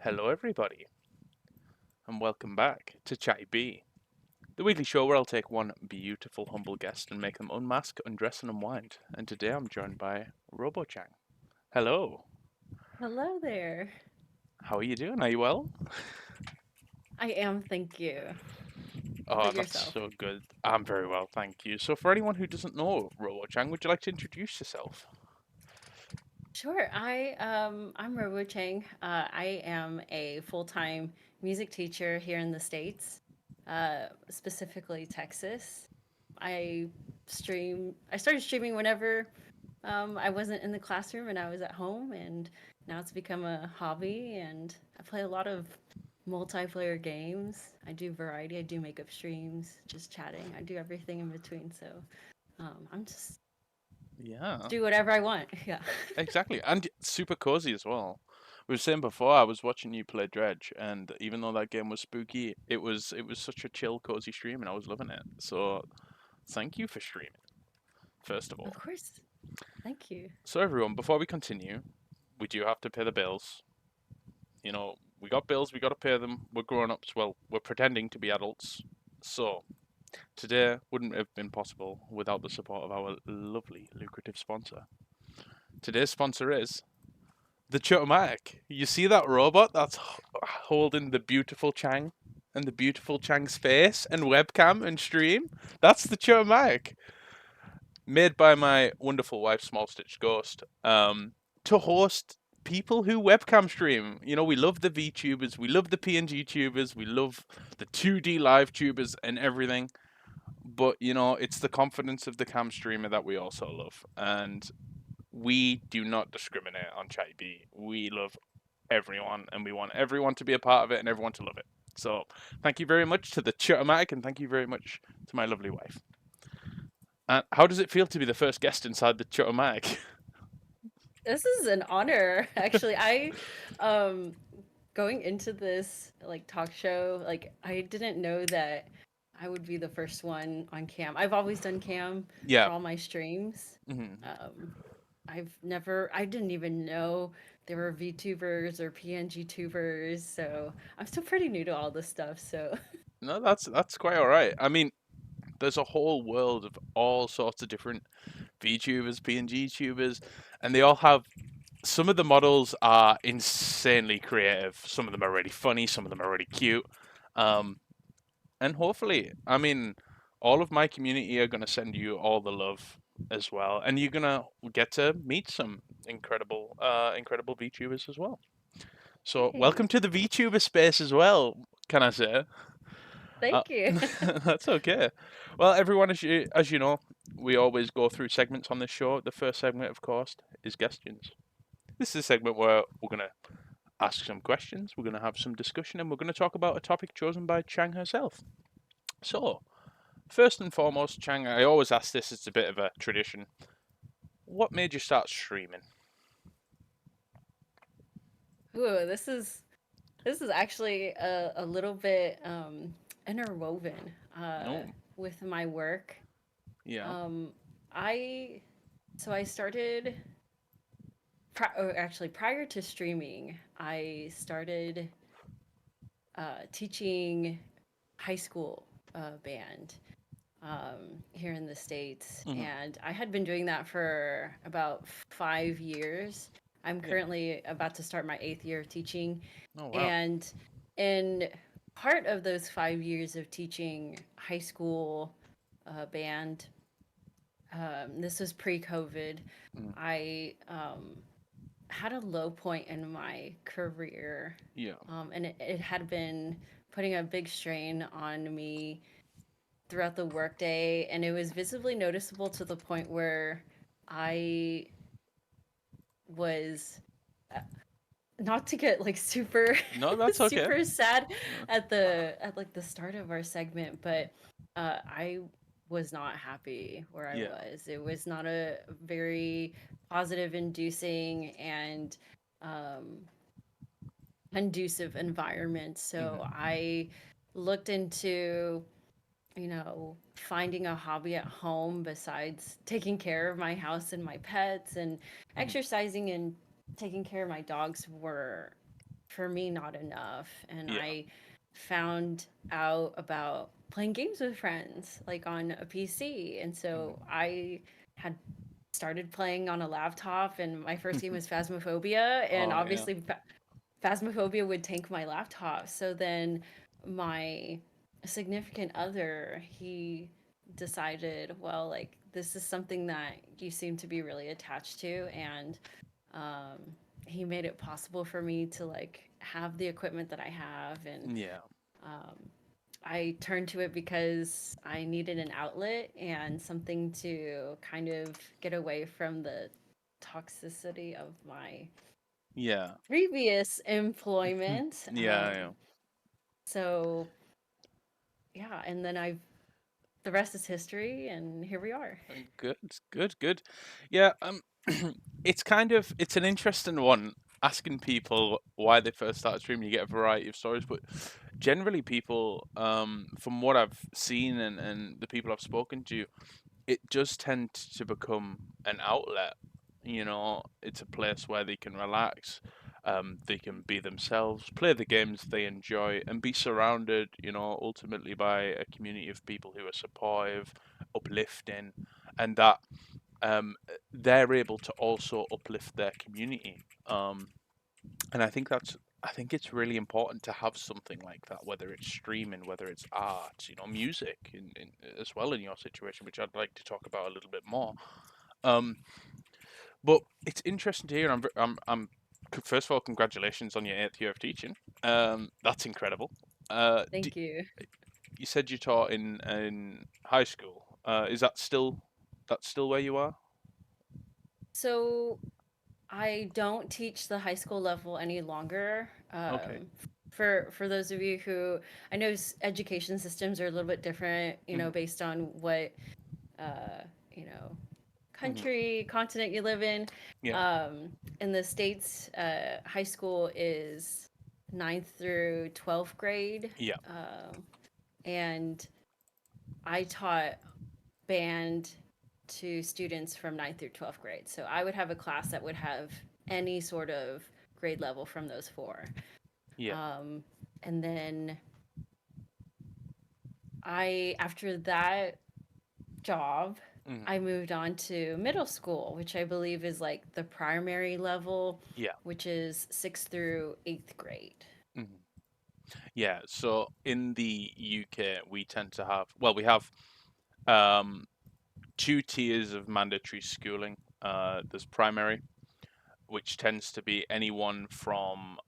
Hello, everybody, and welcome back to Chattybee, the weekly show where I'll take one beautiful, humble guest and make them unmask, undress, and unwind. And today I'm joined by RoboChang. Hello, Hello there. how are you doing? Are you well? I am, thank you. How Oh, about that's yourself? so good. I'm very well, thank you. So, for anyone who doesn't know RoboChang, would you like to introduce yourself? Sure. I'm Robo Chang. I am a full-time music teacher here in the States, specifically Texas. I I started streaming whenever I wasn't in the classroom and I was at home, and now it's become a hobby. And I play a lot of multiplayer games. I do variety. I do makeup streams, just chatting. I do everything in between. So I'm just Yeah, do whatever I want. Yeah. exactly. And super cozy as well. We were saying before, I was watching you play Dredge, and even though that game was spooky, it was such a chill, cozy stream, and I was loving it. So thank you for streaming, first of Of all. course. Thank you. So, everyone, before we continue, we do have to pay the bills. We got bills, we got to pay them. We're grown ups. Well, we're pretending to be adults. So, today wouldn't have been possible without the support of our lovely, lucrative sponsor. Today's sponsor is the Chotomatic. You see that robot that's holding the beautiful Chang and the beautiful Chang's face and webcam and stream? That's the Chotomatic, made by my wonderful wife, Small Stitch Ghost, to host people who webcam stream. We love the VTubers, we love the PNG tubers, we love the 2D live tubers and everything. But it's the confidence of the cam streamer that we also love, and we do not discriminate on Chatty B. We love everyone, and we want everyone to be a part of it and everyone to love it. So, thank you very much to the Chutomatic, and thank you very much to my lovely wife. How does it feel to be the first guest inside the Chutomatic? This is an honor, actually. Um going into this like talk show, like I didn't know that I would be the first one on cam. I've always done cam Yeah. for all my streams. Hmm. Um I didn't even know there were VTubers or PNG tubers, so I'm still pretty new to all this stuff, so No, that's quite all right. I mean, there's a whole world of all sorts of different VTubers, PNG tubers, and they all have. Some of the models are insanely creative. Some of them are really funny. Some of them are really cute. Um, and hopefully, I mean, all of my community are gonna send you all the love as well, and you're gonna get to meet some incredible VTubers as well. So, hey, welcome to the VTuber space as well. Can I say? Uh, thank you. that's okay. Well, everyone, as you know, we always go through segments on this show. The first segment, of course, is questions. This is a segment where we're gonna ask some questions, we're gonna have some discussion, and we're gonna talk about a topic chosen by Chang herself. So, first and foremost, Chang, I always ask this. It's a bit of a tradition. What made you start streaming? Ooh, this is actually a little bit interwoven No. with my work. Yeah. Um, I I started or actually prior to streaming, I started teaching high school band here in the States, Hmm. and I had been doing that for about 5 years. I'm Yeah. currently about to start my eighth year of teaching, Oh wow. and in part of those 5 years of teaching high school band, this was pre-COVID. Mm. I had a low point in my career, Yeah. and it had been putting a big strain on me throughout the workday, and it was visibly noticeable to the point where I was not to get like super No, that's okay. super sad Uh, at like the start of our segment, but I was not happy where I yeah. was. It was not a very positive inducing and um conducive environment. So Hmm. I looked into, finding a hobby at home besides taking care of my house and my pets, and Hmm. exercising and taking care of my dogs were for me not enough, and Yeah. I found out about playing games with friends like on a PC, and so Mm. I had started playing on a laptop, and my first game was Phasmophobia, and Oh yeah. obviously Phasmophobia would tank my laptop. So then my significant other, he decided, well, like this is something that you seem to be really attached to, and um, he made it possible for me to like have the equipment that I have, and Yeah. um, I turned to it because I needed an outlet and something to kind of get away from the toxicity of my Yeah. previous employment. Yeah. Yeah. So yeah, and then the rest is history, and here we are. Good, good, good. Yeah, it's kind of it's an interesting one asking people why they first started streaming. You get a variety of stories, but generally people, from what I've seen and the people I've spoken to, it does tend to become an outlet. You know, it's a place where they can relax, they can be themselves, play the games they enjoy, and be surrounded, you know, ultimately by a community of people who are supportive, uplifting, and that they're able to also uplift their community. And I think it's really important to have something like that, whether it's streaming, whether it's art, you know, music, as well in your situation, which I'd like to talk about a little bit more. Um, but it's interesting to hear. First of all, congratulations on your eighth year of teaching. That's incredible. Do, Thank you. you said you taught in high school. Is that still that's still where you are? So I don't teach the high school level any longer. Okay. For those of you who I know education systems are a little bit different, Hmm. based on what uh, you know Hmm. country continent you live in. Yeah. Um, in the states, high school is ninth through 12th grade, Yeah. and I taught band to students from ninth through 12th grade. So I would have a class that would have any sort of grade level from those four. Yeah. Um, and then after that job, Hmm. I moved on to middle school, which I believe is like the primary level, Yeah. which is sixth through eighth grade. Hmm. Yeah. So in the UK, we tend to have we have um, two tiers of mandatory schooling. There's primary, which tends to be anyone from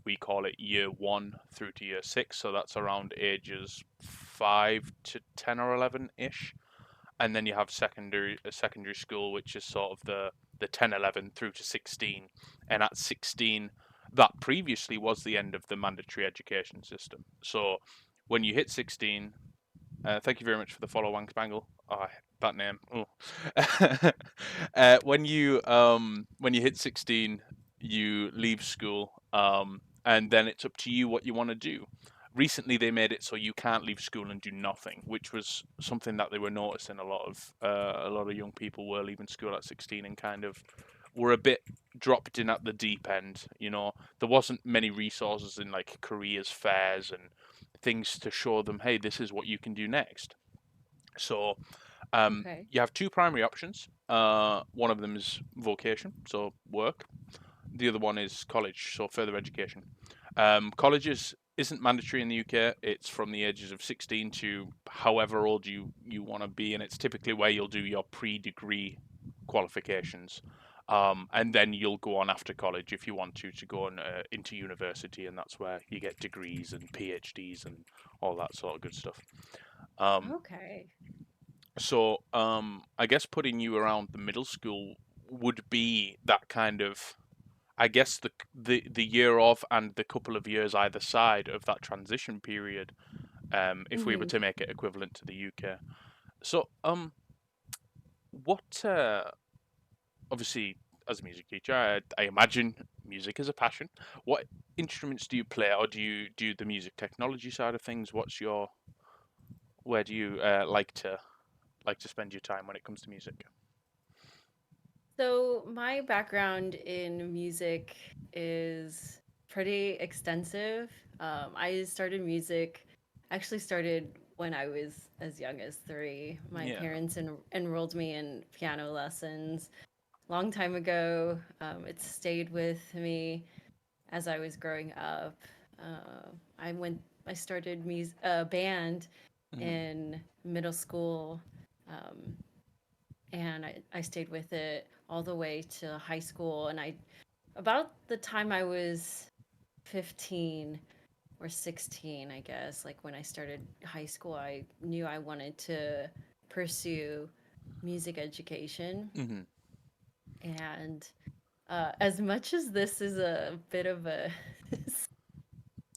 we call it year one through to year six, so that's around ages 5 to 10 or 11 ish. And then you have secondary school, which is sort of the 10, 11 through to 16. And at 16, that previously was the end of the mandatory education system. So when you hit 16, thank you very much for the follow, Wang Spangle. Oh, that name. Oh. When you hit 16, you leave school, and then it's up to you what you want to do. Recently, they made it so you can't leave school and do nothing, which was something that they were noticing. A lot of young people were leaving school at 16 and kind of were a bit dropped in at the deep end. You know, there wasn't many resources in like careers fairs and things to show them, hey, this is what you can do next. So Okay. you have two primary options. One of them is vocation, so work. The other one is college, so further education. Colleges isn't mandatory in the UK. It's from the ages of 16 to however old you want to be, and it's typically where you'll do your pre-degree qualifications. And then you'll go on after college if you want to go on into university, and that's where you get degrees and PhDs and all that sort of good stuff. Um, Okay. I guess putting you around the middle school would be that kind of, I guess the year of and the couple of years either side of that transition period. If we were Hmm. to make it equivalent to the UK. So what obviously as a music teacher, I imagine music is a passion. What instruments do you play, or do you do the music technology side of things? Where do you like to spend your time when it comes to music? So my background in music is pretty extensive. I started music, actually started when I was as young as 3. My Yeah. parents enrolled me in piano lessons long time ago. It stayed with me as I was growing up. Uh, I went. I started a band Mhm. in middle school, um, and I stayed with it all the way to high school. And I about the time I was 15 or 16, I guess, like when I started high school, I knew I wanted to pursue music education. Mhm. And as much as this is a bit of a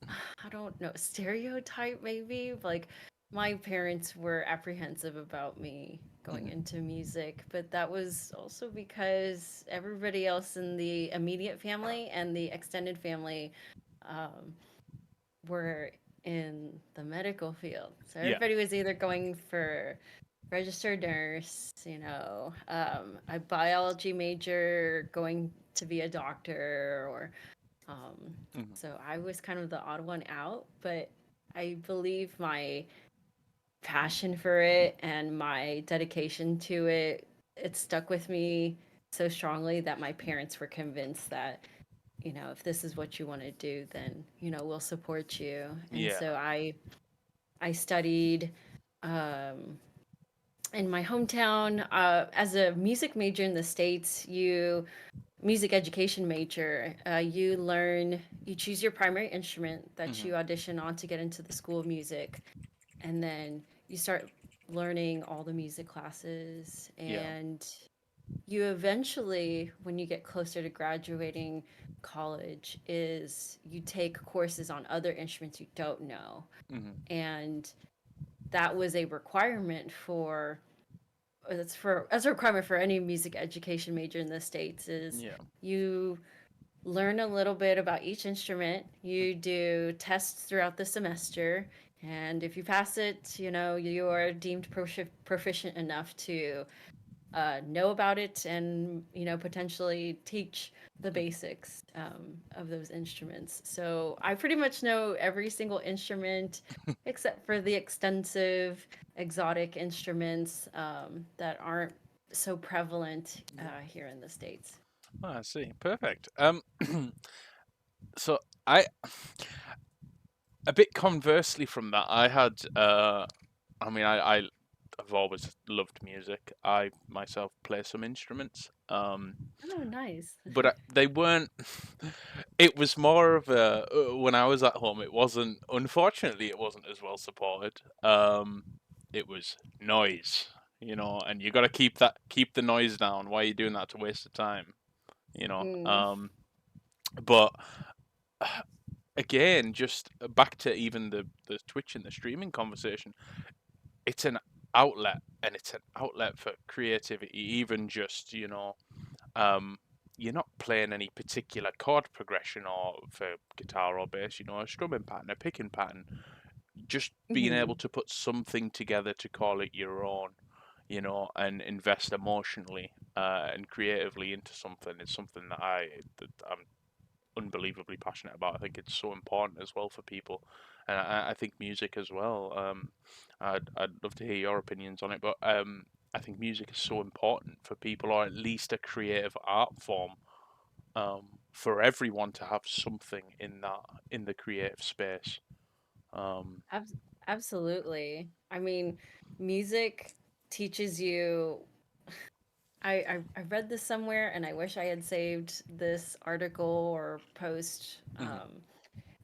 I don't know, stereotype maybe. Like my parents were apprehensive about me going Mhm. into music, but that was also because everybody else in the immediate family and the extended family um, were in the medical field. So Yeah. everybody was either going for registered nurse, a biology major, going to be a doctor, or um, Mhm. so I was kind of the odd one out, but I believe my passion for it and my dedication to it, it stuck with me so strongly that my parents were convinced that, if this is what you want to do, then, we'll support you. And Yeah. so I studied um, in my hometown as a music major in the States. You music education major, you choose your primary instrument that Mhm. you audition on to get into the School of Music, and then you start learning all the music classes, Yeah. and you eventually, when you get closer to graduating college, is you take courses on other instruments you don't know. Mhm. And that was a requirement for that's for as a requirement for any music education major in the States, is Yeah. you learn a little bit about each instrument. You do tests throughout the semester, and if you pass it, you are deemed proficient enough to know about it, and potentially teach the Mhm. basics of those instruments. So I pretty much know every single instrument except for the extensive exotic instruments that aren't so prevalent Yeah. here in the States. Oh, I see. Perfect. So I, a bit conversely from that, I had, I mean, I've always loved music. I myself play some instruments. Oh, nice. But they weren't. It was more of a when I was at home. It wasn't. Unfortunately, it wasn't as well supported. It was noise, and you got to keep the noise down. Why are you doing that to waste of time, you know? Mm. Um, but again, just back to even the Twitch and the streaming conversation. It's an outlet, and it's an outlet for creativity. Even just um, you're not playing any particular chord progression or for guitar or bass, a strumming pattern, a picking pattern. Just being able Mhm. to put something together to call it your own, and invest emotionally and creatively into something is something that I'm unbelievably passionate about. I think it's so important as well for people, and I think music as well. I'd love to hear your opinions on it, but I think music is so important for people, or at least a creative art form, for everyone to have something in the creative space. Um, Ab- Absolutely. I mean, music teaches you. I read this somewhere, and I wish I had saved this article or post. mhm,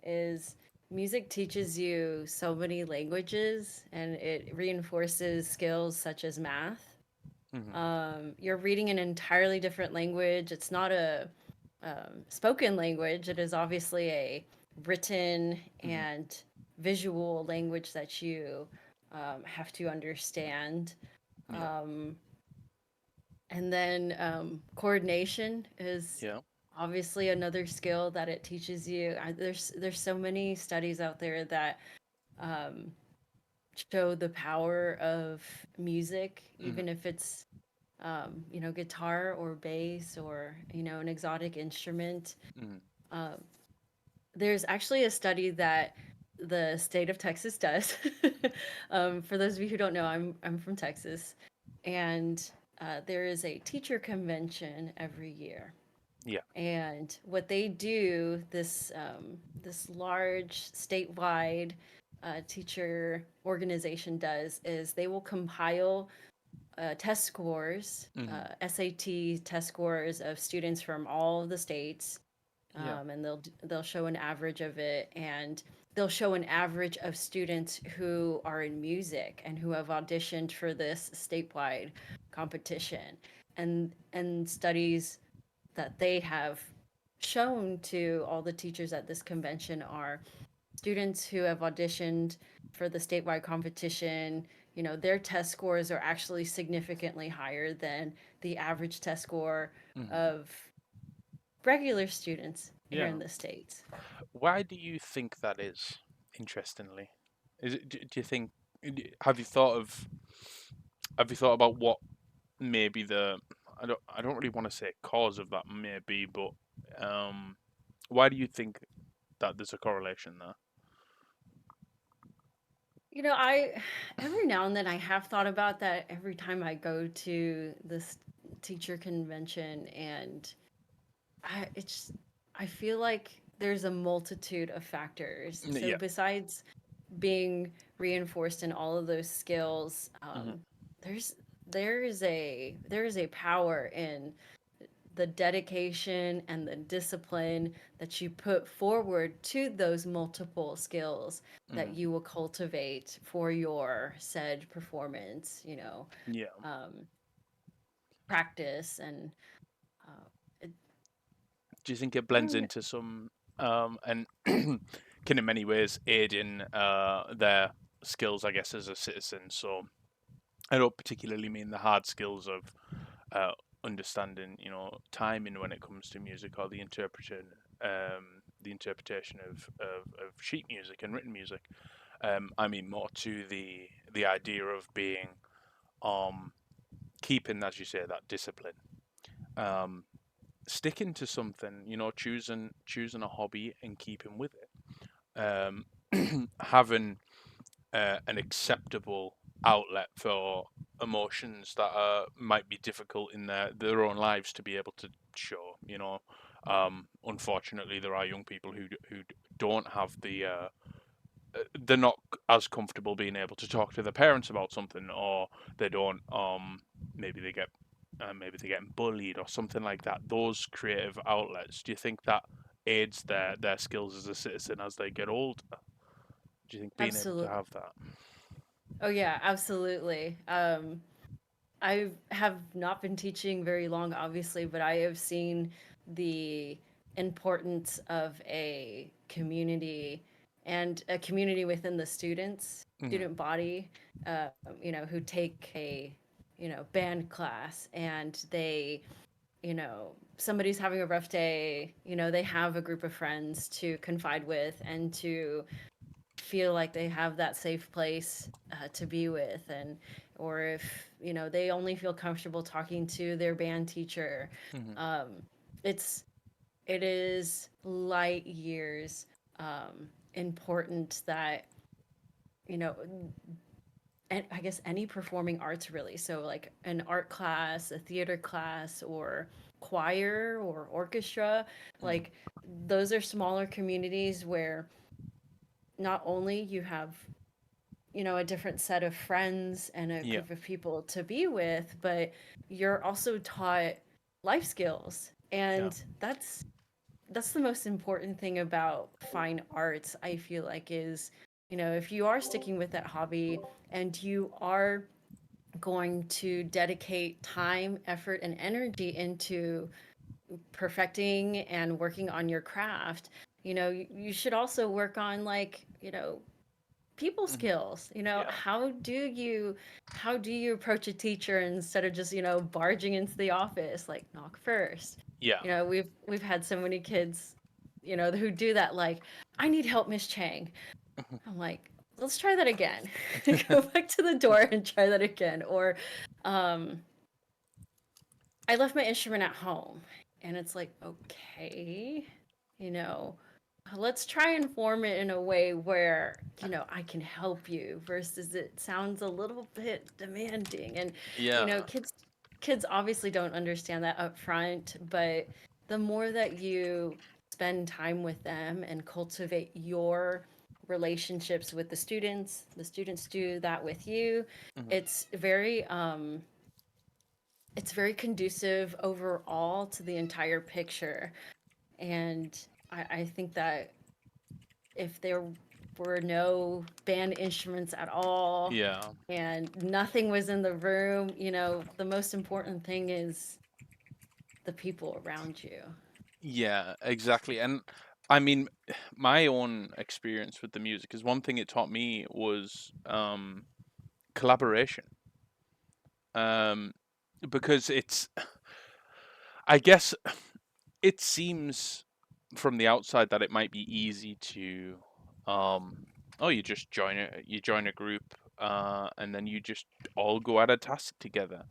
Is music teaches you so many languages, and it reinforces skills such as math. mhm, You're reading an entirely different language. It's not a spoken language. It is obviously a written mhm, and visual language that you have to understand. yeah, Um, and then coordination is yeah, obviously another skill that it teaches you. There's so many studies out there that um, show the power of music, mhm, even if it's guitar or bass or an exotic instrument. mhm, Uh, There's actually a study that the state of Texas does. For those of you who don't know, I'm from Texas, and there is a teacher convention every year. Yeah. And what they do, this large statewide teacher organization does, is they will compile test scores, Hmm. SAT test scores of students from all of the states, Yeah. and they'll show an average of it, and they'll show an average of students who are in music and who have auditioned for this statewide competition, and studies that they have shown to all the teachers at this convention are students who have auditioned for the statewide competition. Their test scores are actually significantly higher than the average test score Hmm. of regular students here Yeah. in the States. Why do you think that is? Interestingly, is it? Do you think? Have you thought of? Have you thought about what maybe the? I don't really want to say cause of that may be, but um, why do you think that there's a correlation there? I every now and then I have thought about that every time I go to this teacher convention, and I feel like there's a multitude of factors. So Yeah. besides being reinforced in all of those skills, Hmm. there's there is a power in the dedication and the discipline that you put forward to those multiple skills that Hmm. you will cultivate for your said performance, Yeah. um, practice and uh, it, Do you think it I blends don't into some and can in many ways aid in their skills, I guess, as a citizen? So I don't particularly mean the hard skills of uh, understanding, timing when it comes to music or the interpretation of sheet music and written music. I mean more to the idea of being um, keeping, as you say, that discipline. Um, Sticking to something, choosing a hobby and keeping with it. Having an acceptable outlet for emotions that might be difficult in their own lives to be able to show. Unfortunately, there are young people who don't have they're not as comfortable being able to talk to their parents about something, or they don't. Maybe they get maybe they're getting bullied or something like that. Those creative outlets. Do you think that aids their skills as a citizen as they get older? Do you think being able to absolutely. have that? Oh yeah, absolutely. I have not been teaching very long, obviously, but I have seen the importance of a community and a community within the Hmm. student body, who take a, band class, and somebody's having a rough day, they have a group of friends to confide with and to feel like they have that safe place to be with, and or if they only feel comfortable talking to their band teacher. Hmm. um, it's it is light years important that you know and I guess any performing arts, really, so like an art class, a theater class, or choir or orchestra, Hmm. like those are smaller communities where not only you have a different set of friends and a Yeah. group of people to be with, but you're also taught life skills. Yeah. And that's the most important thing about fine arts, I feel like, is, if you are sticking with that hobby and you are going to dedicate time, effort, and energy into perfecting and working on your craft, you should also work on, like, people Hmm. skills. Yeah. How do you approach a teacher instead of just barging into the office, like, knock first. Yeah. We've had so many kids who do that, like, I need help, Miss Chang. I'm like, let's try that again. Go back to the door and try that again. Or um I left my instrument at home, and it's like, okay, you know let's try and form it in a way where I can help you versus it sounds a little bit demanding. And Yeah. kids obviously don't understand that up front, but the more that you spend time with them and cultivate your relationships with the students do that with you. Mhm. it's very um it's very conducive overall to the entire picture. And I think that if there were no band instruments at all Yeah. and nothing was in the room, the most important thing is the people around you. Yeah, exactly. And I mean, my own experience with the music is one thing it taught me was collaboration. Um, because I guess it seems from the outside that it might be easy to, oh, you join a group, and then you just all go at a task together.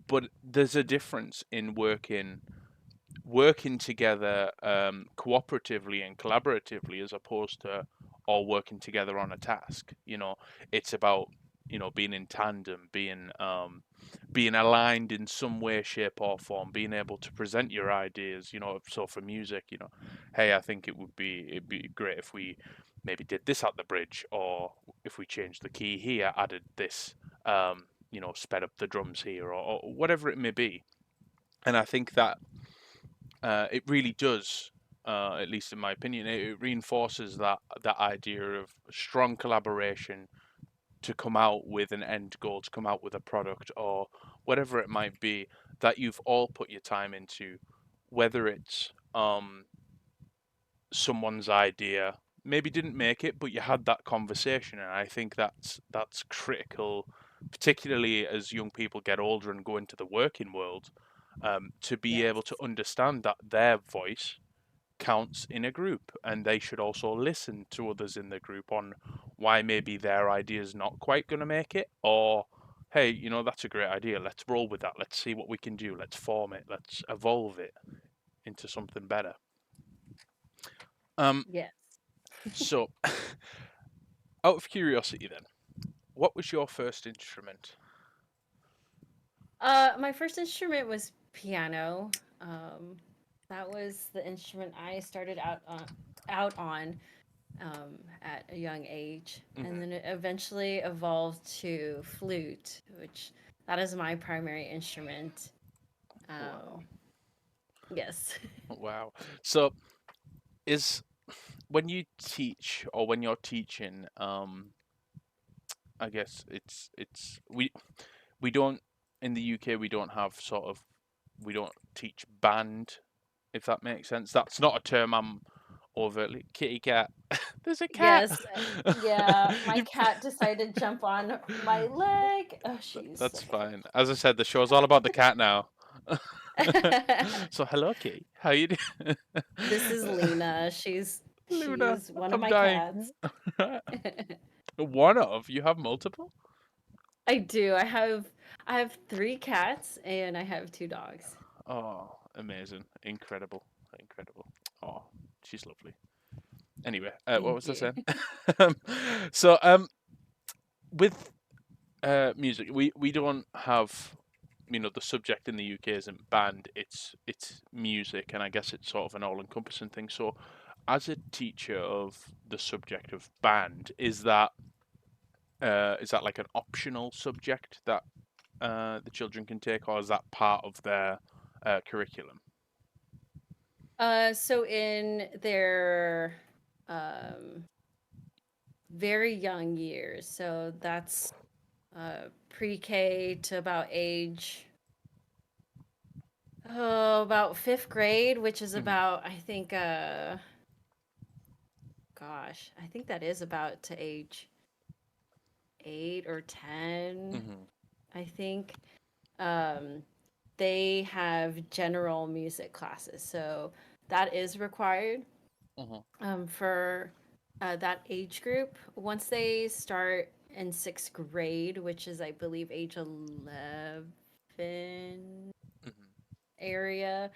But there's a difference in working together cooperatively and collaboratively as opposed to all working together on a task. It's about being in tandem, being aligned in some way, shape, or form, being able to present your ideas. So for music, hey, I think it'd be great if we maybe did this at the bridge, or if we changed the key here, added this, sped up the drums here, or whatever it may be. And I think that it really does, at least in my opinion, it reinforces that idea of strong collaboration to come out with an end goal, to come out with a product or whatever it might be that you've all put your time into, whether it's someone's idea maybe didn't make it, but you had that conversation, and I think that's critical, particularly as young people get older and go into the working world, to be able to Yes. understand that their voice counts in a group, and they should also listen to others in the group on why maybe their idea is not quite going to make it, or hey, that's a great idea, let's roll with that, let's see what we can do, let's form it, let's evolve it into something better. um Yes. so out of curiosity then, what was your first instrument? My first instrument was piano. Um, that was the instrument I started out on at a young age, and Hmm. then it eventually evolved to flute, which that is my primary instrument. Wow. Um, yes. Wow. So is when you teach or when you're teaching, I guess it's we don't in the UK we don't have sort of we don't teach band, if that makes sense. That's not a term I'm overtly kitty cat. There's a cat. Yes. Yeah, my You- cat decided to jump on my leg. Oh, she's so That's fine. cute. As I said, the show's all about the cat now. So hello, Kitty. How you doing? This is Lena. She's Luna, she's one of I'm my dying. cats. One of you have multiple? I do. I have 3 cats and I have 2 dogs. Oh, amazing. Incredible. Incredible. Oh, she's lovely. Anyway, what Thank was I you. saying? um, so, with music, we don't have, the subject in the UK isn't band, it's music, and I guess it's sort of an all-encompassing thing. So, as a teacher of the subject of band, is that like an optional subject that the children can take, or is that part of their curriculum? So in their um very young years, so that's pre-K to about 5th grade, which is Hmm. about, I think, gosh, I think that is about to age 8 or 10, Hmm. I think. Um, they have general music classes, so that is required Hmm. for that age group. Once they start in 6th grade, which is, I believe, age 11 Hmm. area,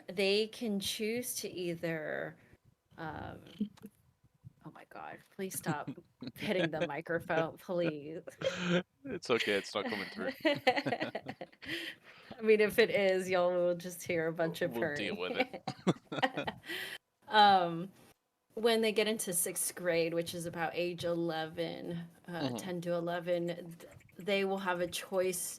they can choose to either Um, oh my God, please stop hitting the microphone, please. It's okay, it's not coming through. I mean, if it is, y'all will just hear a bunch of We'll deal purring. with it. um, when they get into sixth grade, which is about age 11, Hmm. 10 to 11, they will have a choice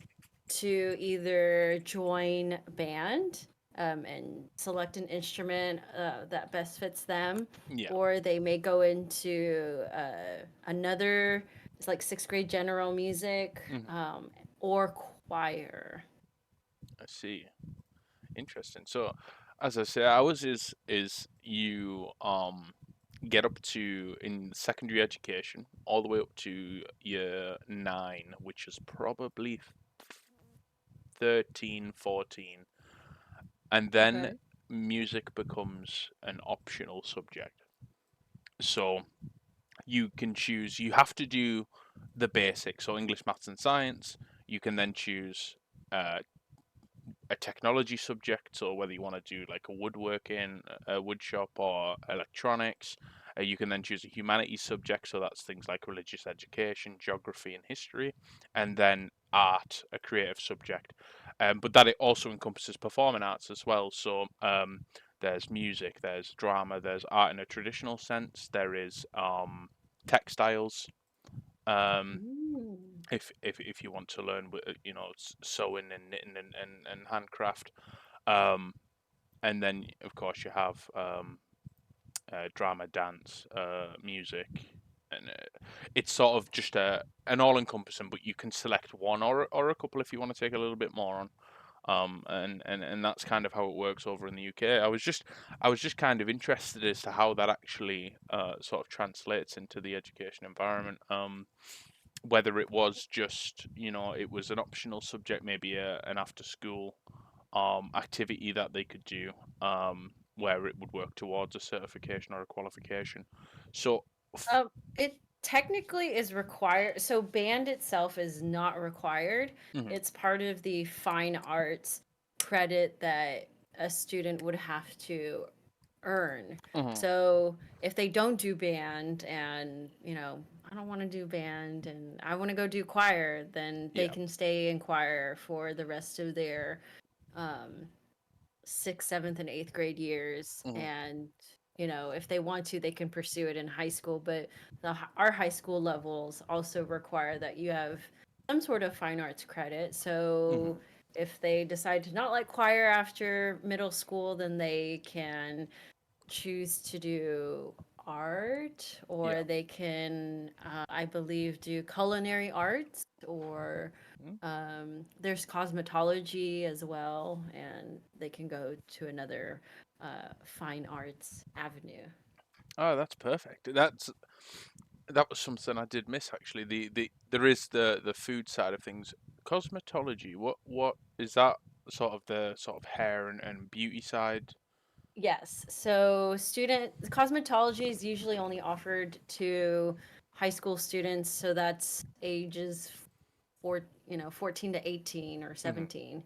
to either join a band and select an instrument that best fits them, Yeah. or they may go into another, it's like sixth grade general music Hmm. or choir. I see. Interesting. So, as I say, ours is you get up to in secondary education all the way up to year 9, which is probably 13, 14, and then Okay. music becomes an optional subject. So you can choose. You have to do the basics, so English, maths, and science. You can then choose uh, a technology subject, so whether you want to do like a woodworking, a wood shop, or electronics. You can then choose a humanities subject, so that's things like religious education, geography, and history, and then art, a creative subject. But that it also encompasses performing arts as well. So there's music, there's drama, there's art in a traditional sense, there is textiles. Um, Mm. if you want to learn, sewing and knitting and handcraft, um, and then of course you have drama, dance, music, and it's sort of just an all-encompassing. But you can select one or a couple if you want to take a little bit more on. And that's kind of how it works over in the UK. I was just kind of interested as to how that actually sort of translates into the education environment. Whether it was just it was an optional subject, maybe an after school activity that they could do, where it would work towards a certification or a qualification. So Um, it technically is required. So band itself is not required. mhm, It's part of the fine arts credit that a student would have to earn. mhm, So if they don't do band and, I don't want to do band and I want to go do choir, then they yeah, can stay in choir for the rest of their um, sixth, seventh, and eighth grade years. mhm, And, if they want to, they can pursue it in high school. But our high school levels also require that you have some sort of fine arts credit. mhm, So if they decide to not like choir after middle school, then they can choose to do art, yeah. or they can I believe do culinary arts, or Mm. there's cosmetology as well, and they can go to another fine arts avenue. Oh, that's perfect. That was something I did miss actually. There is the food side of things. Cosmetology. What is that? Sort of the sort of hair and beauty side. Yes, so student cosmetology is usually only offered to high school students, so that's ages 14 to 18 or Hmm. 17.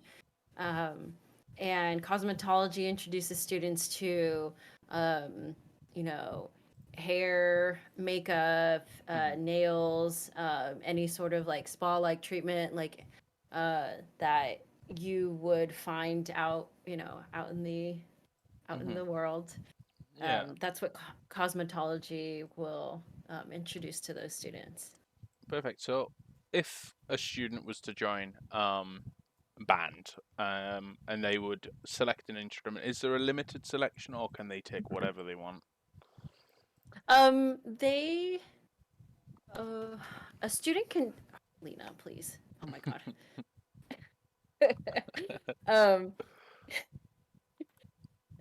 Um, and cosmetology introduces students to, um, you know, hair, makeup, Hmm. nails, any sort of like spa like treatment, like that you would find out, out in Hmm. the world. Yeah. That's what cosmetology will introduce to those students. Perfect. So, if a student was to join band, and they would select an instrument, is there a limited selection, or can they take whatever they want? They Uh, a student can Lena, please. Oh my God. um,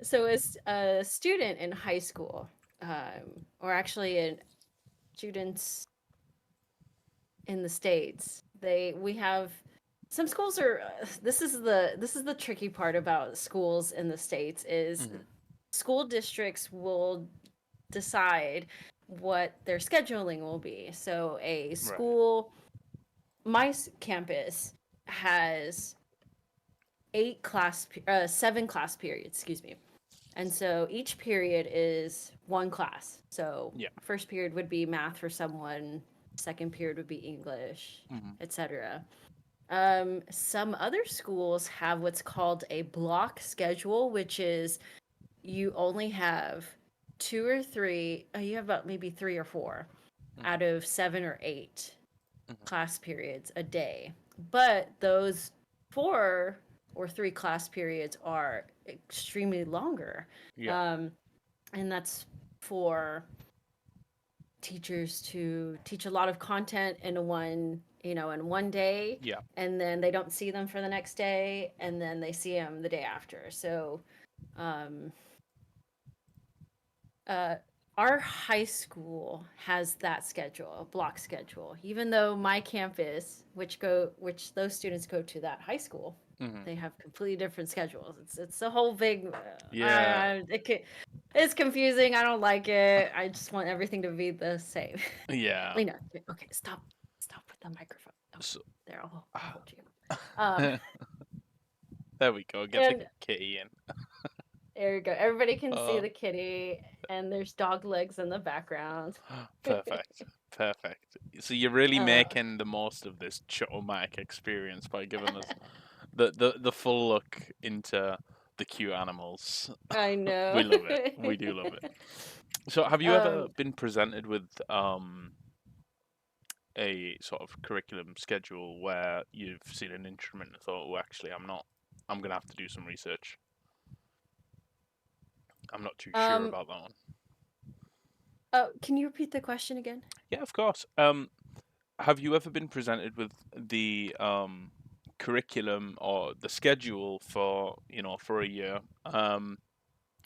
so as a student in high school, or actually in students in the States, we have some schools are this is the tricky part about schools in the States is Hmm. school districts will decide what their scheduling will be. So a Right. school, my campus has 7 class periods, excuse me. And so each period is one class. So Yeah. first period would be math for someone, second period would be English, Hmm. etc. Some other schools have what's called a block schedule, which is you only have two or three, you have about maybe three or four Hmm. out of seven or eight Hmm. class periods a day. But those four or three class periods are extremely longer. Yeah. Um, and that's for teachers to teach a lot of content in one day, Yeah. and then they don't see them for the next day, and then they see them the day after. So um, uh, our high school has that schedule, a block schedule. Even though my campus, which those students go to that high school, Hmm. they have completely different schedules. It's a whole big. Yeah. It's confusing. I don't like it. I just want everything to be the same. Yeah. Lena, okay, stop with the microphone. Okay, So, there, I'll hold you. Um, there we go. Get the and kitty in. there you go. Everybody can see Uh, the kitty, and there's dog legs in the background. Perfect. Perfect. So you're really uh, making the most of this traumatic experience by giving us the full look into the cute animals. I We know. love it. We do love it. So have you ever um, been presented with a sort of curriculum schedule where you've seen an instrument and thought, oh, actually, I'm gonna have to do some research. I'm not too sure um, about that one. can you repeat the question again? Yeah, of course. Have you ever been presented with the curriculum or the schedule for for a year?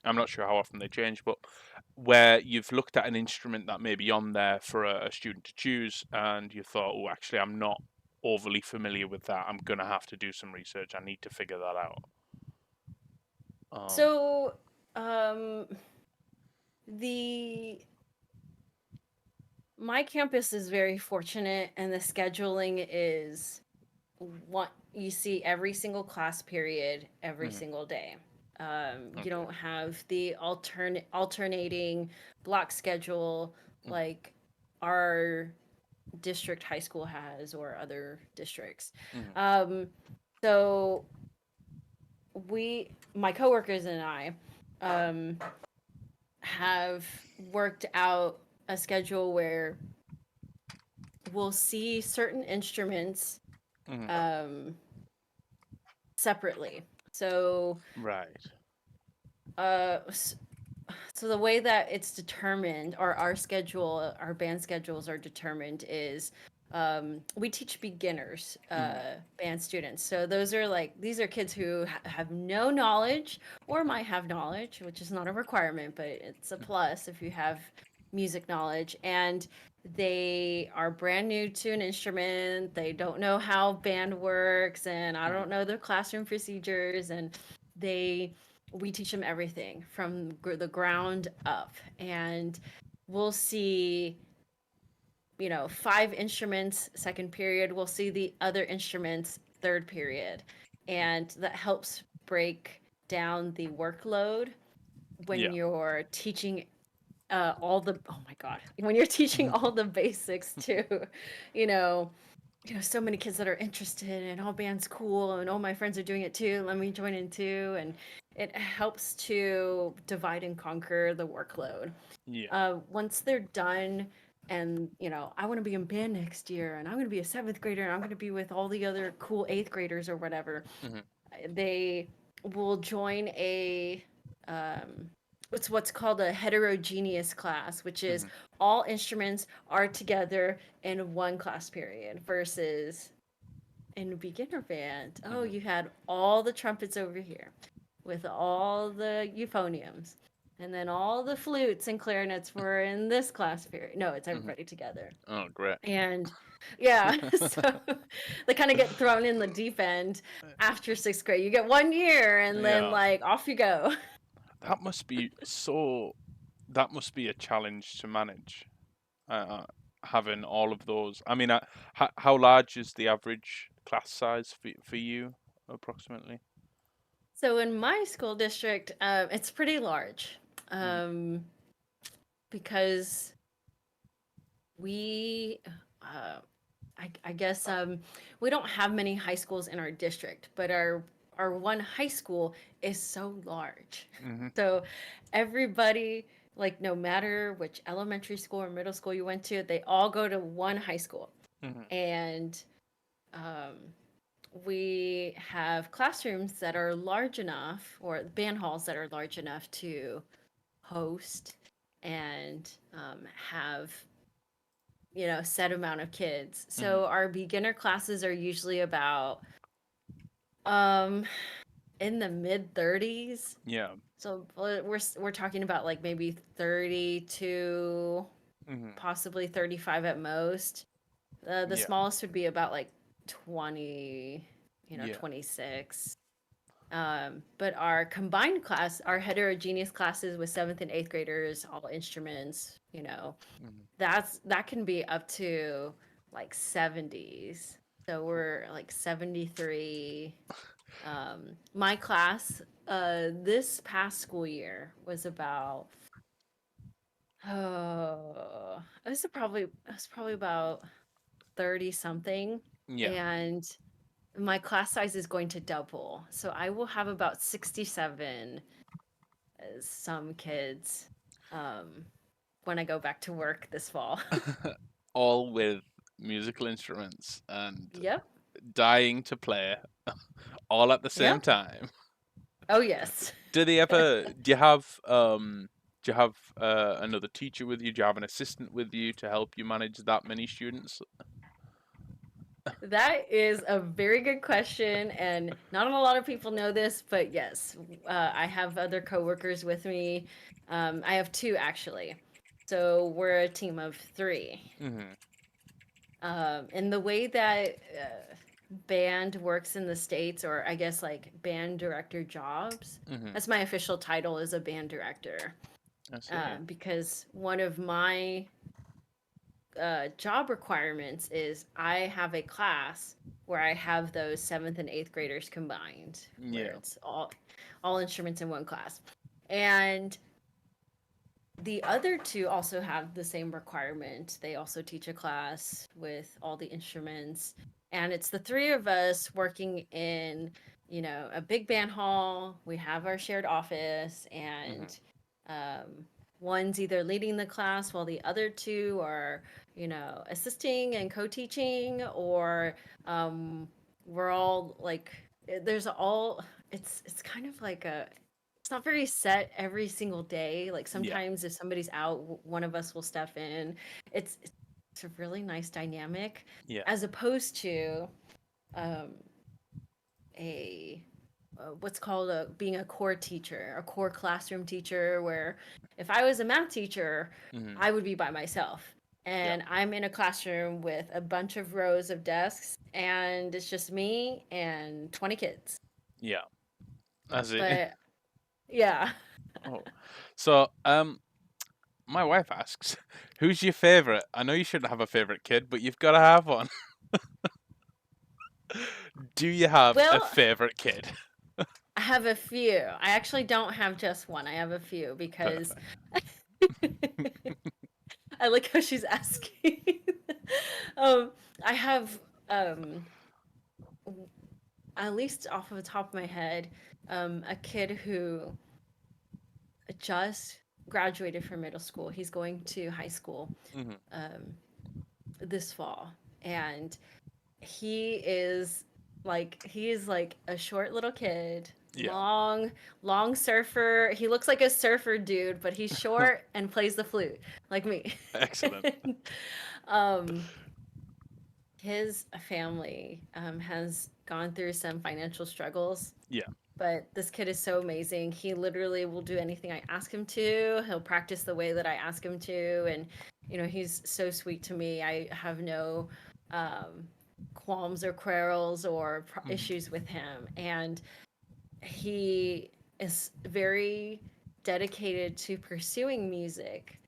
I'm not sure how often they change, but where you've looked at an instrument that may be on there for a student to choose, and you thought, oh, actually, I'm not overly familiar with that. I'm gonna have to do some research. I need to figure that out. Um, So, um, the my campus is very fortunate, and the scheduling is what you see every single class period, every mhm, single day. You okay. don't have the alternating block schedule Mhm, like our district high school has or other districts. mhm, Um, so my coworkers and I, um, have worked out a schedule where we'll see certain instruments mhm. um, separately. So, Right. uh, so the way that it's determined, or our band schedules are determined, is we teach beginners, Mhm, band students. So these are kids who have no knowledge or might have knowledge, which is not a requirement, but it's a mhm, plus if you have music knowledge. And they are brand new to an instrument. They don't know how band works, and I mhm. don't know their classroom procedures, and they we teach them everything from the ground up, and we'll see five instruments second period, we'll see the other instruments third period, and that helps break down the workload when Yeah. you're teaching all the oh my god when you're teaching Mhm, all the basics too. you know so many kids that are interested and oh band's cool and oh my friends are doing it too, let me join in too, and it helps to divide and conquer the workload. Yeah. Once they're done, and I want to be in band next year, and I'm going to be a seventh grader, and I'm going to be with all the other cool eighth graders or whatever, Mhm, they will join a it's what's called a heterogeneous class, which is mhm, all instruments are together in one class period versus in beginner band. Oh, mhm, you had all the trumpets over here with all the euphoniums. And then all the flutes and clarinets were in this class period. No, it's mhm. everybody together. Oh, great. And yeah, so they kind of get thrown in the deep end after sixth grade. You get 1 year and then Yeah. like off you go. That must be so. That must be a challenge to manage. Uh, having all of those. I mean, how large is the average class size for you, approximately? So in my school district, it's pretty large, Mm, um, because we, uh, I guess, we don't have many high schools in our district, but our one high school is so large. mm-hmm, So everybody, like no matter which elementary school or middle school you went to, they all go to one high school, mm-hmm, and um, we have classrooms that are large enough, or band halls that are large enough to host and have set amount of kids. mm-hmm. So our beginner classes are usually about um in the mid 30s. Yeah. So we're talking about like maybe 32, Mm-hmm. possibly 35 at most. The Yeah. smallest would be about like 20, Yeah. 26. But our combined class, our heterogeneous classes with seventh and eighth graders, all instruments, Mm-hmm. that can be up to like 70s. So we're like 73. My class, this past school year was about, it was probably about 30 something, Yeah. and my class size is going to double. So I will have about 67 some kids um, when I go back to work this fall. All with musical instruments and Yep. dying to play all at the same Yep. time. Oh, yes. Do they ever? Do you have another teacher with you? Do you have an assistant with you to help you manage that many students? That is a very good question, and not a lot of people know this, but yes, I have other coworkers with me. I have two actually, so we're a team of three. Mm-hmm. And the way that band works in the States, or I guess like band director jobs, Mm-hmm. that's my official title, is a band director. I see. Because one of my job requirements is I have a class where I have those seventh and eighth graders combined, where Yeah. it's all instruments in one class. And the other two also have the same requirement. They also teach a class with all the instruments. And it's the three of us working in, a big band hall. We have our shared office, Mm-hmm. and one's either leading the class while the other two are, assisting and co teaching, or we're all like, there's all, it's kind of like it's not very set every single day. Like Yeah. sometimes if somebody's out, one of us will step in. It's a really nice dynamic, Yeah. as opposed to um, a what's called being a core teacher, a core classroom teacher, where if I was a math teacher, Mm-hmm. I would be by myself. Yeah. And I'm in a classroom with a bunch of rows of desks, and it's just me and 20 kids. Yeah. I see. But yeah. Oh. So, my wife asks, "Who's your favorite?" I know you shouldn't have a favorite kid, but you've got to have one. Do you have a Well, favorite kid? I have a few. I actually don't have just one. I have a few because Perfect. I like how she's asking. um, I have, um, at least off of the top of my head, a kid who just graduated from middle school. He's going to high school Hmm. um, this fall, and he is like a short little kid, Yeah. long surfer. He looks like a surfer dude, but he's short and plays the flute like me. Excellent. um his family has gone through some financial struggles, Yeah. but this kid is so amazing. He literally will do anything I ask him to. He'll practice the way that I ask him to, and he's so sweet to me. I have no um, qualms or quarrels or Hmm. issues with him, and he is very dedicated to pursuing music.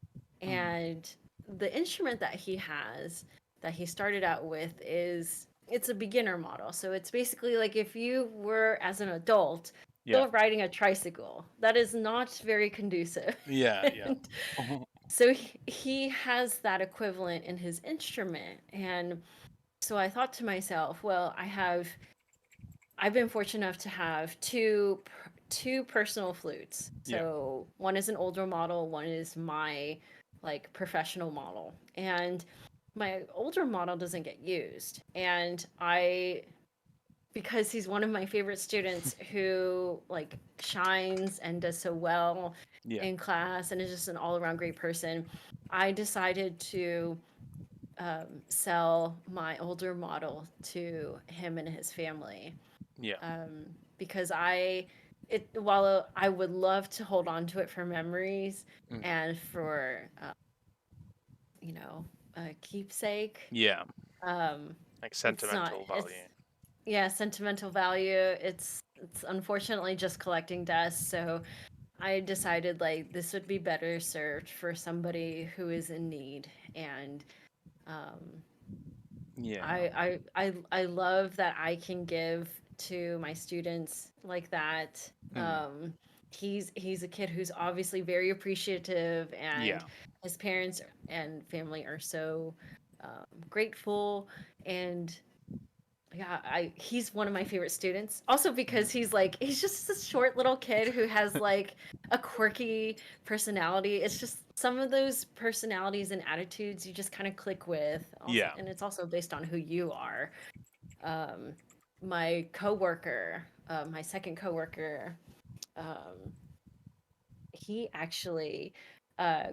Hmm. And the instrument that he has, that he started out with, it's a beginner model. So it's basically like if you were, as an adult, Yeah. still riding a tricycle. That is not very conducive. Yeah. Yeah. And so he has that equivalent in his instrument. And so I thought to myself, well, I've been fortunate enough to have two personal flutes. Yeah. So one is an older model, one is my like professional model. And my older model doesn't get used. And I because he's one of my favorite students who like shines and does so well Yeah. in class and is just an all-around great person, I decided to sell my older model to him and his family, Yeah. um, because while I would love to hold on to it for memories Mm. and for you know a keepsake, Yeah. um, Like it's not sentimental it's value. yeah, sentimental value. It's unfortunately just collecting dust. So I decided like this would be better served for somebody who is in need. And um, Yeah. I love that I can give to my students like that. Mm. He's a kid who's obviously very appreciative, and Yeah. his parents and family are so grateful. And yeah, I he's one of my favorite students. Also because Mhm. he's just this short little kid who has like a quirky personality. It's just some of those personalities and attitudes you just kind of click with. Also, Yeah. and it's also based on who you are. Um, my coworker, my second coworker, um, he actually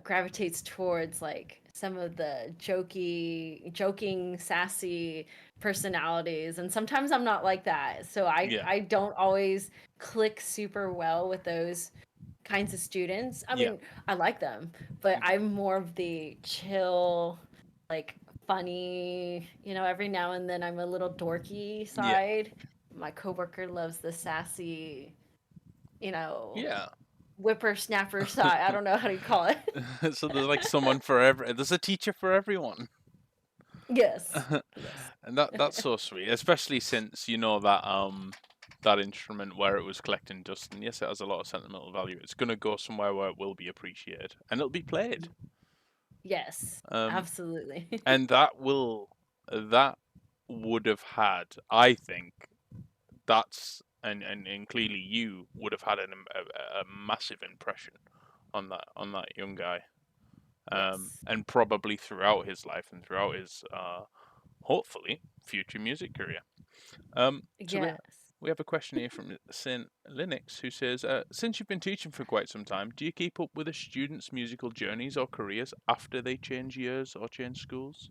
gravitates towards like some of the joking, sassy personalities, and sometimes I'm not like that. So Yeah. I don't always click super well with those kinds of students. I Yeah. mean, I like them, but Mhm. I'm more of the chill, like funny. Every now and then I'm a little dorky Yeah. side. My coworker loves the sassy, you know, Yeah. whippersnapper side. I don't know how to call it. So there's like someone for every. There's a teacher for everyone. Yes. Yes. And that's so sweet, especially since you know that that instrument where it was collecting dust, and yes, it has a lot of sentimental value. It's gonna go somewhere where it will be appreciated and it'll be played. Yes. Um, Absolutely. and that would have had, I think, and clearly you would have had a massive impression on that young guy, Yes. and probably throughout his life and throughout his hopefully future music career. So Yes. we have a question here from Saint Linux who says, since you've been teaching for quite some time, do you keep up with a student's musical journeys or careers after they change years or change schools?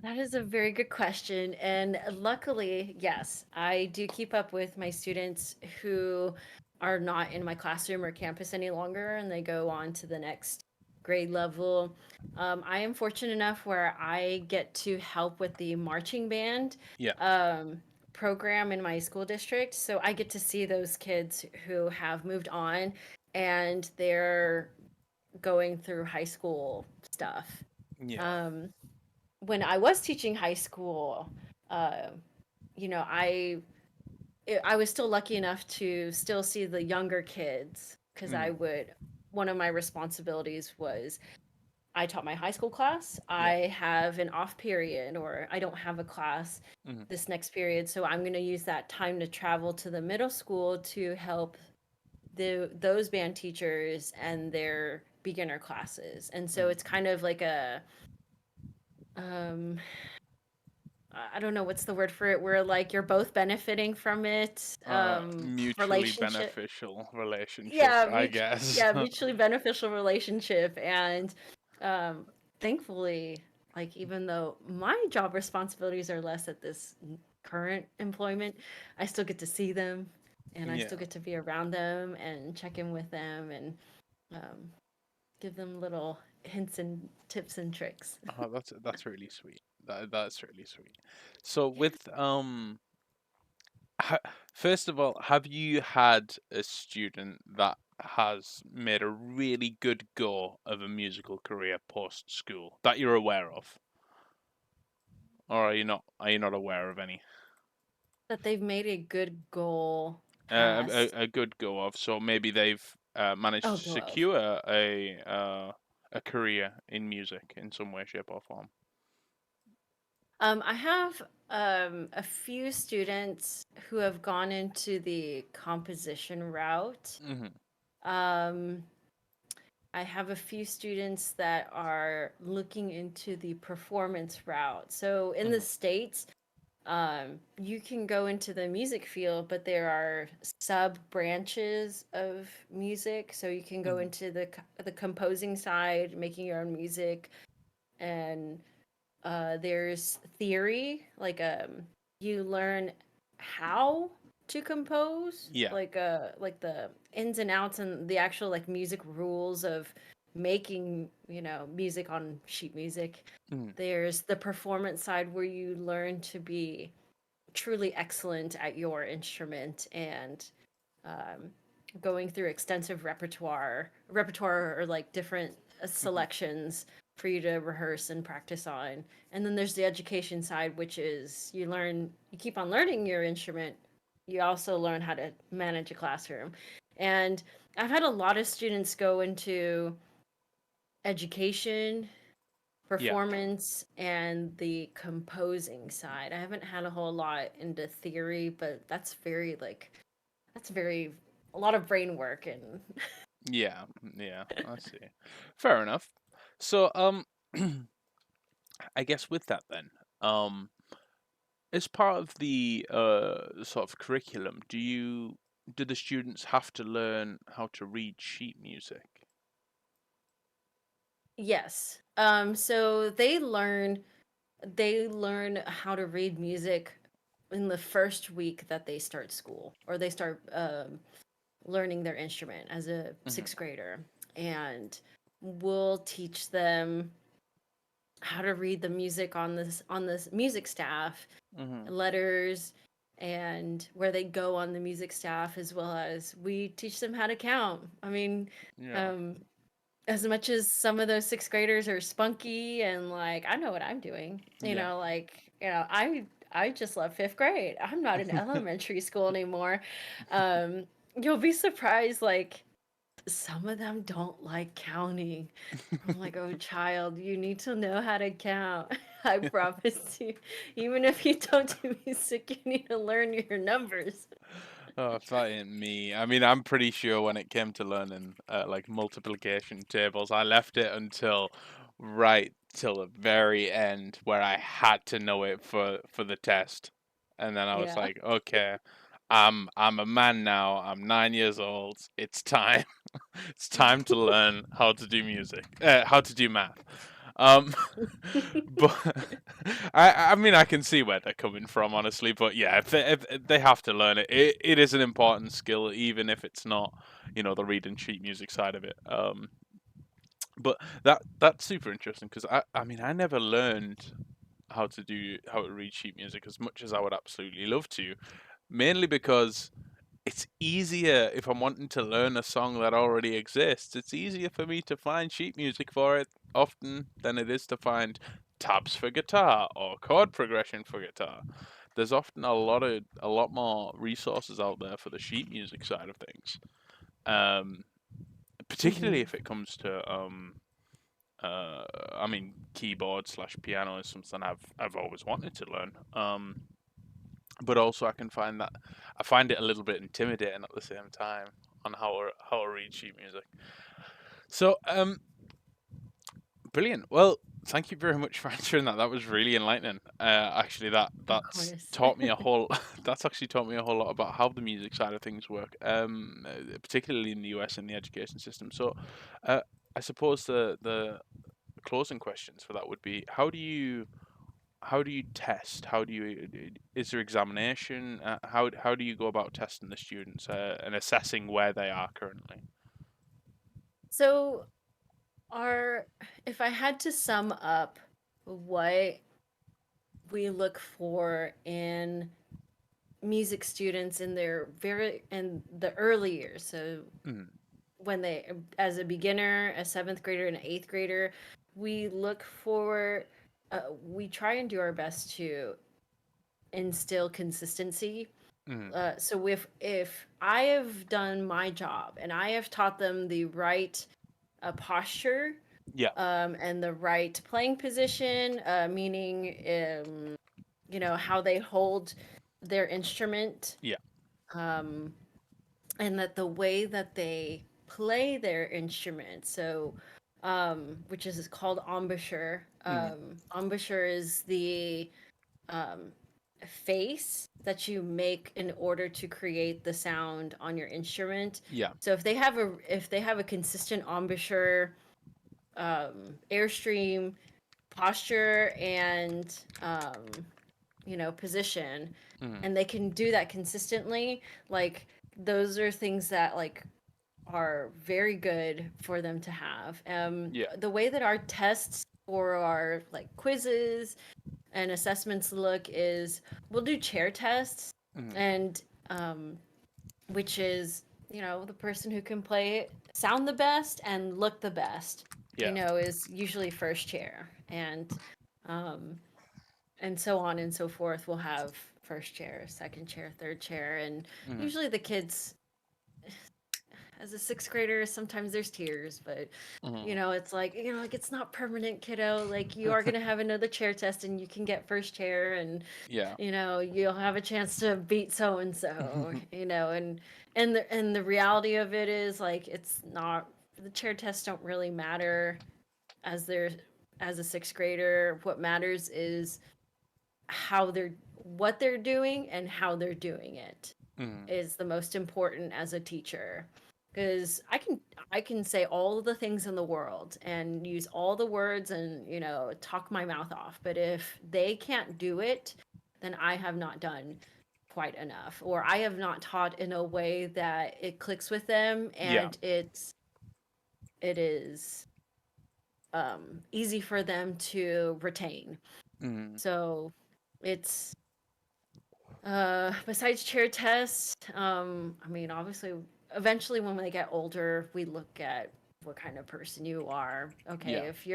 That is a very good question. And luckily, yes, I do keep up with my students who are not in my classroom or campus any longer and they go on to the next grade level. I am fortunate enough where I get to help with the marching band Yeah, um, program in my school district. So I get to see those kids who have moved on and they're going through high school stuff. yeah, Um, when I was teaching high school, uh, you know, I was still lucky enough to still see the younger kids because mm, one of my responsibilities was I taught my high school class. yeah, I have an off period or I don't have a class mm, this next period, so I'm going to use that time to travel to the middle school to help those band teachers and their beginner classes. And so mm. it's kind of like a um I don't know what's the word for it, where like you're both benefiting from it. Mutually Relationship. beneficial relationship, Yeah, I guess. mutually beneficial relationship. And um, thankfully, like even though my job responsibilities are less at this current employment, I still get to see them, and I Yeah. still get to be around them and check in with them and um, give them little hints and tips and tricks. Oh, that's really sweet. That's really sweet. So with first of all, have you had a student that has made a really good go of a musical career post school that you're aware of, or are you not? Are you not aware of any? That they've made a good goal. past. A good go of. So maybe they've managed Oh, to go of. secure a career in music in some way, shape, or form. I have a few students who have gone into the composition route. Hmm. Um, I have a few students that are looking into the performance route. So in the Hmm. States, you can go into the music field, but there are sub branches of music. So you can go Hmm. into the composing side, making your own music, and there's theory, like you learn how to compose, Yeah. like the ins and outs and the actual like music rules of making, music on sheet music. Hmm. There's the performance side where you learn to be truly excellent at your instrument and um, going through extensive repertoire or like different Hmm. selections for you to rehearse and practice on. And then there's the education side, which is you keep on learning your instrument. You also learn how to manage a classroom. And I've had a lot of students go into education, Yeah. performance, and the composing side. I haven't had a whole lot into theory, but that's very a lot of brain work and Yeah. Yeah. I see. Fair enough. So, I guess with that then, um, as part of the sort of curriculum, do the students have to learn how to read sheet music? yes. So they learn how to read music in the first week that they start school or they start learning their instrument as a Hmm. sixth grader, and we'll teach them how to read the music on this music staff, Hmm. letters, and where they go on the music staff, as well as we teach them how to count. I mean, Yeah. um, as much as some of those sixth graders are spunky and like I know what I'm doing, Yeah. I just love fifth grade. I'm not in elementary school anymore. Um, you'll be surprised, like some of them don't like counting. I'm like, oh, child, you need to know how to count. I promise you. Even if you don't do music, you need to learn your numbers. Oh, if that ain't me. I mean, I'm pretty sure when it came to learning like multiplication tables, I left it until right till the very end where I had to know it for the test. And then I was Yeah. like, okay, I'm a man now. I'm 9 years old. It's time. It's time to learn how to do music, how to do math. Um, but I mean, I can see where they're coming from, honestly. But yeah, if they have to learn it, it is an important skill, even if it's not, the read and sheet music side of it. But that's super interesting because I mean, I never learned how to read sheet music as much as I would absolutely love to, mainly because it's easier if I'm wanting to learn a song that already exists. It's easier for me to find sheet music for it often than it is to find tabs for guitar or chord progression for guitar. There's often a lot more resources out there for the sheet music side of things. Um, Particularly Hmm. if it comes to I mean keyboard slash piano is something I've always wanted to learn. But also I find it a little bit intimidating at the same time on how to read sheet music. So brilliant. Well, thank you very much for answering that. That was really enlightening. Actually, Of that's course. taught me a whole. That's actually taught me a whole lot about how the music side of things work. Particularly in the US in the education system. So, uh, I suppose the closing questions for that would be how do you test? How do you is there examination? How do you go about testing the students and assessing where they are currently? So, our if I had to sum up what we look for in music students in the early years, so Mm, when they as a beginner, a seventh grader, and an eighth grader, we look for we try and do our best to instill consistency. Mm. So if I have done my job and I have taught them the right posture, Yeah. and the right playing position, meaning how they hold their instrument, Yeah. um, and that the way that they play their instrument, so which is called embouchure. Mm. Embouchure is the um, face that you make in order to create the sound on your instrument. Yeah. So if they have a consistent embouchure, airstream, posture, and position, Mm. and they can do that consistently, like those are things that like are very good for them to have. Yeah. The way that our tests or our like quizzes and assessments look is we'll do chair tests, Mm. and um, which is the person who can play sound the best and look the best, Yeah. is usually first chair, um, and so on and so forth. We'll have first chair, second chair, third chair, and Mm. usually the kids, as a sixth grader, sometimes there's tears, but Mm. it's like it's not permanent, kiddo. Like you are gonna have another chair test, and you can get first chair, and Yeah. you'll have a chance to beat so and so. And the reality of it is like it's not the chair tests don't really matter as they're as a sixth grader. What matters is how they're what they're doing and how they're doing it Mm. is the most important as a teacher, because I can say all of the things in the world and use all the words and talk my mouth off, but if they can't do it, then I have not done quite enough, or I have not taught in a way that it clicks with them Yeah. and it is easy for them to retain. Mm. So it's besides chair tests, I mean, obviously, eventually when they get older, we look at what kind of person you are. Okay, Yeah. if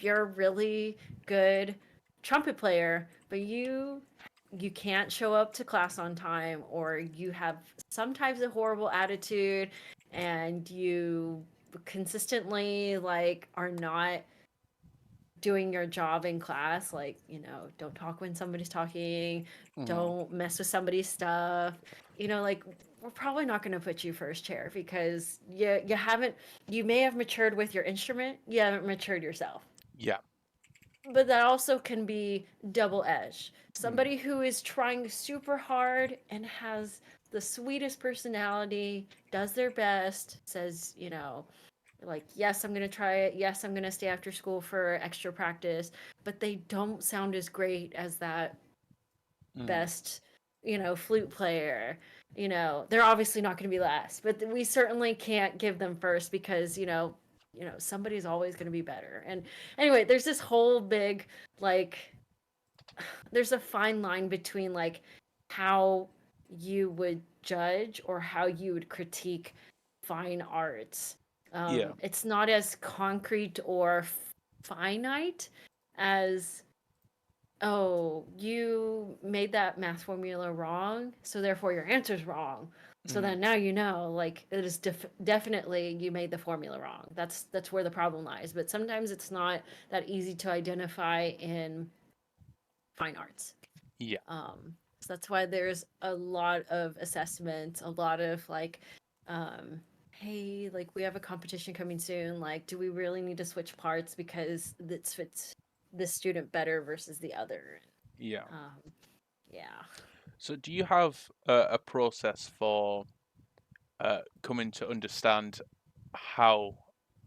you're a really good trumpet player, but you can't show up to class on time, or you have sometimes a horrible attitude, and you consistently like are not doing your job in class, like don't talk when somebody's talking, Mm. don't mess with somebody's stuff, like we're probably not going to put you first chair, because you may have matured with your instrument, you haven't matured yourself. Yeah. But that also can be double edged. Mm. Somebody who is trying super hard and has the sweetest personality, does their best, says, like, yes, I'm going to try it. Yes, I'm going to stay after school for extra practice, but they don't sound as great as that Mm. best, flute player. They're obviously not going to be last, but we certainly can't give them first, because, somebody's always going to be better. And anyway, there's this whole big, like, there's a fine line between, like, how you would judge or how you would critique fine arts. Yeah. It's not as concrete or finite as, oh, you made that math formula wrong, so therefore your answer's wrong. So Mm. then now like it is definitely you made the formula wrong. That's where the problem lies. But sometimes it's not that easy to identify in fine arts. Yeah. So that's why there's a lot of assessments, a lot of like, hey, like we have a competition coming soon. Like, do we really need to switch parts because this fits this student better versus the other? Yeah. Um, yeah. So, do you have a process for coming to understand how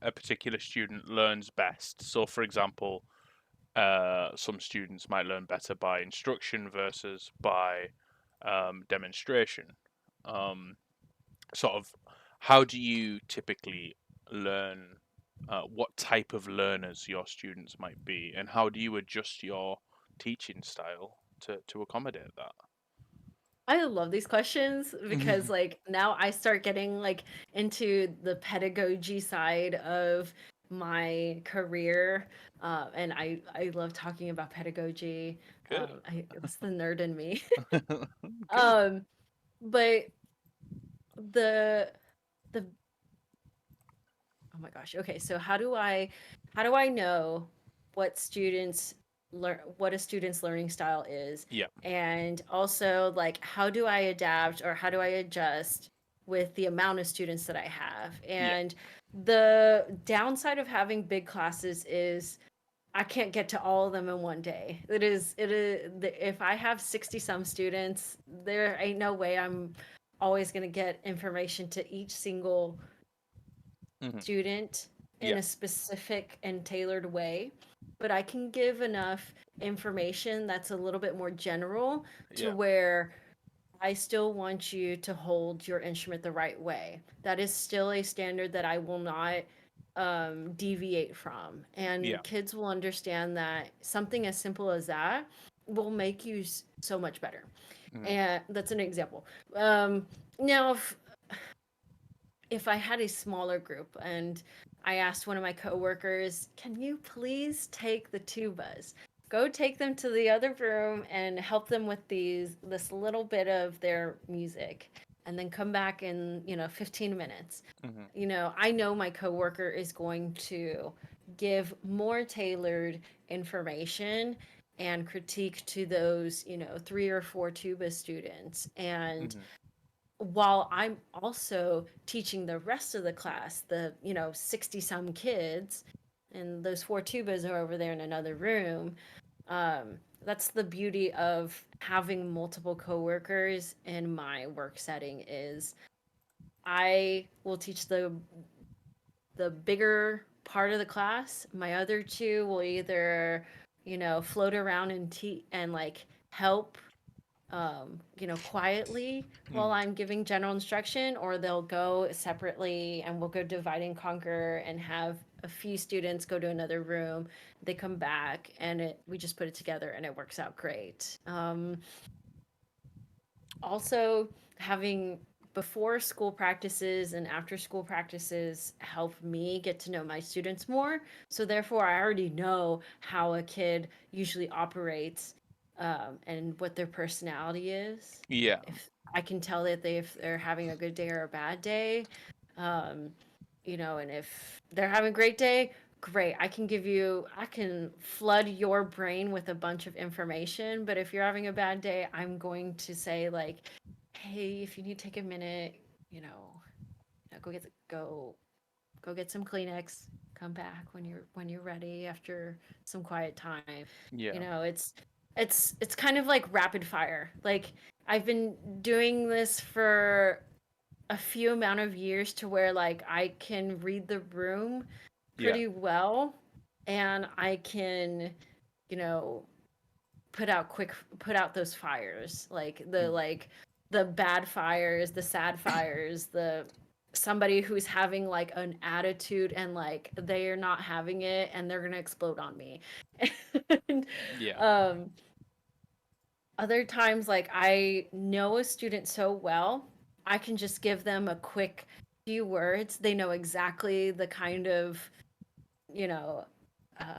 a particular student learns best? So, for example, some students might learn better by instruction versus by demonstration. Um, sort of, how do you typically learn? What type of learners your students might be, and how do you adjust your teaching style to accommodate that? I love these questions because like now I start getting like into the pedagogy side of my career, and I love talking about pedagogy. Okay. It was the nerd in me. Okay. um, but the the oh my gosh. Okay, so how do I know what students learn what a student's learning style is? Yeah. And also like how do I adapt or how do I adjust with the amount of students that I have? Yeah. And the downside of having big classes is I can't get to all of them in one day. If I have 60 some students, there ain't no way I'm always going to get information to each single Hmm. student in Yeah. a specific and tailored way, but I can give enough information that's a little bit more general to Yeah. where I still want you to hold your instrument the right way. That is still a standard that I will not deviate from. Yeah. And kids will understand that something as simple as that will make you so much better. Hmm. And that's an example. Um, Now, if I had a smaller group and I asked one of my coworkers, "Can you please take the tubas? Go take them to the other room and help them with this little bit of their music and then come back in, 15 minutes." Hmm. I know my coworker is going to give more tailored information and critique to those, 3 or 4 tuba students. And Hmm. while I'm also teaching the rest of the class, the 60 some kids, and those 4 tubas are over there in another room. That's the beauty of having multiple coworkers in my work setting is I will teach the bigger part of the class. My other two will either float around and like help quietly while Hmm. I'm giving general instruction, or they'll go separately and we'll go divide and conquer and have a few students go to another room. They come back and we just put it together and it works out great. Also, having before school practices and after school practices help me get to know my students more. So, therefore, I already know how a kid usually operates and what their personality is. Yeah. If I can tell that if they're having a good day or a bad day, um, and if they're having a great day, great. I can flood your brain with a bunch of information. But if you're having a bad day, I'm going to say, like, hey, if you need to take a minute, go go get some Kleenex. Come back when you're ready after some quiet time. You Yeah. know, it's it's kind of like rapid fire. Like I've been doing this for a few amount of years to where like I can read the room Yeah. pretty well and I can, you know, put out those fires. Hmm. Like the bad fires, the sad fires, the somebody who's having like an attitude and like they're not having it and they're going to explode on me. and, Yeah. um other times, like I know a student so well, I can just give them a quick few words. They know exactly the kind of, you know, uh,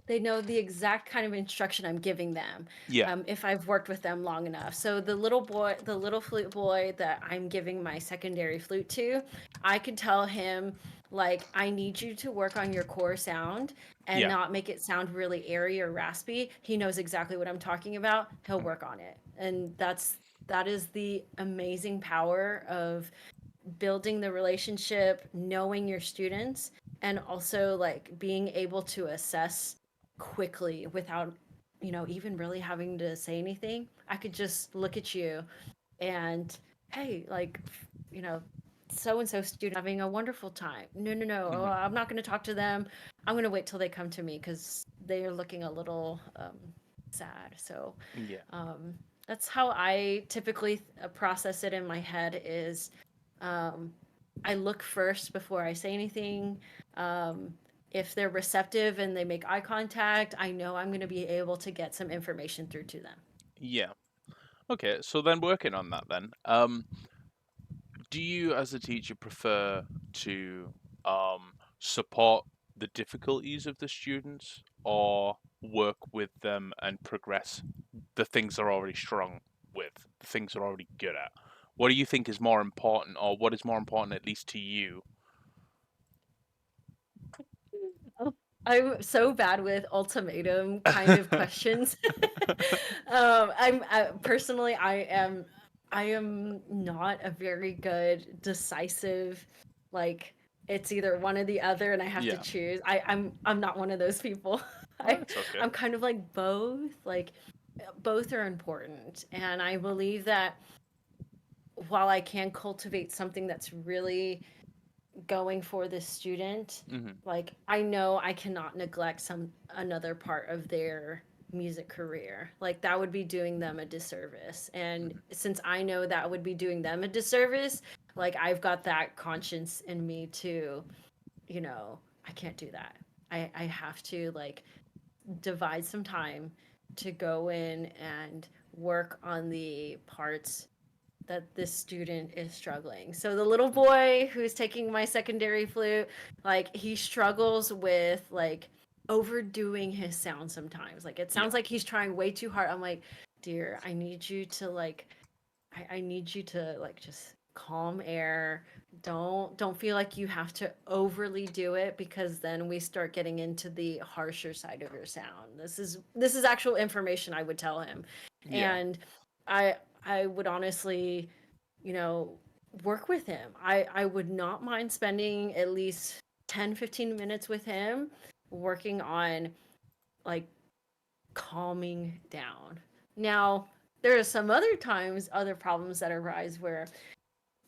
they know the exact kind of instruction I'm giving them Yeah. if I've worked with them long enough. So the little flute boy that I'm giving my secondary flute to, I could tell him like I need you to work on your core sound and Yeah. not make it sound really airy or raspy. He knows exactly what I'm talking about. He'll Mhm. work on it, and that is the amazing power of building the relationship, knowing your students, and also like being able to assess quickly without, even really having to say anything. I could just look at you and, hey, like, you know, so and so student having a wonderful time. No, no, no. Oh, Mhm. I'm not going to talk to them. I'm going to wait till they come to me because they are looking a little sad. So Yeah. um, that's how I typically process it in my head is um, I look first before I say anything. Um, if they're receptive and they make eye contact, I know I'm going to be able to get some information through to them. Yeah. Okay. So then working on that then, do you as a teacher prefer to support the difficulties of the students or work with them and progress the things they're already strong with, the things they're already good at? What do you think is more important, or what is more important, at least to you? Oh, I'm so bad with ultimatum kind of questions. Personally, I am not a very good decisive, like it's either one or the other, and I have to Yeah. choose. I'm not one of those people. Oh, I it's okay. I'm kind of like both. Like both are important, and I believe that while I can cultivate something that's really going for this student, Hmm. like I know I cannot neglect some another part of their music career. Like that would be doing them a disservice. And Hmm. since I know that would be doing them a disservice, like I've got that conscience in me to, I can't do that. I have to like divide some time to go in and work on the parts that this student is struggling. So the little boy who's taking my secondary flute, like he struggles with like overdoing his sound sometimes. Like it sounds Yeah. like he's trying way too hard. I'm like, dear, I need you to like I need you to like just calm air. Don't feel like you have to overly do it because then we start getting into the harsher side of your sound. This is actual information I would tell him. Yeah. And I would honestly, you know, work with him. I would not mind spending at least 10-15 minutes with him working on like calming down. Now, there are some other times, other problems that arise where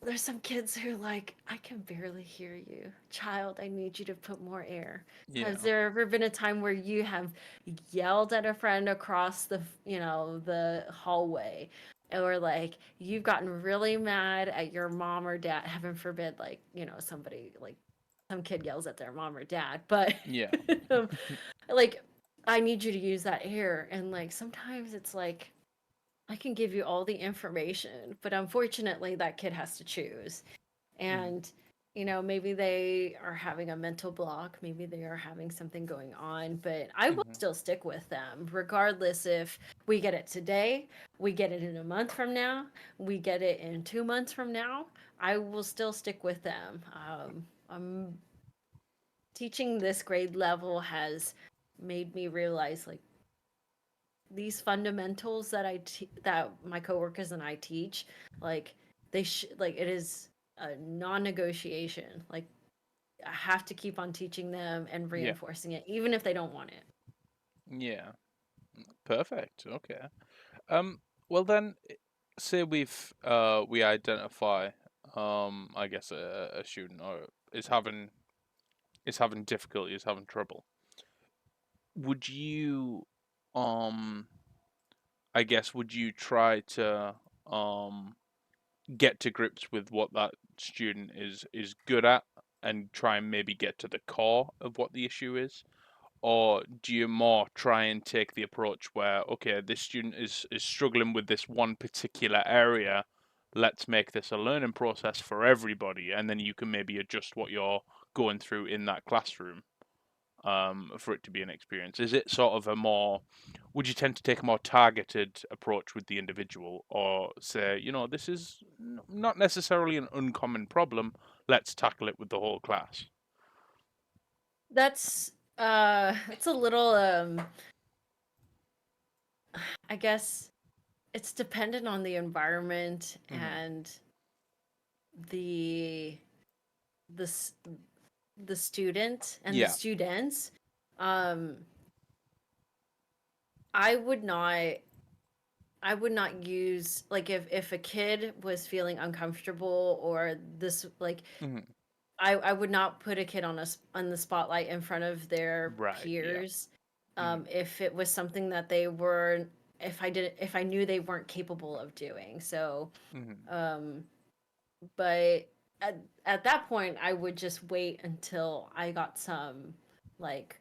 there's some kids who are like, I can barely hear you. Child, I need you to put more air. Has Yeah. there ever been a time where you have yelled at a friend across the hallway? Or like you've gotten really mad at your mom or dad, heaven forbid, like, somebody like some kid yells at their mom or dad, but Yeah. um, like I need you to use that air. And like sometimes it's like I can give you all the information, but unfortunately that kid has to choose. Hmm. And maybe they are having a mental block, maybe they are having something going on, but I will Hmm. still stick with them regardless if we get it today, we get it in a month from now, we get it in 2 months from now. I will still stick with them. Teaching this grade level has made me realize like these fundamentals that my coworkers and I teach, like like it is a non-negotiation. Like I have to keep on teaching them and Yeah. reinforcing it, even if they don't want it. Yeah. Perfect. Okay. Um, well then, say we identify I guess a student or is having difficulty, is having trouble. Would you um I guess would you try to um get to grips with what that student is good at and try and maybe get to the core of what the issue is? Or do you more try and take the approach where, okay, this student is struggling with this one particular area, let's make this a learning process for everybody, and then you can maybe adjust what you're going through in that classroom, for it to be an experience? Is it sort of a more, would you tend to take a more targeted approach with the individual, or say, this is not necessarily an uncommon problem, let's tackle it with the whole class? It's a little I guess it's dependent on the environment Hmm. and the the s- the student and the Yeah. students. um I would not I would not use like if a kid was feeling uncomfortable or this like Hmm. I would not put a kid on the spotlight in front of their Right. Yeah. peers Hmm. if it was something that if I knew they weren't capable of doing. So Hmm. um but at that point I would just wait until I got some like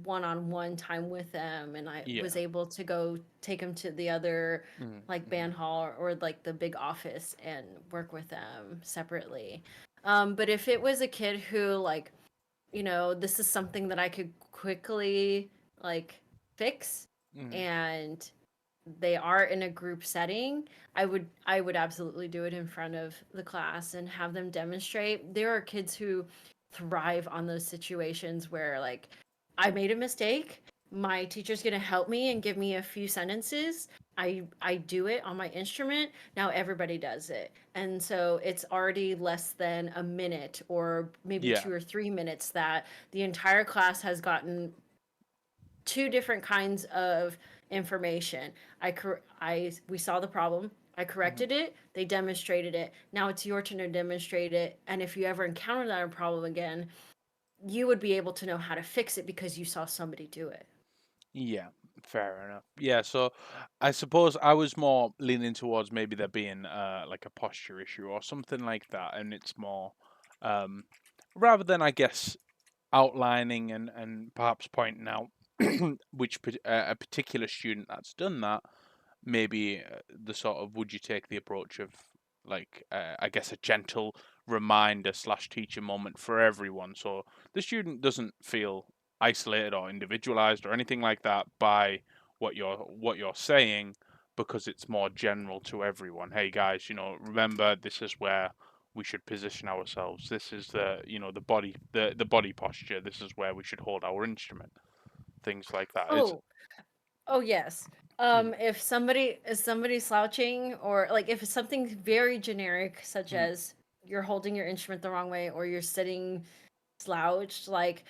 one-on-one time with them and I was Yeah. able to go take them to the other Hmm. like Hmm. band hall or like the big office and work with them separately. But if it was a kid who like, this is something that I could quickly like fix, Mm. and they are in a group setting, I would absolutely do it in front of the class and have them demonstrate. There are kids who thrive on those situations where, like, I made a mistake, my teacher's going to help me and give me a few sentences. I do it on my instrument. Now everybody does it. And so it's already less than a minute or maybe Yeah. 2 or 3 minutes that the entire class has gotten two different kinds of information. I we saw the problem. I Mhm. corrected it. They demonstrated it. Now it's your turn to demonstrate it. And if you ever encounter that problem again, you would be able to know how to fix it because you saw somebody do it. Yeah, fair enough. Yeah, so I suppose I was more leaning towards maybe there being like a posture issue or something like that, and it's more um rather than I guess outlining and perhaps pointing out a particular student that's done that, maybe the sort of would you take the approach of like I guess a gentle reminder slash teacher moment for everyone, so the student doesn't feel isolated or individualized or anything like that by what you're saying, because it's more general to everyone. Hey guys, remember this is where we should position ourselves. This is the body posture. This is where we should hold our instrument. Things like that. Is Oh, oh yes. mm, If somebody is slouching, or like if it's something very generic, such mm, as you're holding your instrument the wrong way or you're sitting slouched, like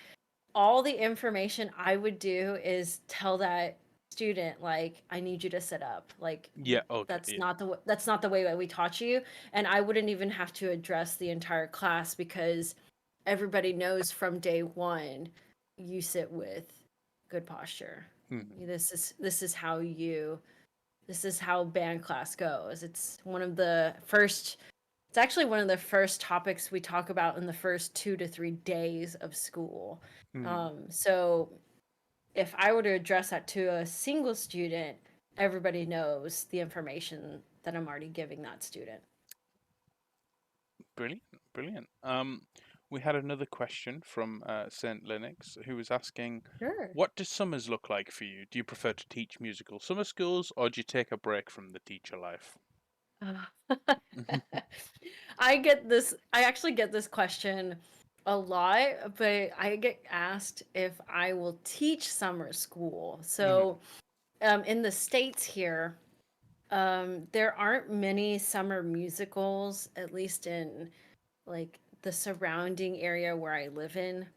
all the information I would do is tell that student, like, I need you to sit up, like, yeah, okay, that's yeah. not that's not the way that we taught you. And I wouldn't even have to address the entire class because everybody knows from day one you sit with good posture. Mm, This is how band class goes. It's actually one of the first topics we talk about in the first 2 to 3 days of school. mm. So if I were to address that to a single student, everybody knows the information that I'm already giving that student. Brilliant, brilliant. We had another question from Saint Linux who was asking, Sure. "What do summers look like for you? Do you prefer to teach musical summer schools, or do you take a break from the teacher life?" I actually get this question a lot, but I get asked if I will teach summer school. Mhm. So, in the States here, there aren't many summer musicals, at least in like the surrounding area where I live in.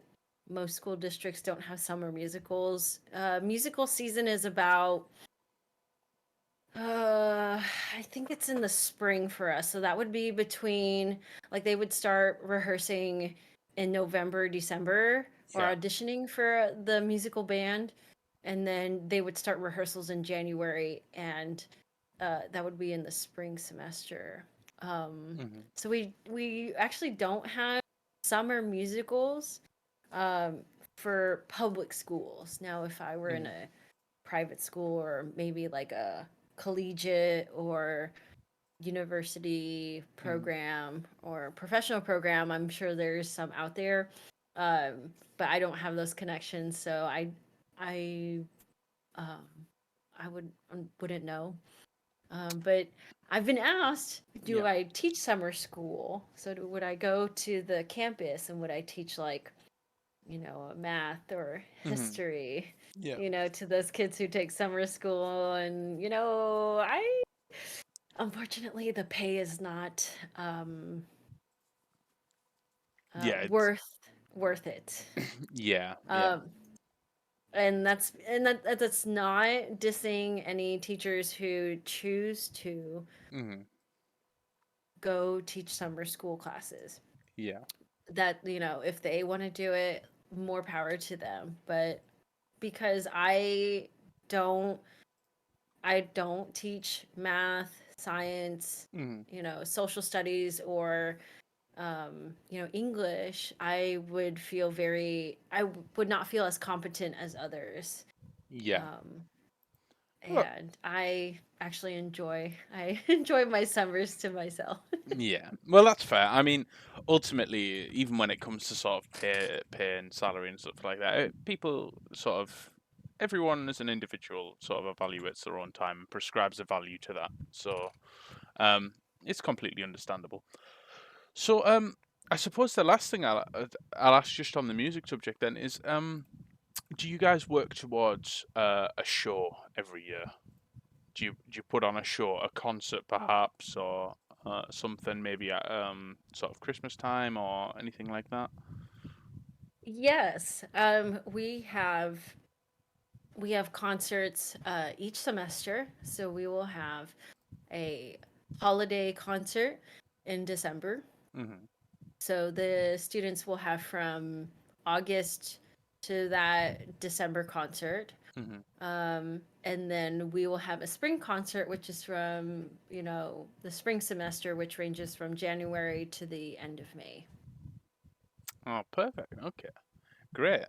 Most school districts don't have summer musicals. Musical season is about I think it's in the spring for us. So that would be between, like, they would start rehearsing in November, December, or Yeah. auditioning for the musical band, and then they would start rehearsals in January, and that would be in the spring semester. Mhm. So we actually don't have summer musicals um, for public schools. Now, if I were in Mhm. a private school or maybe like a collegiate or university Mhm. program or professional program, I'm sure there's some out there. But I don't have those connections, so I um, wouldn't know. But I've been asked, do Yeah. I teach summer school? So would I go to the campus and would I teach, like, math or Mhm. history, Yeah. to those kids who take summer school? And I unfortunately the pay is not um, Yeah. It's worth it. yeah. Yeah. Um, and that's not dissing any teachers who choose to Mhm. go teach summer school classes. Yeah. That, if they want to do it, more power to them. But because don't I don't teach math, science, Mhm. social studies, or English, I would not feel as competent as others. Yeah. Um, Well, and I enjoy my summers to myself. yeah. Well, that's fair. I mean, ultimately, even when it comes to sort of pay and salary and stuff like that, people sort of everyone as an individual sort of evaluates their own time and prescribes a value to that. So um, it's completely understandable. So I suppose the last thing I'll ask just on the music subject then is do you guys work towards a show every year? Do you put on a show, a concert perhaps, or something maybe at sort of Christmas time or anything like that? Yes, we have concerts each semester. So we will have a holiday concert in December. Hmm. So the students will have from August to that December concert. Hmm. And then we will have a spring concert, which is from, the spring semester, which ranges from January to the end of May. Oh, perfect. Okay, great.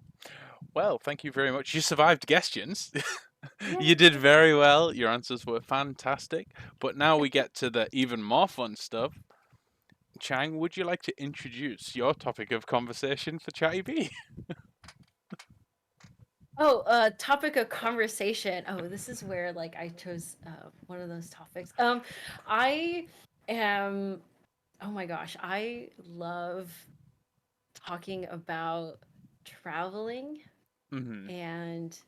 Well, thank you very much. You survived questions. You did Yay! very well. Your answers were fantastic. But now we get to the even more fun stuff. Chang, would you like to introduce your topic of conversation for Chatty B? Oh, topic of conversation. Oh, this is where like I chose one of those topics. I am. Oh my gosh, I love talking about traveling Hmm. and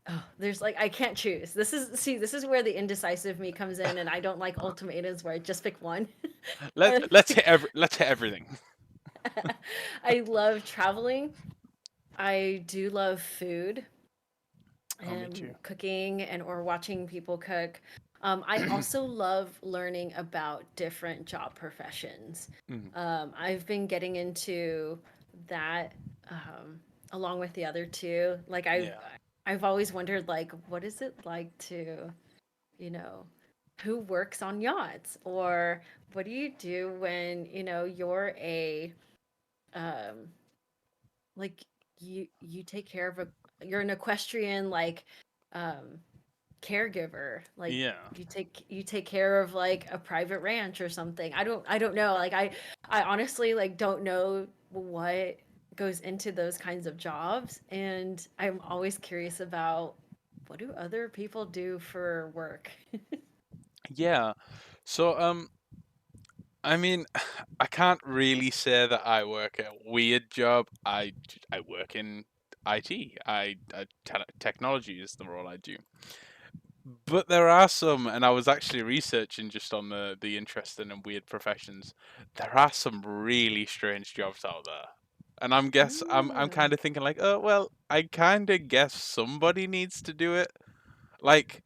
oh, there's like I can't choose. This is where the indecisive me comes in, and I don't like ultimatums where I just pick one. Let And let's hit everything. I love traveling. I do love food. Oh, me too. Cooking and or watching people cook. I also love learning about different job professions. Hmm. I've been getting into that along with the other two. Like Yeah. I've always wondered like what is it like to, you know, who works on yachts or what do you do when, you're a um like you take care of a you're an equestrian like um caregiver, like Yeah. you take care of like a private ranch or something. I don't know, like I honestly like don't know what goes into those kinds of jobs, and I'm always curious about what do other people do for work. Yeah. So I mean, I can't really say that I work a weird job. I work in IT. Technology is the role I do. But there are some, and I was actually researching just on the interesting and weird professions. There are some really strange jobs out there, and I'm Mm, kind of thinking like, oh well, I kind of guess somebody needs to do it. Like,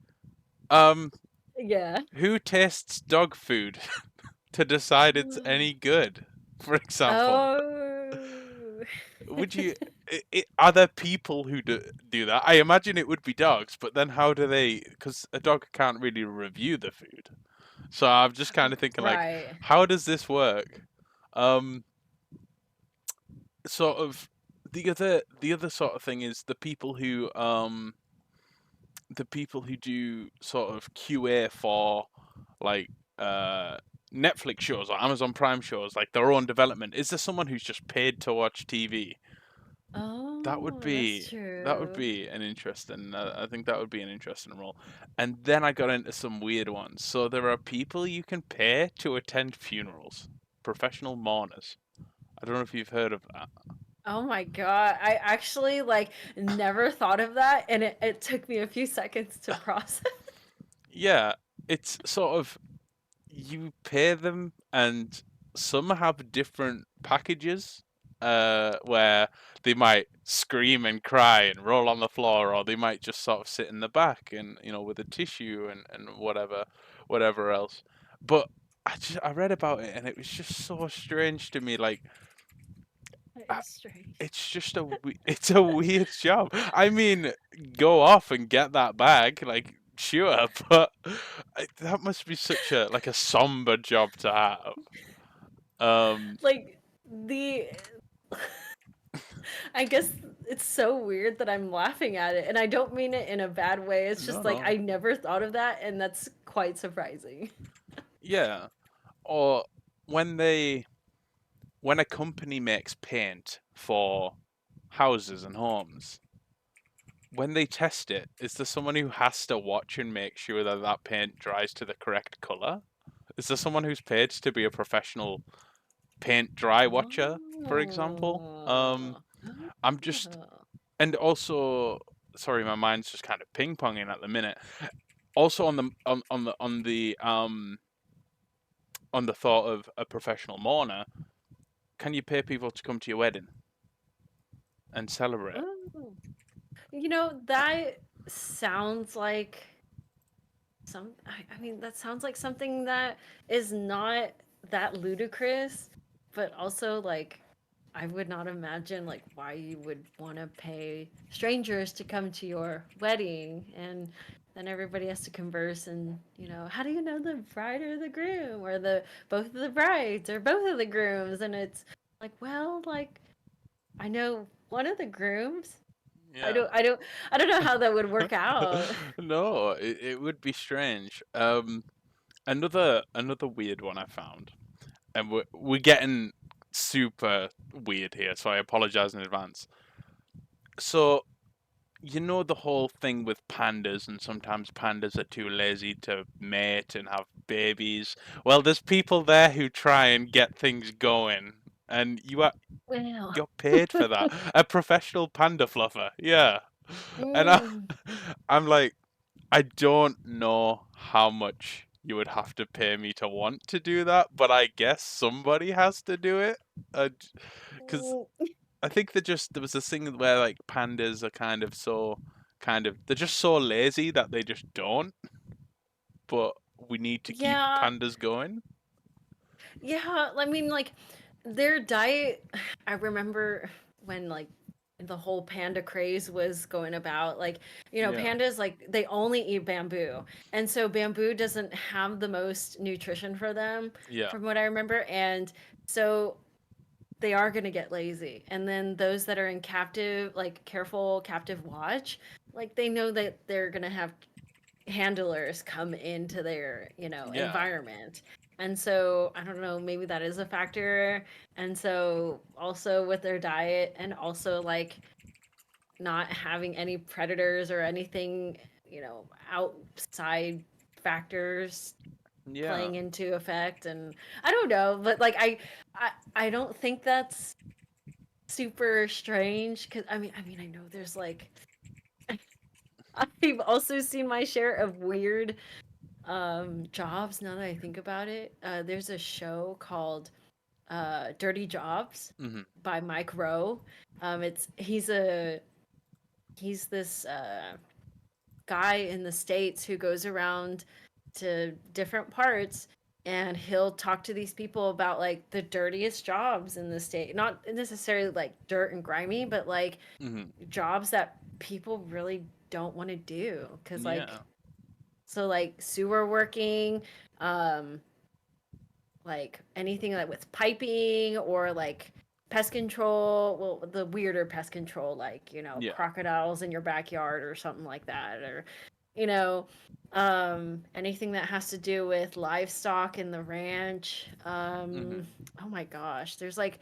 um, yeah. who tastes dog food to decide it's any good? For example, Oh. would you? Are there people who do that? I imagine it would be dogs, but then how do they? Because a dog can't really review the food. So I'm just kind of thinking like, Right. how does this work? Um, Sort of the other sort of thing is the people who do sort of QA for like uh Netflix shows or Amazon Prime shows, like their own development. Is there someone who's just paid to watch TV? That would Oh, that's be that would true. be an interesting. I think that would be an interesting role. And then I got into some weird ones. So there are people you can pay to attend funerals, professional mourners. I don't know if you've heard of that. Oh my God. I actually like never thought of that, and it took me a few seconds to process. Yeah, it's sort of you pay them, and some have different packages. Where they might scream and cry and roll on the floor, or they might just sort of sit in the back and with a tissue and whatever else. But I read about it and it was just so strange to me. Like That I- is strange. it's just it's a weird job. I mean, go off and get that bag, like sure, but that must be such a like a somber job to have. Um, Like the I guess it's so weird that I'm laughing at it, and I don't mean it in a bad way. It's no, just like no, I never thought of that, and that's quite surprising. yeah. Or when they when a company makes paint for houses and homes, when they test it, is there someone who has to watch and make sure that that paint dries to the correct color? Is there someone who's paid to be a professional paint dry watcher, for example? Oh. I'm just, Oh. and also, sorry, my mind's just kind of ping ponging at the minute. Also on the thought of a professional mourner, can you pay people to come to your wedding and celebrate? Ooh. That sounds like I mean, that sounds like something that is not that ludicrous, but also like I would not imagine like why you would want to pay strangers to come to your wedding and then everybody has to converse and how do you know the bride or the groom or the both of the brides or both of the grooms and it's like well like I know one of the grooms. I Yeah. don't I don't I don't know how that would work out. No, it would be strange. Another weird one I found, and we're getting super weird here, so I apologize in advance. So you know the whole thing with pandas, and sometimes pandas are too lazy to mate and have babies. Well, there's people there who try and get things going, and Well. you're paid for that. A professional panda fluffer, yeah. And Mm. I'm like, I don't know how much you would have to pay me to want to do that, but I guess somebody has to do it. Because I think there was this thing where like pandas are they're just so lazy that they just don't. But we need to keep Yeah, pandas going. yeah. I mean, like their diet. I remember when like the whole panda craze was going about. Like, Yeah, pandas like they only eat bamboo, and so bamboo doesn't have the most nutrition for them, yeah, from what I remember. And so they are going to get lazy. And then those that are in captive, like careful captive watch, like they know that they're going to have handlers come into their yeah, environment, and so I don't know, maybe that is a factor. And so also with their diet and also like not having any predators or anything, outside factors yeah, playing into effect. And I don't know, but like I don't think that's super strange because I mean I know there's like I've also seen my share of weird jobs now that I think about it. There's a show called Dirty Jobs hmm, by Mike Rowe. It's he's this guy in the States who goes around to different parts and he'll talk to these people about like the dirtiest jobs in the state. Not necessarily like dirt and grimy, but like hmm, jobs that people really don't want to do cuz like yeah, so like sewer working, um like anything like with piping or like pest control, well the weirder pest control like yeah, crocodiles in your backyard or something like that, or you know anything that has to do with livestock in the ranch. hmm, Oh my gosh, there's like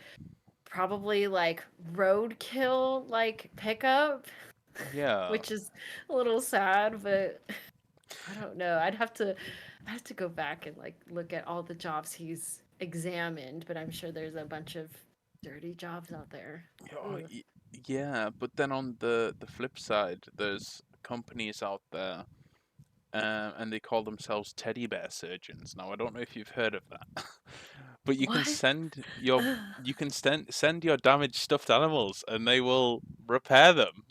probably like roadkill like pickup, yeah. which is a little sad, but I don't know. I have to go back and like look at all the jobs he's examined, but I'm sure there's a bunch of dirty jobs out there. Oh, Ugh. yeah, but then on the flip side, there's companies out there, and they call themselves teddy bear surgeons. Now, I don't know if you've heard of that, but What? you can send your damaged stuffed animals, and they will repair them.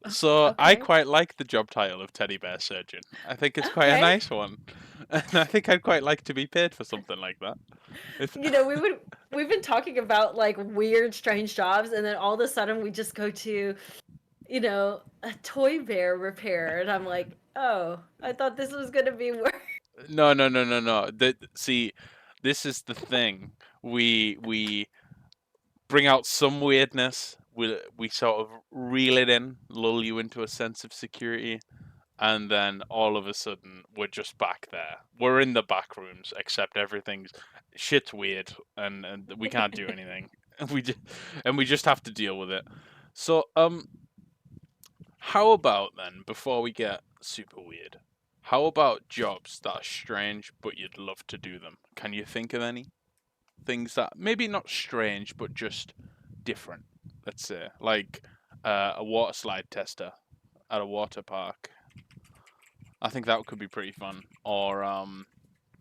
So I Okay. quite like the job title of teddy bear surgeon. I think it's quite a Okay. nice one, and I think I'd quite like to be paid for something like that. If We've been talking about like weird, strange jobs, and then all of a sudden we just go to, a toy bear repair, and I'm like, oh, I thought this was gonna be work. no, no, no, no, no. See, this is the thing. We bring out some weirdness. We sort of reel it in, lull you into a sense of security, and then all of a sudden we're just back there. We're in the back rooms, except everything's shit's weird, and we can't do anything. And we just have to deal with it. So How about then, before we get super weird, how about jobs that are strange but you'd love to do them? Can you think of any things that maybe not strange but just different? Let's say like a water slide tester at a water park. I think that could be pretty fun.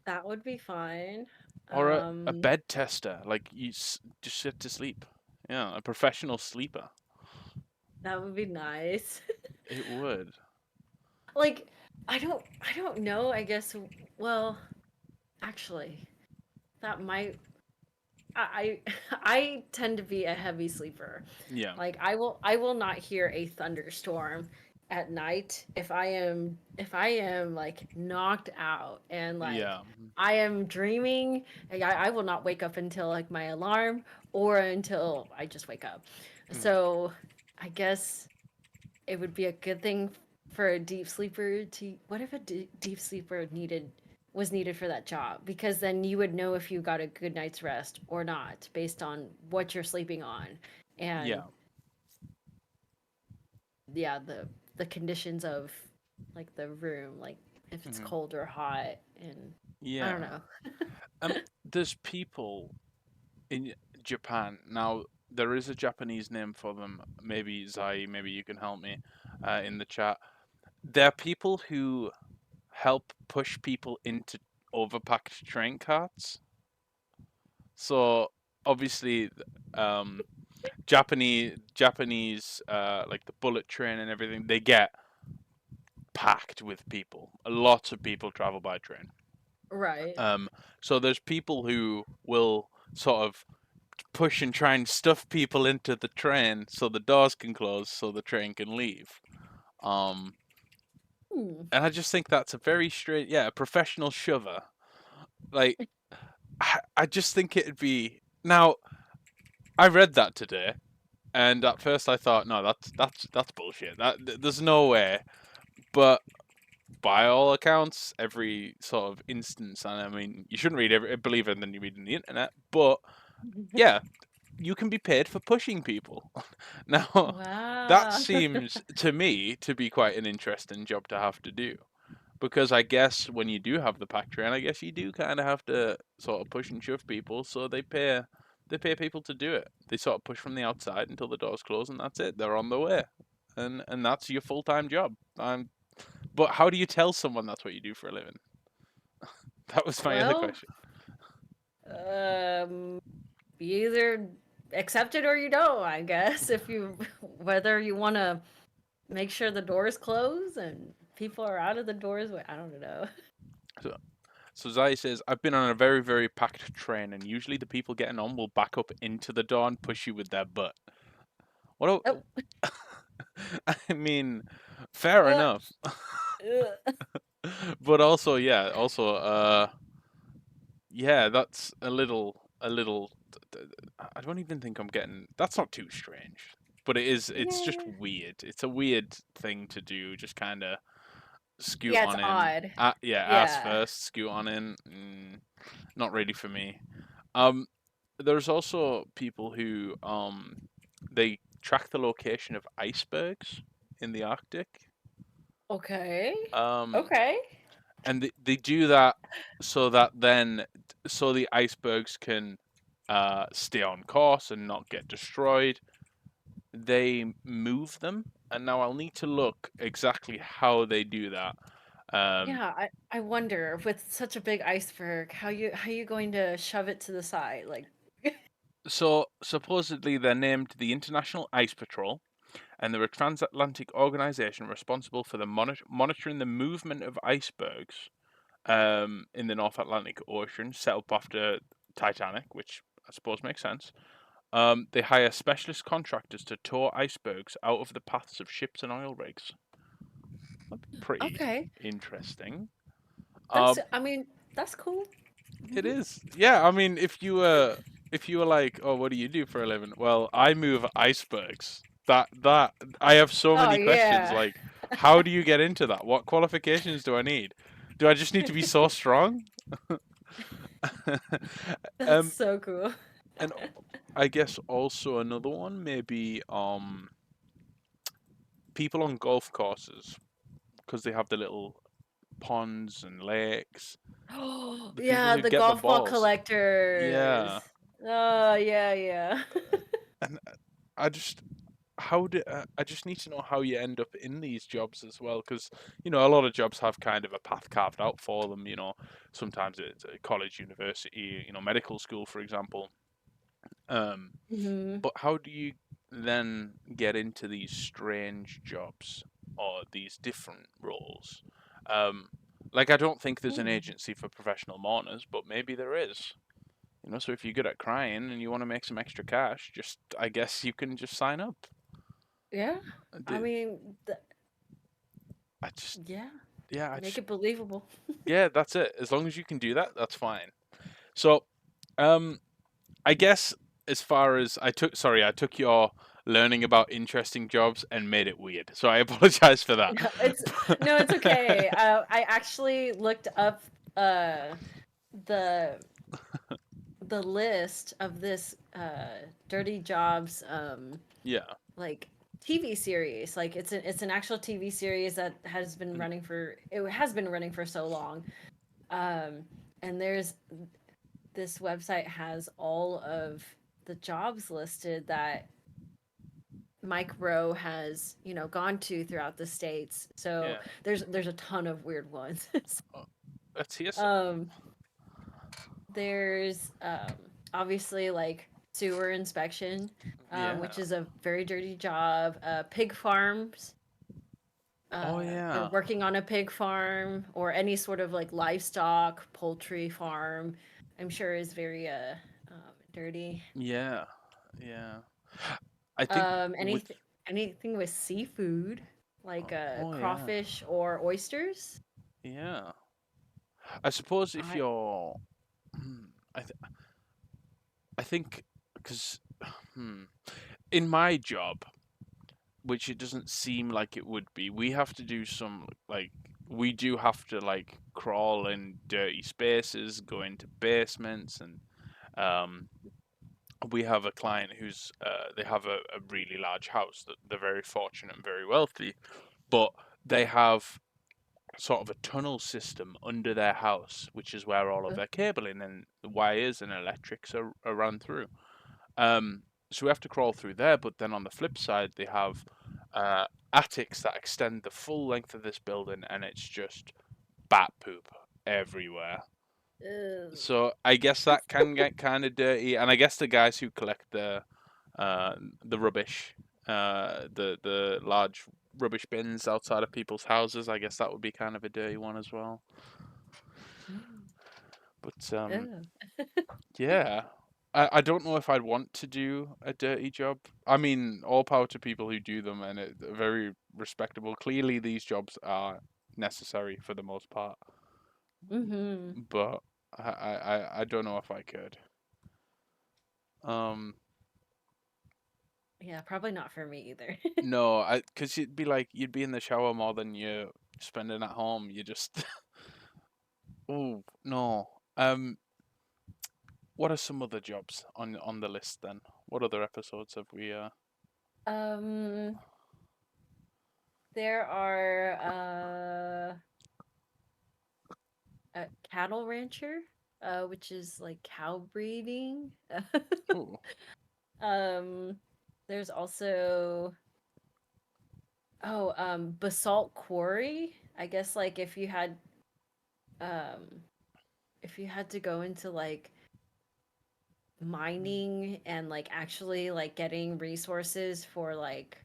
That would be fine. Or a Um, bed tester, like just sit to sleep. Yeah, a professional sleeper. that would be nice. It would. Like, I don't know, I guess, well, actually, that might I tend to be a heavy sleeper. Yeah. Like I will not hear a thunderstorm at night if I am like knocked out and like Yeah. I am dreaming. I will not wake up until like my alarm or until I just wake up. Mm. So I guess it would be a good thing for a deep sleeper to what if a deep sleeper needed for that job, because then you would know if you got a good night's rest or not based on what you're sleeping on, and Yeah. yeah, the conditions of like the room, like if it's Hmm. cold or hot, and I don't Yeah. know. There's people in Japan now. There is a Japanese name for them. Maybe Zai. Maybe you can help me in the chat. They're people who help push people into overpacked train carts. So obviously, um, Japanese like the bullet train and everything, they get packed with people. Lots of people travel by train. Right. Um, so there's people who will sort of push and try and stuff people into the train so the doors can close so the train can leave. Um, Hmm. and I just think that's a very straight, yeah, a professional shover. Like, I just think it'd be. Now, I read that today, and at first I thought, no, that's bullshit. There's no way. But by all accounts, every sort of instance, and I mean, you shouldn't believe it than you read on the internet, but yeah, you can be paid for pushing people. Now, that Wow. seems to me to be quite an interesting job to have to do. Because I guess when you do have the pack train, I guess you do kind of have to sort of push and shove people, so they pay people to do it. They sort of push from the outside until the doors close, and that's it. They're on their way, and that's your full time job. But how do you tell someone that's what you do for a living? That was my other Well, question. um, you either accept it or you don't, I guess. If you whether you want to make sure the doors close and people are out of the doors, I don't know. So, so Zai says, I've been on a very, very packed train, and usually the people getting on will back up into the door and push you with their butt. What? Oh, I mean, fair uh, enough. uh, But also, yeah, also, yeah, that's a little. I don't even think I'm getting. That's not too strange, but it is. It's just yeah. weird. It's a weird thing to do. Just kind of scoot Yeah, it's on in. odd. Yeah, ass Yeah. first, scoot on in. Not really for me. Um, there's also people who they track the location of icebergs in the Arctic. Okay. Um, Okay. and they do that so that then so the icebergs can stay on course and not get destroyed. They move them, and now I'll need to look exactly how they do that. Um, Yeah, I wonder with such a big iceberg, how you going to shove it to the side? Like, so supposedly they're named the International Ice Patrol, and they're a transatlantic organization responsible for the monitoring the movement of icebergs in the North Atlantic Ocean, set up after Titanic, which I suppose makes sense. They hire specialist contractors to tow icebergs out of the paths of ships and oil rigs. That'd be pretty okay, interesting. that's Um, I mean that's cool. it is. Yeah, I mean, if you were like, oh, what do you do for a living? Well, I move icebergs. That I have so Oh many questions. yeah, Like, how do you get into that? What qualifications do I need? Do I just need to be so strong? that's um, so cool. and I guess also another one maybe people on golf courses, because they have the little ponds and lakes, Oh, the people yeah, who the get the golf ball balls. collectors. Yeah, Oh, yeah, yeah. and I just how do I just need to know how you end up in these jobs as well, because a lot of jobs have kind of a path carved out for them. Sometimes it's a college, university, medical school, for example. Um, Hmm. but how do you then get into these strange jobs or these different roles? Um, like I don't think there's an agency for professional mourners, but maybe there is. So if you're good at crying and you want to make some extra cash, just I guess you can just sign up. Yeah. I The- mean, I just yeah, yeah, make it believable. yeah, that's it. As long as you can do that, that's fine. So, um, I guess as far as I took your learning about interesting jobs and made it weird. So I apologize for that. It's no, it's okay. I actually looked up uh the the list of this dirty jobs Yeah. like TV series. Like it's an actual TV series that Mm, has been running for so long. Um and there's this website has all of the jobs listed that Mike Rowe has, gone to throughout the states. So yeah. there's a ton of weird ones. Oh, let's hear some. um there's obviously like sewer inspection, Yeah. which is a very dirty job. Pig farms, Oh or yeah. working on a pig farm, or any sort of like livestock, poultry farm, I'm sure is very dirty. Yeah. Yeah. I think with Anything with seafood, like oh yeah. crawfish or oysters. Yeah. I suppose if I you're hmm, I th I think because hmm, in my job, which it doesn't seem like it would be. We have to do some like we do have to like crawl in dirty spaces, go into basements, and um, we have a client who's they have a really large house. That they're very fortunate and very wealthy, but they have sort of a tunnel system under their house, which is where all of their cabling and wires and electrics are run through. Um, so we have to crawl through there, but then on the flip side, they have uh, attics that extend the full length of this building, and it's just bat poop everywhere. Ugh. So I guess that can get kind of dirty, and I guess the guys who collect the rubbish, the large rubbish bins outside of people's houses, I guess that would be kind of a dirty one as well. But Ugh. yeah. I don't know if I'd want to do a dirty job. I mean, all power to people who do them, and they're very respectable. Clearly, these jobs are necessary for the most part, Mm-hmm. but I don't know if I could. Um, Yeah, probably not for me either. no, because you'd be in the shower more than you're spending at home. You just, oh no. What are some other jobs on the list then? What other episodes have we? Um, there are a cattle rancher, which is like cow breeding. Oh, um, there's also basalt quarry. I guess like um if you had to go into like mining and like actually like getting resources for like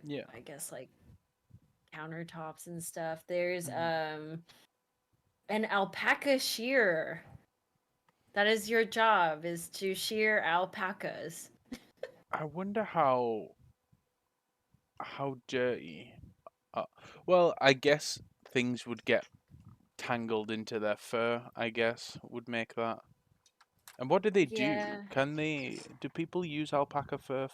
yeah. I guess like countertops and stuff. There's Mhm. an alpaca shearer. That is your job, is to shear alpacas. I wonder how dirty. Uh, well, I guess things would get tangled into their fur. I guess would make that. And what do they do? Yeah, Do people use alpaca fur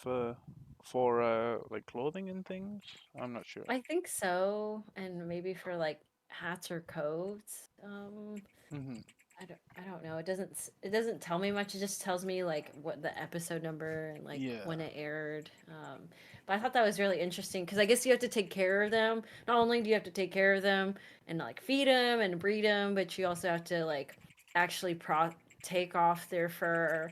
for like clothing and things? I'm not sure. I think so, and maybe for like hats or coats. Hmm. I don't know. It doesn't tell me much. It just tells me like what the episode number and like Yeah. when it aired. But I thought that was really interesting because I guess you have to take care of them. Not only do you have to take care of them and like feed them and breed them, but you also have to like actually take off their fur,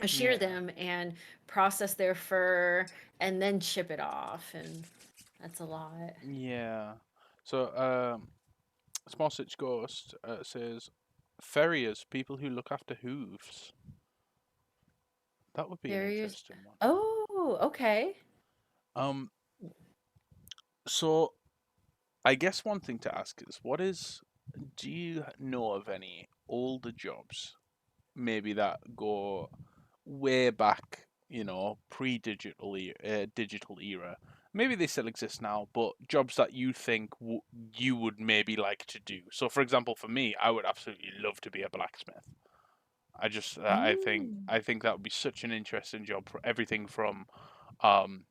shear Yeah. them, and process their fur, and then ship it off. And that's a lot. Yeah. So, Small Stitch Ghost says, farriers, people who look after hooves. That would be an Barriers. interesting one. Oh, okay. Um, so I guess one thing to ask is, do you know of any older jobs, maybe that go way back, digital era? Maybe they still exist now, but jobs that you think you would maybe like to do. So, for example, for me, I would absolutely love to be a blacksmith. Mm. I think that would be such an interesting job for everything from um,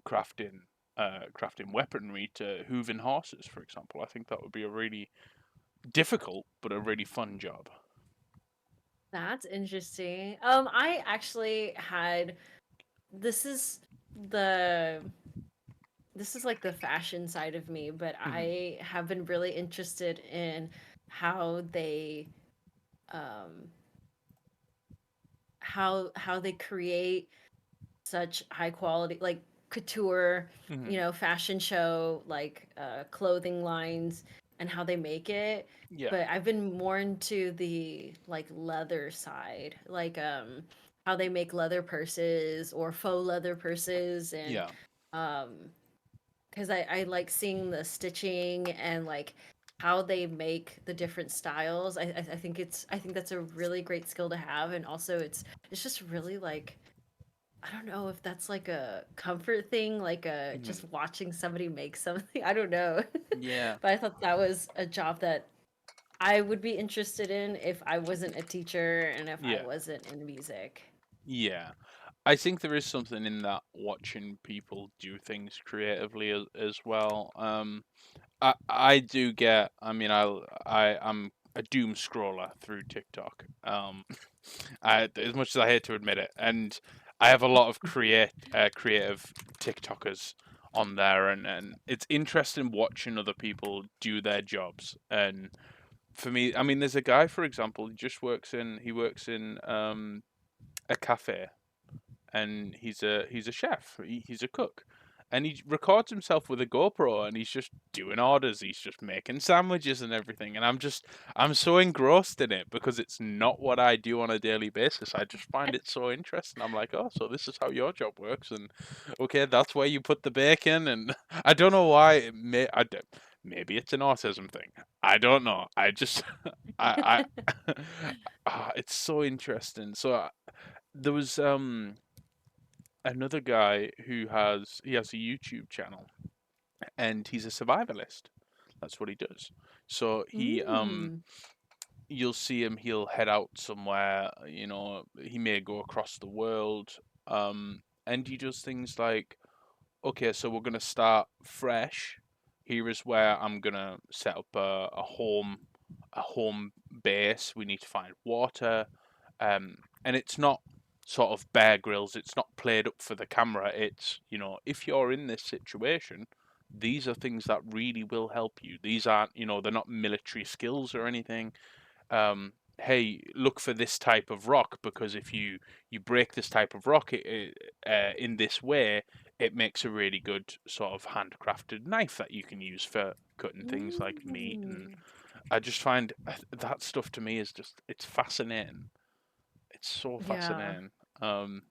crafting crafting weaponry to hooving horses, for example. I think that would be a really difficult but a really fun job. That's interesting. I actually had this is the this is like the fashion side of me, but Hmm. I have been really interested in how they um how they create such high quality like couture, Hmm. fashion show like clothing lines and how they make it. Yeah, But I've been more into the like leather side, like how they make leather purses or faux leather purses. And yeah, um because I like seeing the stitching and like how they make the different styles. I think that's a really great skill to have. And also it's just really like I don't know if that's like a comfort thing, like hmm, just watching somebody make something. I don't know. yeah, But I thought that was a job that I would be interested in if I wasn't a teacher and if I yeah, wasn't in music. yeah. I think there is something in that, watching people do things creatively as well. I do get. I mean, I'm a doom scroller through TikTok. As much as I hate to admit it, and I have a lot of creative TikTokers on there, and it's interesting watching other people do their jobs. And for me, I mean, there's a guy, for example, he works in a cafe, and he's a chef. He's a cook, and he records himself with a GoPro, and he's just doing orders. He's just making sandwiches and everything, and I'm so engrossed in it because it's not what I do on a daily basis. I just find it so interesting. I'm like, oh, so this is how your job works, and okay, that's where you put the bacon, and I don't know why. Maybe it's an autism thing. I don't know. I just I it's so interesting. So there was another guy he has a YouTube channel, and he's a survivalist. That's what he does. So Mm. you'll see him, he'll head out somewhere, he may go across the world, and he does things like, okay, so we're gonna start fresh. Here is where I'm gonna set up a home base. We need to find water, and it's not sort of Bear Grylls. It's not played up for the camera. It's, if you're in this situation, these are things that really will help you. These aren't, they're not military skills or anything. Hey, look for this type of rock, because if you break this type of rock in this way, it makes a really good sort of handcrafted knife that you can use for cutting things like meat. And Mm. I just find that stuff, to me, is just, it's fascinating. It's so Yeah. fascinating. Um,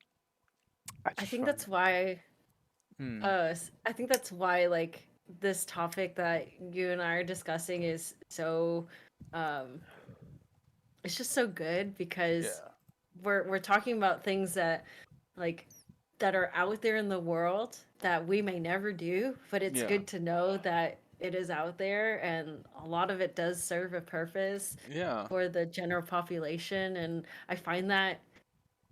I I just think find that's it. why Hmm. I think that's why like this topic that you and I are discussing is so um it's just so good because Yeah. we're talking about things that like that are out there in the world that we may never do, but it's Yeah. good to know that it is out there and a lot of it does serve a purpose Yeah. for the general population. And I find that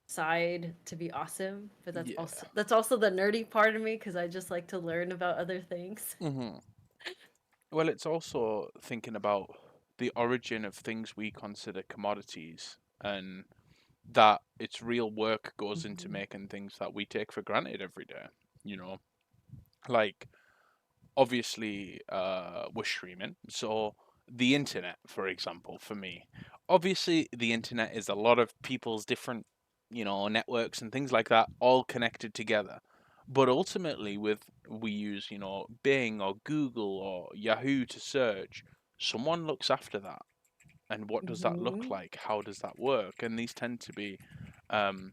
side to be awesome, but Yeah. that's also the nerdy part of me because I just like to learn about other things. Hmm. Well, it's also thinking about the origin of things we consider commodities, and that its real work goes into Mhm. making things that we take for granted every day. You know, like obviously we're streaming, so the internet, for example, for me, obviously the internet is a lot of people's different, networks and things like that, all connected together. But ultimately, with we use, Bing or Google or Yahoo to search, someone looks after that. And what does that look Mhm. like? How does that work? And um,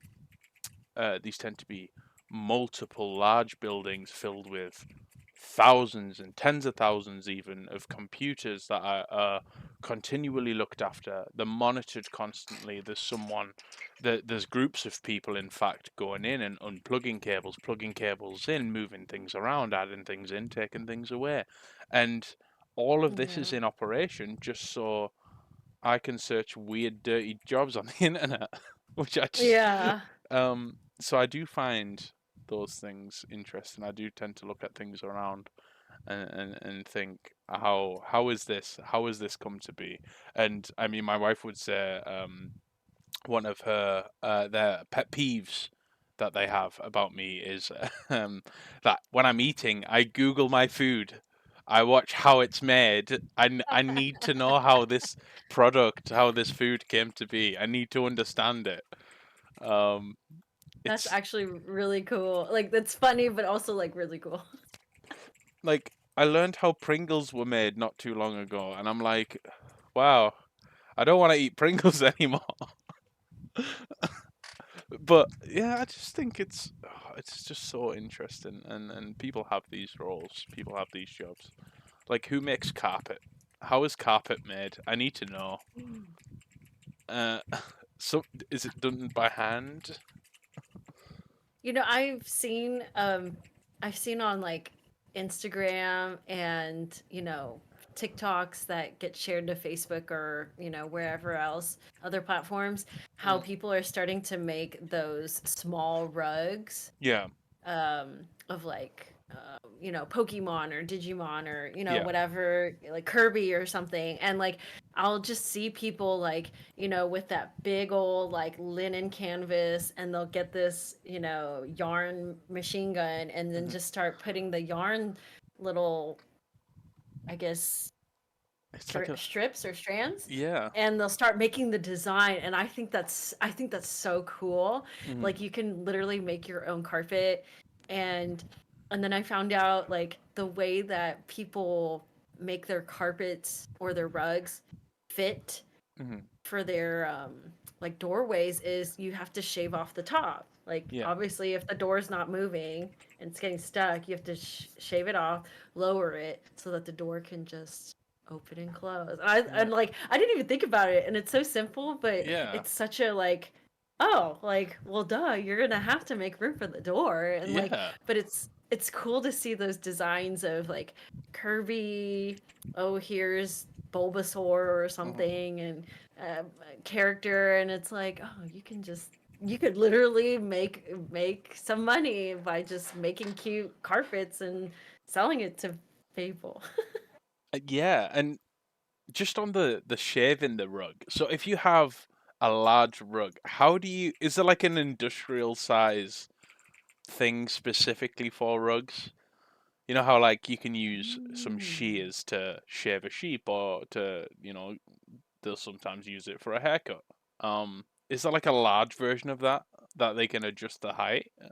these tend to be multiple large buildings filled with thousands and tens of thousands even of computers that are continually looked after. They're monitored constantly. There's groups of people, in fact, going in and unplugging cables, plugging cables in, moving things around, adding things in, taking things away. And all of this is Yeah. in operation just so I can search weird, dirty jobs on the internet, which I just Yeah. so I do find those things interesting. I do tend to look at things around and think how has this come to be? And I mean, my wife would say one of her their pet peeves that they have about me is that when I'm eating, I Google my food. I watch how it's made. I need to know how this food came to be. I need to understand it. Um, That's it's actually really cool. Like that's funny, but also like really cool. like I learned how Pringles were made not too long ago, and I'm like, wow, I don't want to eat Pringles anymore. But yeah, I just think it's just so interesting, and people have these roles, people have these jobs. Like who makes carpet? How is carpet made? I need to know. Uh, so is it done by hand? You know, I've seen on like Instagram and, TikToks that get shared to Facebook or, wherever else, other platforms, how Mm. people are starting to make those small rugs Yeah, of like Pokemon or Digimon or yeah. whatever, like Kirby or something, and like I'll just see people like with that big old like linen canvas, and they'll get this yarn machine gun, and then Hmm. just start putting the yarn little, I guess, It's like a strips or strands, yeah. and they'll start making the design, and I think that's so cool. Hmm. Like you can literally make your own carpet, and then I found out like the way that people make their carpets or their rugs fit Hmm. for their like doorways is you have to shave off the top. Like Yeah. obviously if the door's not moving and it's getting stuck, you have to shave it off, lower it so that the door can just open and close. Yeah. And like I didn't even think about it, and it's so simple, but Yeah. it's such a like, oh, like, well duh, you're going to have to make room for the door, and like, Yeah. but it's cool to see those designs of like Kirby, oh, here's Bulbasaur or Hmm. something, and uh, character, and it's like, oh, you could literally make some money by just making cute carpets and selling it to people. Yeah, and just on the shaving the rug. So if you have a large rug, how do you is there like an industrial size thing specifically for rugs? You know how like you can use some Mm. shears to shave a sheep or to, they'll sometimes use it for a haircut. Is there like a large version of that that they can adjust the height? I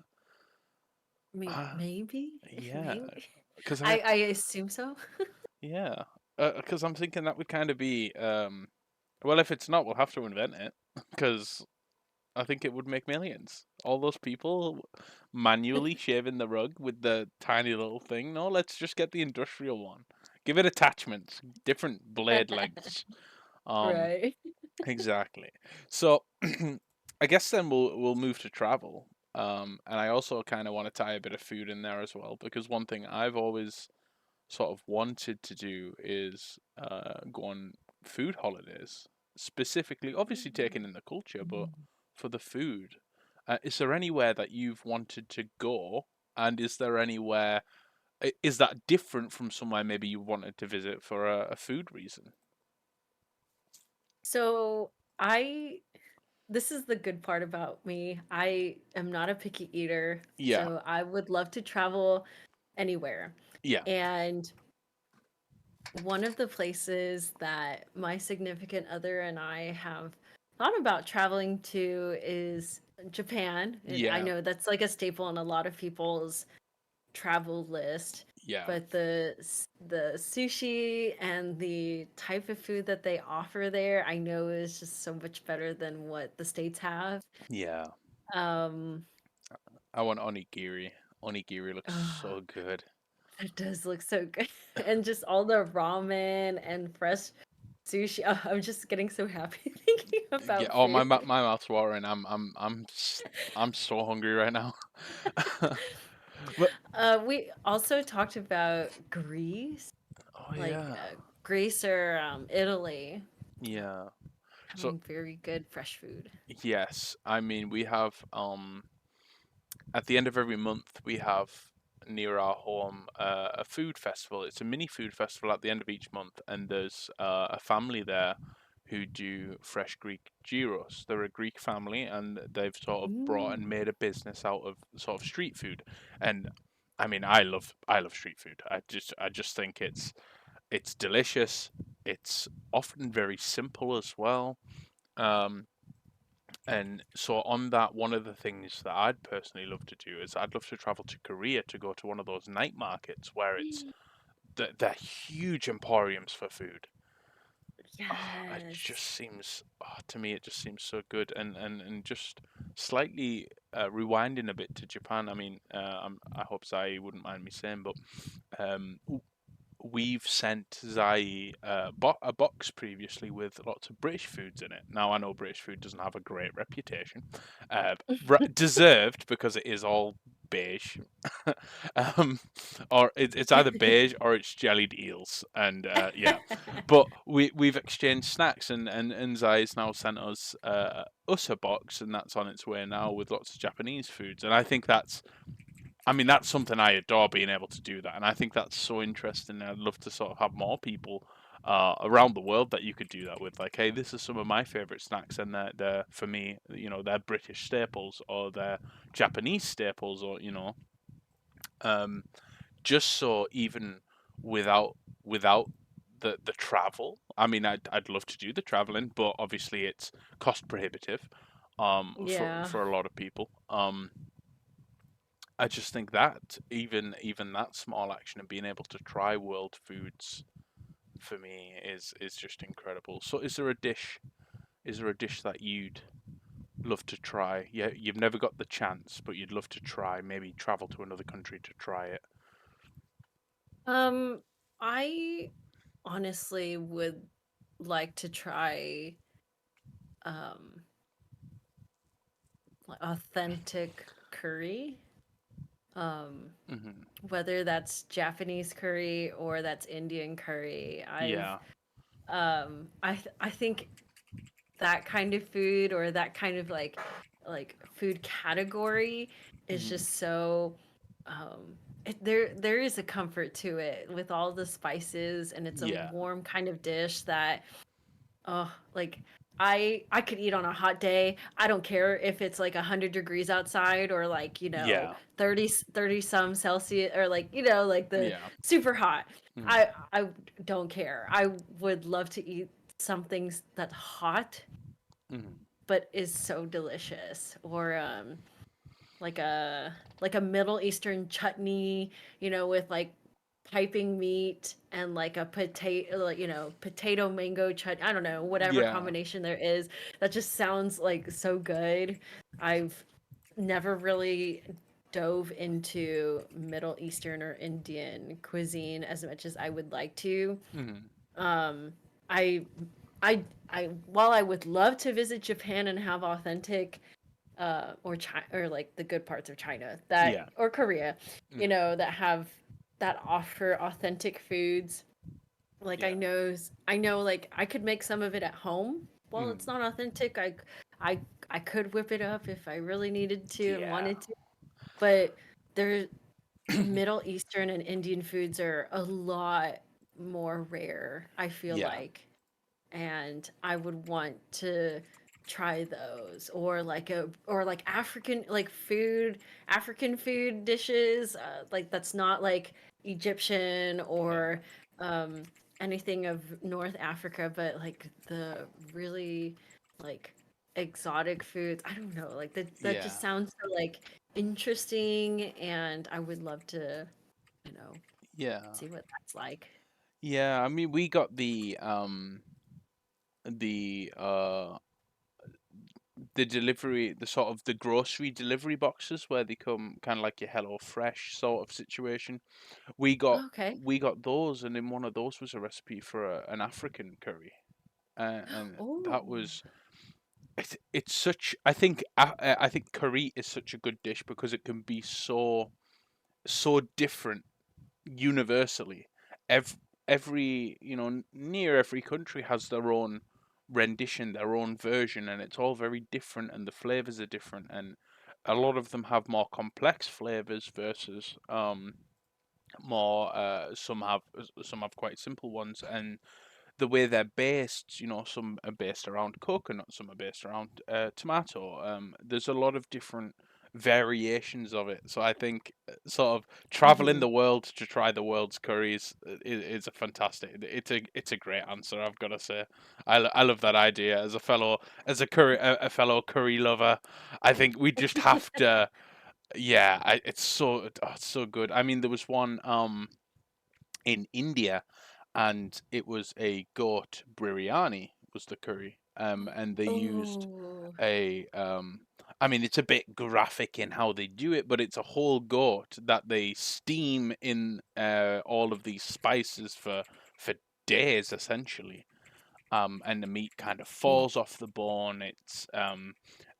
mean, Uh, maybe, yeah, maybe. because I assume so. yeah, because I'm thinking that would kind of be well, if it's not, we'll have to invent it because I think it would make millions. All those people manually shaving the rug with the tiny little thing. No, let's just get the industrial one. Give it attachments, different blade lengths. Um, Right. exactly. So, I guess then we'll move to travel. And I also kind of want to tie a bit of food in there as well because one thing I've always sort of wanted to do is go on food holidays, specifically, obviously taking in the culture, but for the food. Is there anywhere that you've wanted to go, and is there anywhere is that different from somewhere maybe you wanted to visit for a food reason? So I this is the good part about me. I am not a picky eater, Yeah, so I would love to travel anywhere. yeah, And one of the places that my significant other and I have thought about traveling to is Japan. And I yeah, know that's like a staple on a lot of people's travel list, yeah, but the sushi and the type of food that they offer there, I know is just so much better than what the states have. yeah. Um, I want onigiri. Onigiri looks oh, so good. it does look so good, and just all the ramen and fresh sushi. Oh, I'm just getting so happy thinking Yeah. about Oh, food. my mouth's watering. I'm so hungry right now. But We also talked about Greece, oh like yeah, Greece or Italy, yeah. So having very good fresh food. yes, I mean we have at the end of every month we have near our home a food festival. It's a mini food festival at the end of each month, and there's a family there who do fresh Greek gyros. They're a Greek family, and they've sort of brought Mm. and made a business out of sort of street food. And I mean, I love street food. I just think it's delicious. It's often very simple as well. Um, and so on that, one of the things that I'd personally love to do is I'd love to travel to Korea to go to one of those night markets where it's they're huge emporiums for food. Oh, it just Yes. seems to me it just seems so good, and just slightly rewinding a bit to Japan. I mean, I hope Zai wouldn't mind me saying, but um, we've sent Zai a box previously with lots of British foods in it. Now I know British food doesn't have a great reputation, deserved because it is all beige, um, or it's either beige or it's jellied eels, and yeah. But we've exchanged snacks, and Zai's now sent us a box, and that's on its way now with lots of Japanese foods, and I think that's I mean, that's something I adore being able to do that, and I think that's so interesting. I'd love to sort of have more people around the world that you could do that with. Like, hey, this is some of my favorite snacks, and they're for me, they're British staples or they're Japanese staples, or um, just so even without the travel. I mean, I'd love to do the traveling, but obviously it's cost prohibitive Yeah. for a lot of people. I just think that even that small action of being able to try world foods for me is just incredible. So is there a dish that you'd love to try? Yeah, you've never got the chance, but you'd love to try, maybe travel to another country to try it. Um, I honestly would like to try um like authentic curry. Um, Hmm. whether that's Japanese curry or that's Indian curry. Yeah. I think that kind of food or that kind of like food category is Hmm. just so there is a comfort to it with all the spices, and it's a Yeah. warm kind of dish that oh, like I could eat on a hot day. I don't care if it's like 100 degrees outside or like, Yeah. 30 some Celsius or like, like the Yeah. super hot. Hmm. I don't care. I would love to eat something that's hot Hmm. but is so delicious, or like a Middle Eastern chutney, with like piping meat and like a potato, like, potato mango chutney. I don't know, whatever Yeah. combination there is. That just sounds like so good. I've never really dove into Middle Eastern or Indian cuisine as much as I would like to. Hmm. Um, I, while I would love to visit Japan and have authentic or China, or like the good parts of China that Yeah. or Korea, Hmm. that have that offer authentic foods. Like Yeah. I know like I could make some of it at home. Well, it's Hmm. not authentic. I I could whip it up if I really needed to and Yeah. wanted to. But there Middle Eastern and Indian foods are a lot more rare, I feel Yeah. like. and I would want to try those, or like African like food, African food dishes, like that's not like Egyptian Yeah. or um anything of North Africa, but like the really like exotic foods. I don't know, like that Yeah. just sounds so like interesting, and I would love to, you know, Yeah. see what that's like. Yeah. I mean, we got the the delivery, the sort of the grocery delivery boxes where they come kind of like your Hello Fresh sort of situation. We got Okay. we got those, and in one of those was a recipe for an African curry, and Oh. that was it's such. I think curry is such a good dish because it can be so different universally. Every every near every country has their own rendition, their own version, and it's all very different, and the flavors are different, and a lot of them have more complex flavors versus more some have quite simple ones, and the way they're based, some are based around coconut, some are based around tomato. There's a lot of different variations of it. So I think sort of traveling Mhm. the world to try the world's curries is a fantastic. It's a great answer. I've got to say, I love that idea. As a fellow curry lover, I think we just have to. Yeah, it's so good. I mean, there was one in India, and it was a goat biryani was the curry, and they used Oh, a I mean, it's a bit graphic in how they do it, but it's a whole goat that they steam in all of these spices for days essentially, and the meat kind of falls off the bone.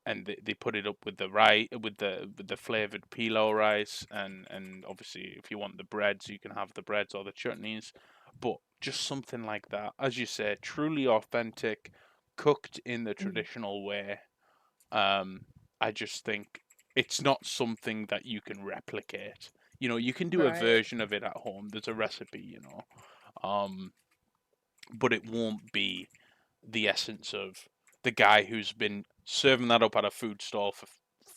And they put it up with the rice, with the flavored pilau rice, and obviously if you want the breads, you can have the breads or the chutneys, but just something like that, as you say, truly authentic, cooked in the mm, traditional way. Um, I just think it's not something that you can replicate. You can do a right. version of it at home. There's a recipe, um, but it won't be the essence of the guy who's been serving that up at a food stall for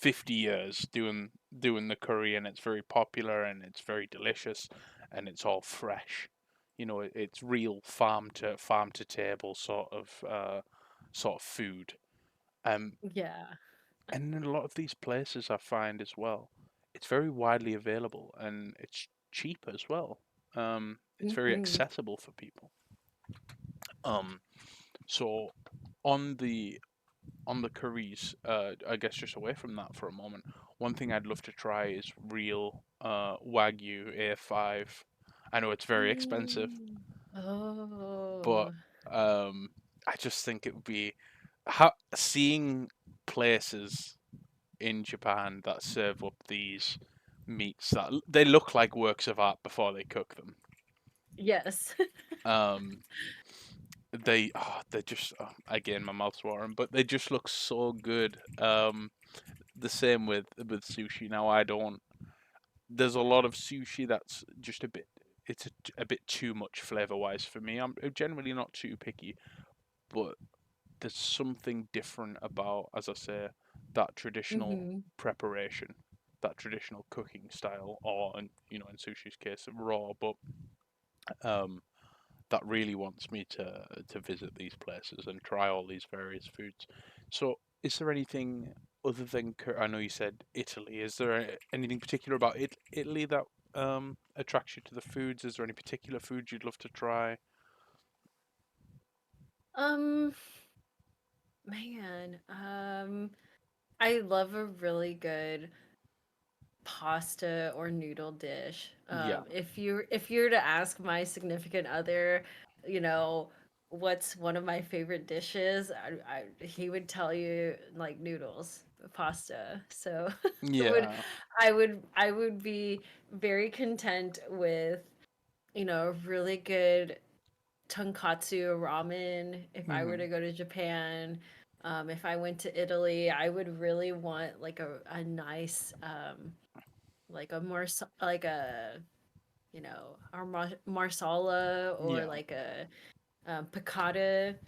50 years doing the curry, and it's very popular and it's very delicious and it's all fresh. It's real farm to table sort of food. Um Yeah. and in a lot of these places I find as well, it's very widely available and it's cheap as well. It's very Mhm. accessible for people. Um so on the curries, I guess just away from that for a moment, one thing I'd love to try is real Wagyu A5. I know it's very expensive, Mm. but Oh. um, I just think it would be seeing places in Japan that serve up these meats that they look like works of art before they cook them. Yes. Um, they just again my mouth's watering, but they just look so good. The same with sushi. Now I don't. There's a lot of sushi that's just a bit. It's a bit too much flavor wise for me. I'm generally not too picky, but there's something different about, as I say, that traditional Mhm. preparation, that traditional cooking style, or in sushi's case, raw. But um, that really wants me to visit these places and try all these various foods. So, is there anything other than I know you said Italy? Is there anything particular about Italy that attracts you to the foods? Is there any particular food you'd love to try? Um, man, I love a really good pasta or noodle dish. Yeah, If you're to ask my significant other, you know, what's one of my favorite dishes, he would tell you like noodles, pasta. So it would, yeah, I would be very content with, really good tonkatsu ramen if I were hmm to go to Japan. If I went to Italy, I would really want like a nice like a more like a marsala, or yeah, like a piccata.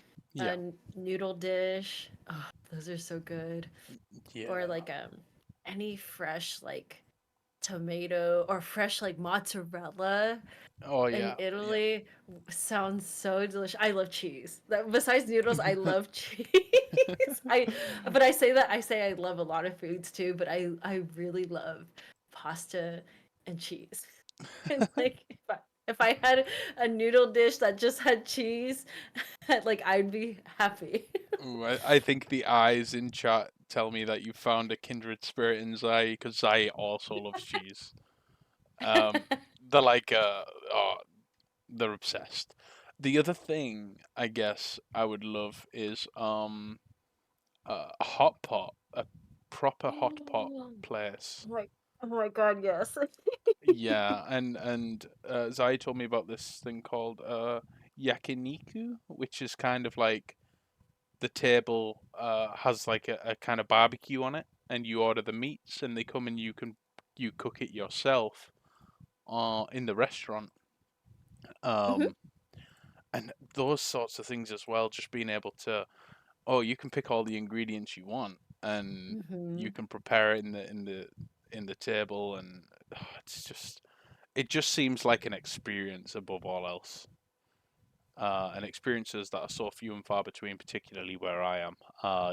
a Yeah. noodle dish. Oh, those are so good. Or Yeah. like any fresh like tomato or fresh like mozzarella Oh in yeah. Yeah. Italy sounds so delicious. I love cheese. Besides noodles, I love cheese. I but I say I love a lot of foods too, but I really love pasta and cheese. And like if I had a noodle dish that just had cheese, like I'd be happy. Ooh, I think the eyes in chat tell me that you found a kindred spirit in Zai, because Zai also loves cheese. Um, they're like, oh, they're obsessed. The other thing I guess I would love is a hot pot, a proper hot pot Oh place. my, oh my god, yes. Yeah, and Zai told me about this thing called yakiniku, which is kind of like the table has like a kind of barbecue on it, and you order the meats, and they come and you cook it yourself in the restaurant. Hmm. Um, and those sorts of things as well. Just being able to, oh, you can pick all the ingredients you want, and Hmm. you can prepare it in the table, and it's just it just seems like an experience above all else. And experiences that are so few and far between, particularly where I am.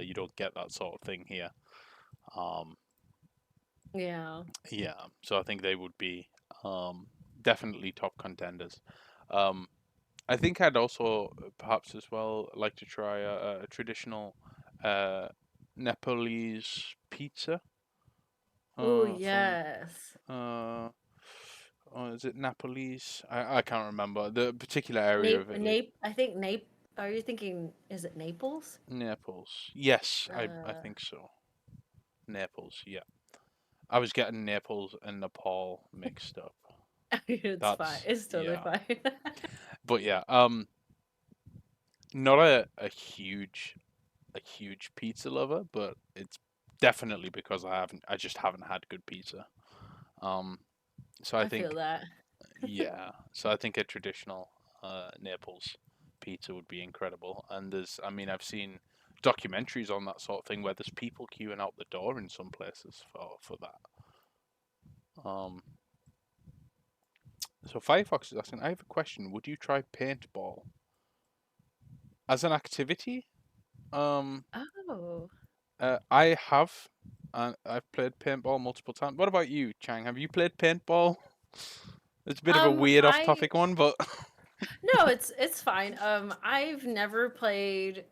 You don't get that sort of thing here. Um, Yeah. yeah, so I think they would be um, definitely top contenders. Um, I think I'd also perhaps as well like to try a traditional uh, Nepalese pizza Oh from yes. uh, oh, is it Nepalese? I can't remember the particular area of Italy. I think are you thinking is it Naples? Naples. Yes, I Uh think so. Naples, yeah. I was getting Naples and Nepal mixed up. it's fine. That's It's totally yeah. fine. But yeah, not a huge pizza lover, but it's definitely because I just haven't had good pizza. Um so I I feel think that. yeah, so I think a traditional Naples pizza would be incredible. And I mean, I've seen documentaries on that sort of thing where there's people queuing out the door in some places for that. Um So Firefox is asking, I have a question. Would you try paintball as an activity? Um, Oh. I have, and I've played paintball multiple times. What about you, Chang? Have you played paintball? It's a bit of a weird I off-topic one, but no, it's fine. I've never played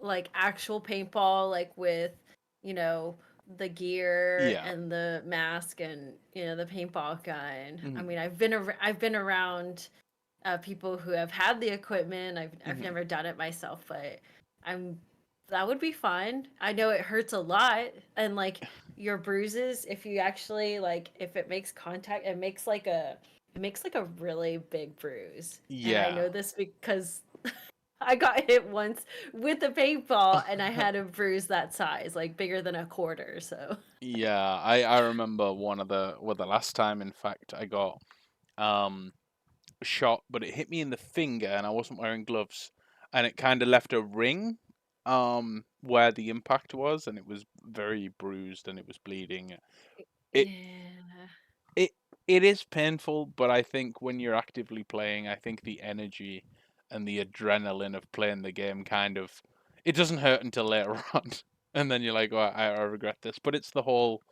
like actual paintball, like with, you know, the gear yeah. and the mask and the paintball gun. I Mhm, mean, I've been around people who have had the equipment. I've mhm. never done it myself, but I'm that would be fun. I know it hurts a lot, and like your bruises, if you actually like if it makes contact, it makes like a really big bruise. And I Yeah. know this because I got hit once with a paintball and I had a bruise that size, like bigger than a quarter. So, Yeah, I remember the last time in fact I got um shot, but it hit me in the finger and I wasn't wearing gloves, and it kind of left a ring where the impact was, and it was very bruised and it was bleeding. It yeah, it it is painful, but I think when you're actively playing, I think the energy and the adrenaline of playing the game kind of it doesn't hurt until later on. And then you're like, oh, I regret this. But it's the whole,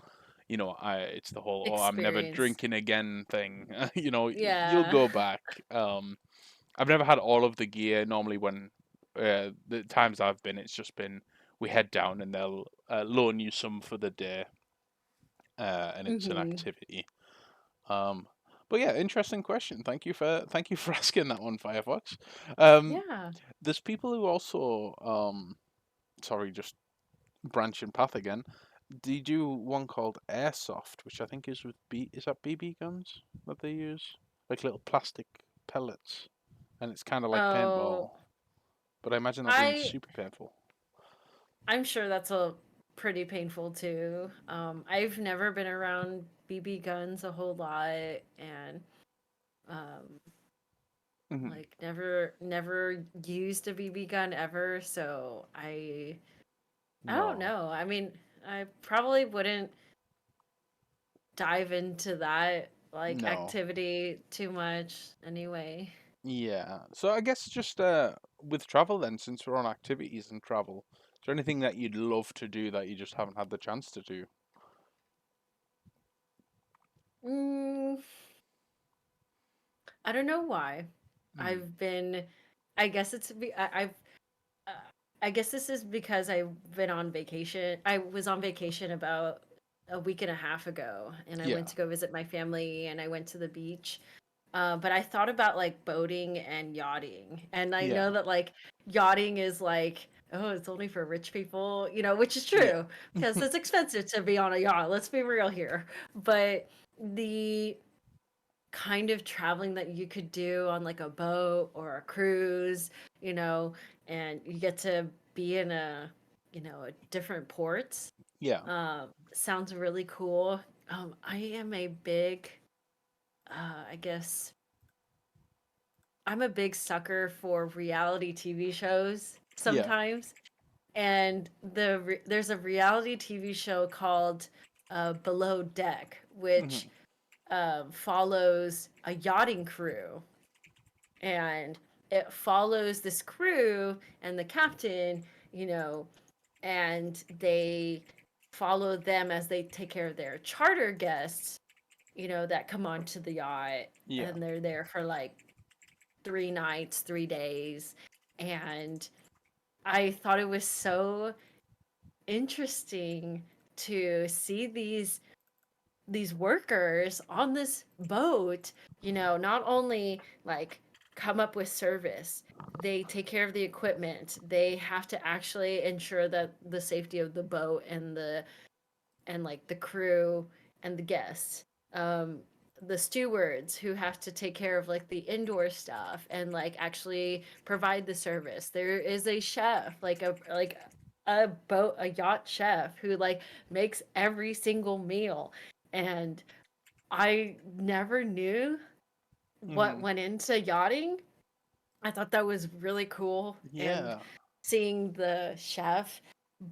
it's the whole, oh, I'm never experience. drinking again thing. You'll Yeah. go back. I've never had all of the gear. Normally, when the times I've been, it's just been we head down and they'll loan you some for the day, and it's an Hmm. activity. Um, but yeah, interesting question. Thank you for asking that one, Firefox. Um, Yeah. there's people who also sorry, just branching path again. They do one called airsoft, which I think is with is that BB guns that they use, like little plastic pellets, and it's kind of like Oh, paintball. But I imagine that being I super painful. I'm sure that's a pretty painful too. I've never been around BB guns a whole lot, and um, Hmm. Like never used a BB gun ever, so I don't No, know. I mean, I probably wouldn't dive into that like no. activity too much anyway. Yeah. So I guess just with travel then, since we're on activities and travel, is there anything that you'd love to do that you just haven't had the chance to do? Mm, I don't know why. Mm. I've been I guess I've uh, I guess this is because I've been on vacation. I was on vacation about a week and a half ago, and I went Yeah. to go visit my family, and I went to the beach. But I thought about like boating and yachting, and I Yeah. know that like yachting is like, oh, it's only for rich people, which is Yeah. true because it's expensive to be on a yacht. Let's be real here. But the kind of traveling that you could do on like a boat or a cruise, you know, and you get to be in a different ports. Yeah. Sounds really cool. I am a big, I guess, I'm a big sucker for reality TV shows Yeah. sometimes. And there's a reality TV show called Below Deck, which Hmm. follows a yachting crew, and it follows this crew and the captain, you know, and they follow them as they take care of their charter guests, that come onto the yacht, Yeah. and they're there for like 3 nights, 3 days. And I thought it was so interesting to see these workers on this boat, not only like come up with service, they take care of the equipment. They have to actually ensure that the safety of the boat and like the crew and the guests. The stewards who have to take care of like the indoor stuff and like actually provide the service. There is a chef, like a yacht chef who like makes every single meal. And I never knew what Hmm. went into yachting. I thought that was really cool. And Yeah. seeing the chef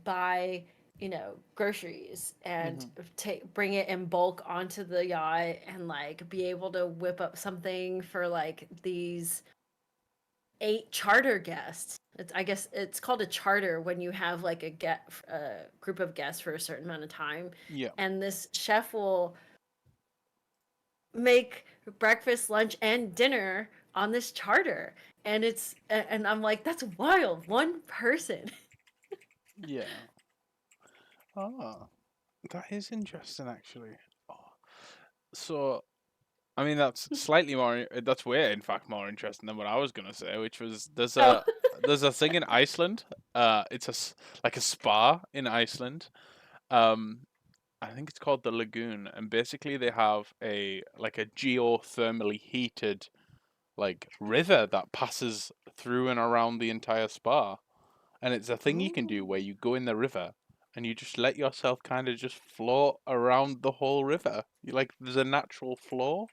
buy, groceries and Hmm. bring it in bulk onto the yacht and like be able to whip up something for like these 8 charter guests. I guess it's called a charter when you have like a group of guests for a certain amount of time. Yeah. And this chef will make breakfast, lunch, and dinner on this charter. And I'm like, that's wild. One person. Yeah. Ah, that is interesting actually. Oh, so I mean that's slightly more that's way in fact more interesting than what I was gonna say, which was Oh, there's a thing in Iceland. It's like a spa in Iceland. Um, I think it's called the Lagoon, and basically they have a like a geothermally heated like river that passes through and around the entire spa. And it's a thing you can do where oh, you go in the river and you just let yourself kind of just float around the whole river. You like there's a natural flow.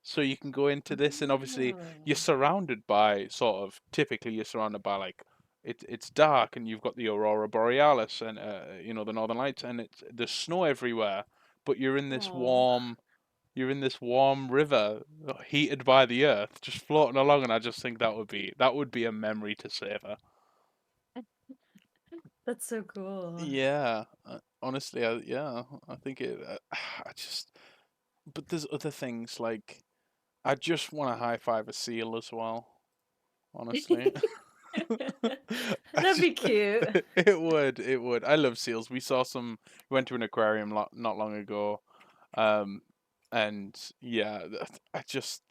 So you can go into this and obviously you're oh, surrounded by sort of typically you're surrounded by like it's dark and you've got the aurora borealis and the northern lights and it's there's snow everywhere, but oh. you're in this warm river heated by the earth just floating along, and I just think that would be a memory to savor. That's so cool. Yeah, honestly, yeah, I think it. I just, but there's other things like I just want to high five a seal as well. Honestly, I That'd just, be cute. it would. I love seals. We saw some. We went to an aquarium not long ago, um, and yeah, I just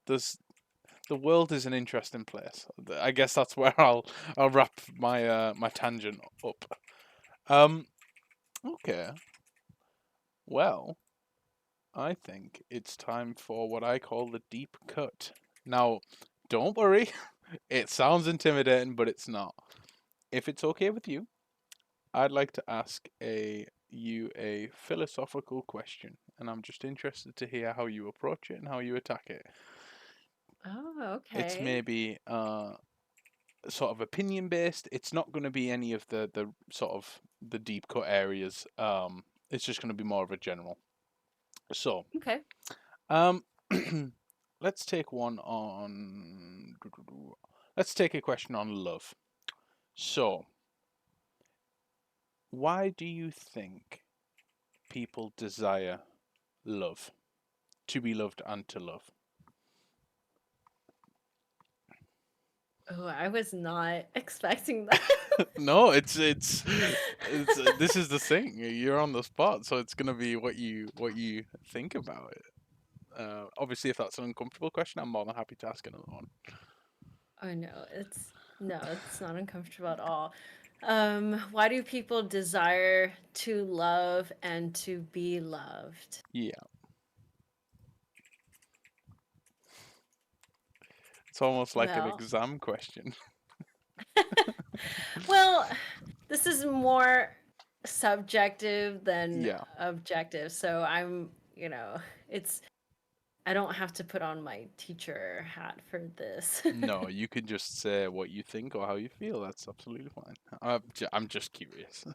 there's the world is an interesting place. I guess that's where I'll wrap my tangent up. Um, okay, well. I think it's time for what I call the deep cut. Now, don't worry, it sounds intimidating, but it's not. If it's okay with you, I'd like to ask a philosophical question, and I'm just interested to hear how you approach it and how you attack it. Oh, It's okay. maybe sort of opinion based. It's not going to be any of the sort of the deep cut areas. It's just going to be more of a general. So, Okay. um, let's take one on. Let's take a question on love. So, why do you think people desire love, to be loved and to love? Oh, I was not expecting that. No, it's this is the thing. You're on the spot, so it's gonna be what you think about it. Obviously, if that's an uncomfortable question, I'm more than happy to ask another one. Oh no, it's not uncomfortable at all. Why do people desire to love and to be loved? Yeah, it's almost like an Well, exam question. well, this is more subjective than Yeah, objective. So it's I don't have to put on my teacher hat for this. no, you can just say what you think or how you feel. That's absolutely fine. I'm just curious.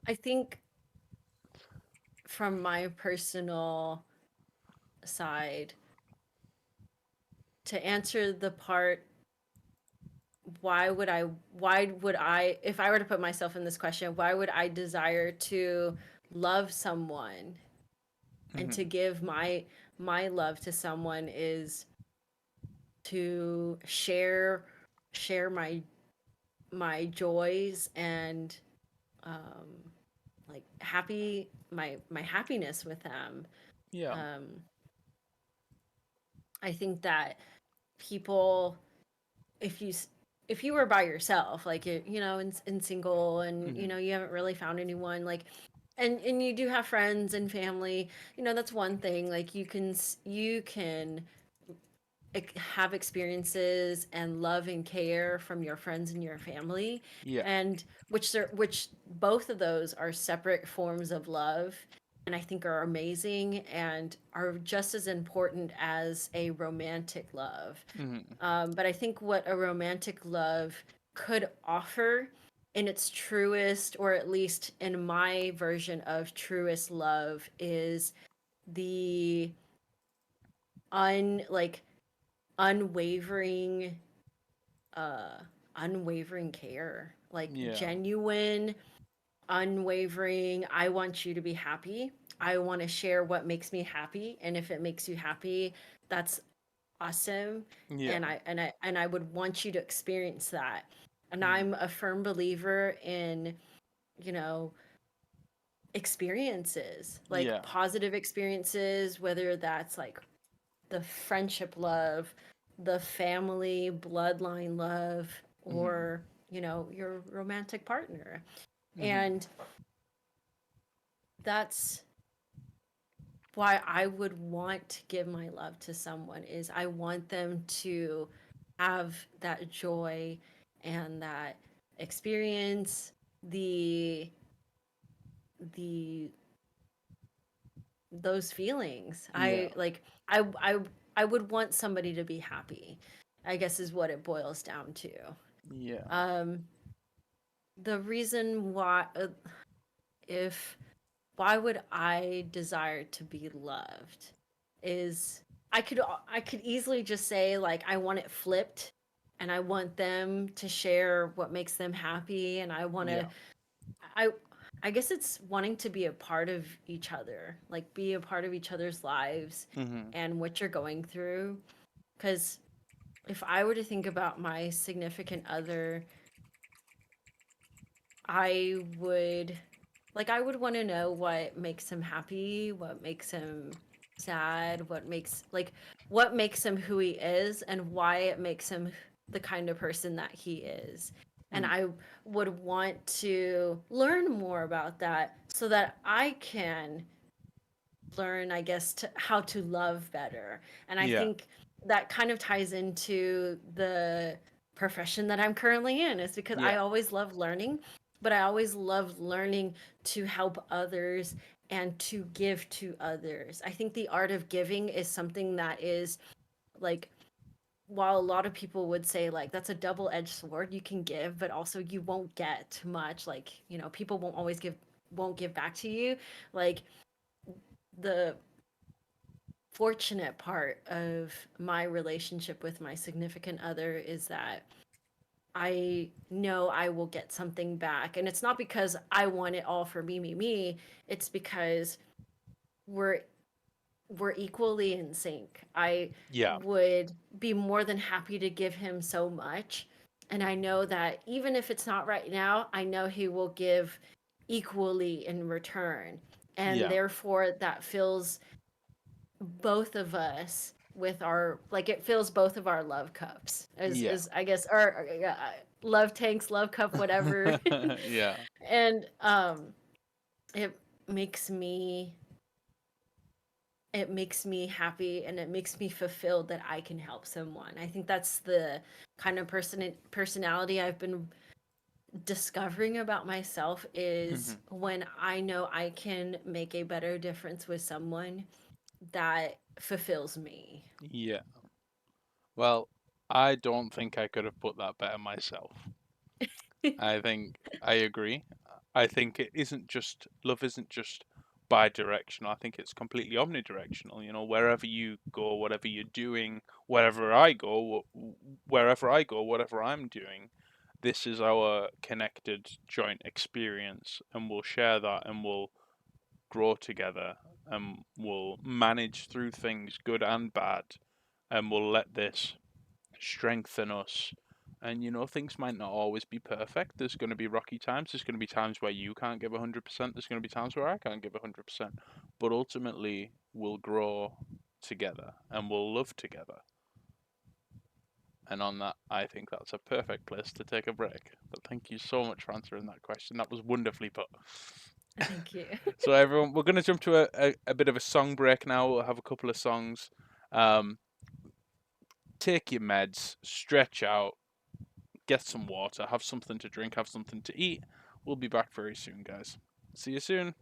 I think from my personal side, to answer the part, why would I, if I were to put myself in this question, why would I desire to love someone and to Hmm. give my love to someone is to share my joys and um like my happiness with them. Yeah. um I think that people, if you if you were by yourself, like in single, and Hmm. you haven't really found anyone, like, and you do have friends and family, that's one thing. Like you can have experiences and love and care from your friends and your family, Yeah. and which both of those are separate forms of love, and I think are amazing and are just as important as a romantic love. Hmm. But I think what a romantic love could offer in its truest, or at least in my version of truest love, is the like unwavering uh unwavering care, like Yeah. genuine, unwavering. I want you to be happy. I want to share what makes me happy, and if it makes you happy, that's awesome. Yeah. And I would want you to experience that. And Mm. I'm a firm believer in, you know, experiences, like Yeah. positive experiences, whether that's like the friendship love, the family bloodline love, Hmm. or your romantic partner. Hmm. And that's why I would want to give my love to someone, is I want them to have that joy and that experience, the the those feelings. Yeah. I would want somebody to be happy, I guess, is what it boils down to. Yeah. um the reason why, if why would I desire to be loved, is I could easily just say, like, I want it flipped, and I want them to share what makes them happy, and Yeah. I I guess it's wanting to be a part of each other, like be a part of each other's lives Hmm. and what you're going through. Cuz if I were to think about my significant other, I would I would want to know what makes him happy, what makes him sad, what makes him who he is, and why it makes him the kind of person that he is. And Mm. I would want to learn more about that so that I can learn, I guess, how to love better. And I Yeah. think that kind of ties into the profession that I'm currently in, is because I Yeah. always love learning, but I always love learning to help others and to give to others. I think the art of giving is something that is Like, while a lot of people would say like that's a double-edged sword, you can give, but also you won't get much. Like, people won't give back to you. Like, the fortunate part of my relationship with my significant other is that I know I will get something back. And it's not because I want it all for me, me, me. It's because we're we're equally in sync. I Yeah. would be more than happy to give him so much. And I know that even if it's not right now, I know he will give equally in return. And Yeah. therefore, that fills both of us with our, like, it fills both of our love cups, Yeah. is I guess, or love tanks, love cup, whatever. Yeah. And it makes me it makes me happy, and it makes me fulfilled that I can help someone. I think that's the kind of personality I've been discovering about myself, is Mhm. when I know I can make a better difference with someone, that fulfills me. Yeah. Well, I don't think I could have put that better myself. I think I agree. I think it isn't just love isn't just bi-directional. I think it's completely omnidirectional. Wherever you go, whatever you're doing, wherever I go, whatever I'm doing, this is our connected joint experience, and we'll share that, and we'll grow together, and we'll manage through things good and bad, and we'll let this strengthen us. And things might not always be perfect. There's going to be rocky times. There's going to be times where you can't give 100%. There's going to be times where I can't give 100%. But ultimately, we'll grow together and we'll love together. And on that, I think that's a perfect place to take a break. But thank you so much for answering that question. That was wonderfully put. Thank you. So, everyone, we're going to jump to a bit of a song break now. We'll have a couple of songs. Um, take your meds, stretch out, get some water, have something to drink, have something to eat. We'll be back very soon, guys. See you soon.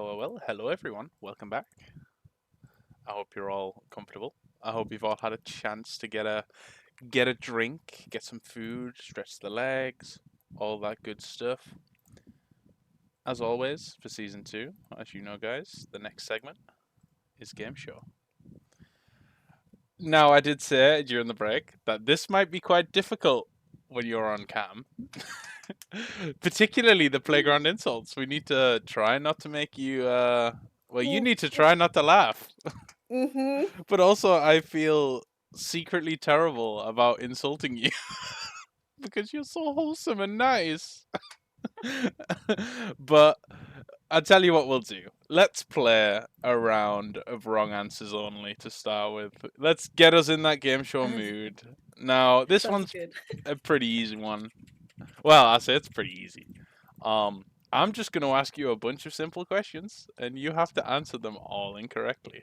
Well. Hello, everyone. Welcome back. I hope you're all comfortable. I hope you've all had a chance to get a drink, get some food, stretch the legs, all that good stuff. As always, for season two, as you know, guys, the next segment is game show. Now, I did say during the break that this might be quite difficult when you're on cam, particularly the playground insults. We need to try not to make you. Well, you need to try not to laugh. Mm-hmm. But also, I feel secretly terrible about insulting you because you're so wholesome and nice. But I'll tell you what we'll do. Let's play a round of wrong answers only to start with. Let's get us in that game show mood. Now, this Sounds one's good. a pretty easy one. Well, I say it's pretty easy. I'm just going to ask you a bunch of simple questions, and you have to answer them all incorrectly.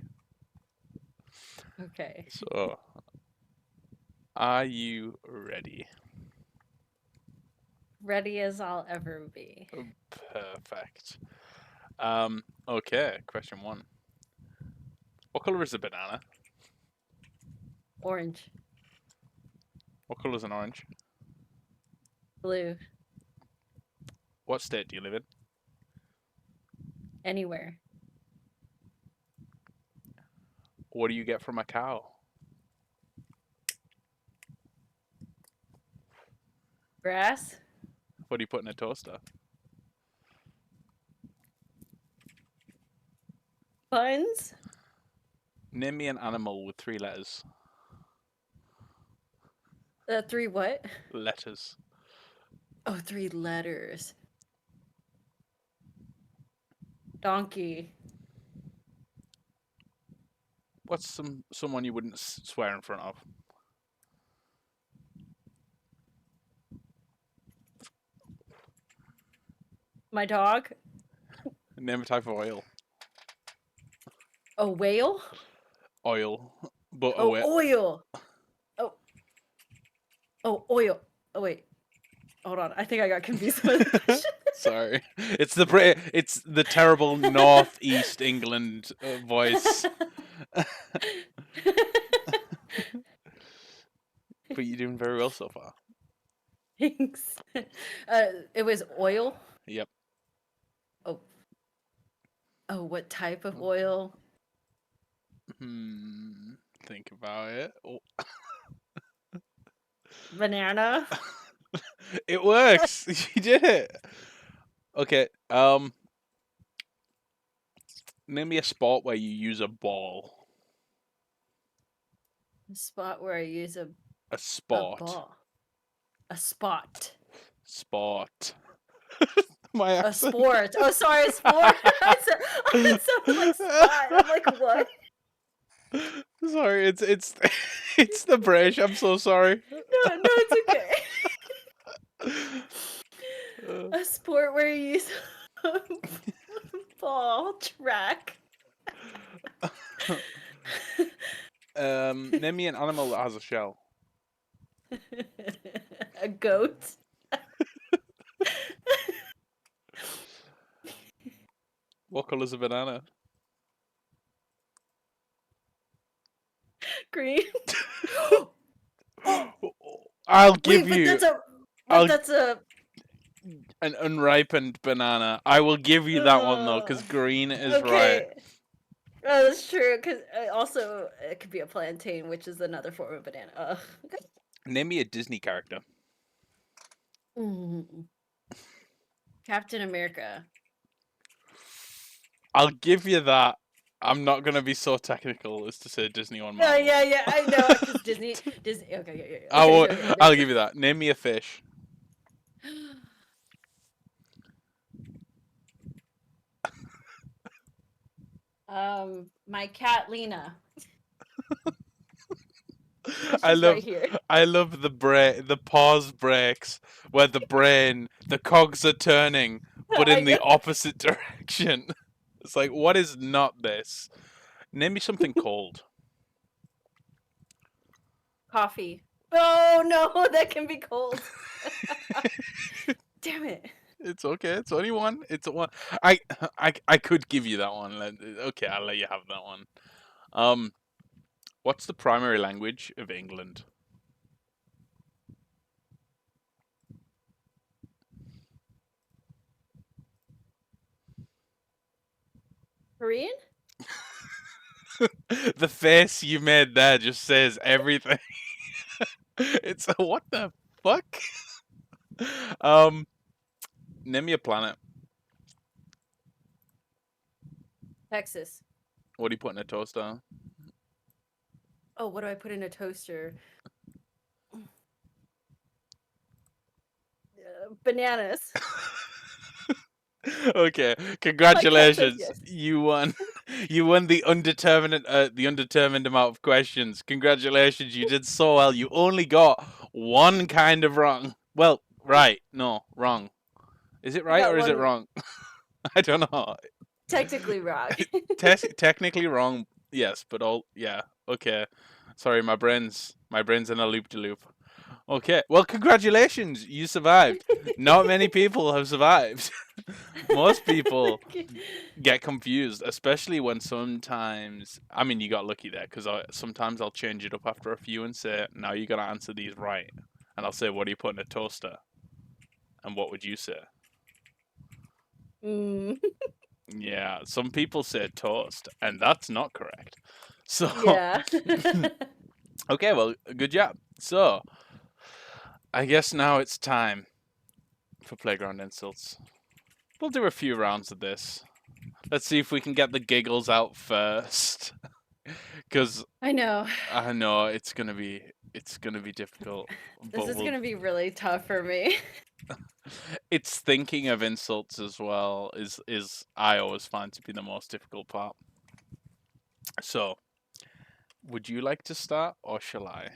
Okay. So, are you ready? Ready as I'll ever be. Perfect. Okay, question one. What color is a banana? Orange, What color is an orange? blue, What state do you live in? anywhere. What do you get from a cow? Grass, What do you put in a toaster? buns, Name me an animal with three letters. three what? Letters. Oh, three letters. Donkey, What's someone you wouldn't swear in front of? my dog. Name a type of oil. A whale. Oil. But Oh, oil. Oh, oh, oil. Oh, wait. Hold on. I think I got confused with the question. Sorry, it's the terrible northeast England voice. But you're doing very well so far. Thanks. It was oil. Yep. Oh, oh, what type of oil? Think about it. Oh. Banana. It works. You did it. Okay. Name me a sport where you use a ball. A spot where I use A a sport. ball. A spot. Sport. My A accent. sport. Oh, sorry, sport. It sounded like spot. I'm like, what? Sorry, it's it's the British. I'm so sorry. No, it's okay. A sport where you use a ball track. Name me an animal that has a shell. A goat. What color's a banana? Green. I'll Wait, give but you But that's a. an unripened banana. I will give you that one though, because green is right. Okay. Oh, that's true. Because also it could be a plantain, which is another form of banana. Ugh. Name me a Disney character. Mm. Captain America. I'll give you that. I'm not gonna be so technical as to say Disney on No, Marvel. yeah, I know. Because Disney. Okay, yeah. I will, Okay. I'll give you that. Name me a fish. My cat Lena. I She's love right here. I love the pause breaks where the cogs are turning, but I in the know. opposite direction. It's like, what is not this? Name me something cold. Coffee. Oh no, that can be cold. Damn it. It's okay. It's only one. It's a one. I I could give you that one. Okay, I'll let you have that one. Um, what's the primary language of England? Korean? The face you made there just says everything. It's a what the fuck? Um, name me a planet. Texas. What do you put in a toaster? Oh, what do I put in a toaster? Bananas. Okay, My cat says congratulations. yes. You won. You won the undetermined amount of questions. Congratulations, you did so well. You only got one kind of wrong. Well, right. No, wrong. Is it I right got or is it one wrong? I don't know. technically wrong. Technically wrong. Yes, but all yeah. Okay. Sorry, my brain's in a loop de loop. Okay. Well, congratulations. You survived. Not many people have survived. Most people get confused, especially when sometimes. I mean, you got lucky there because sometimes I'll change it up after a few and say, "Now you gotta answer these right," and I'll say, "What do you put in a toaster?" And what would you say? Mm, Yeah, some people say toast, and that's not correct. So, yeah. okay, well, good job. So, I guess now it's time for playground insults. We'll do a few rounds of this. Let's see if we can get the giggles out first, because I know. I know it's gonna be difficult, This but is we'll. gonna be really tough for me. It's thinking of insults as well is I always find to be the most difficult part. So, would you like to start or shall I?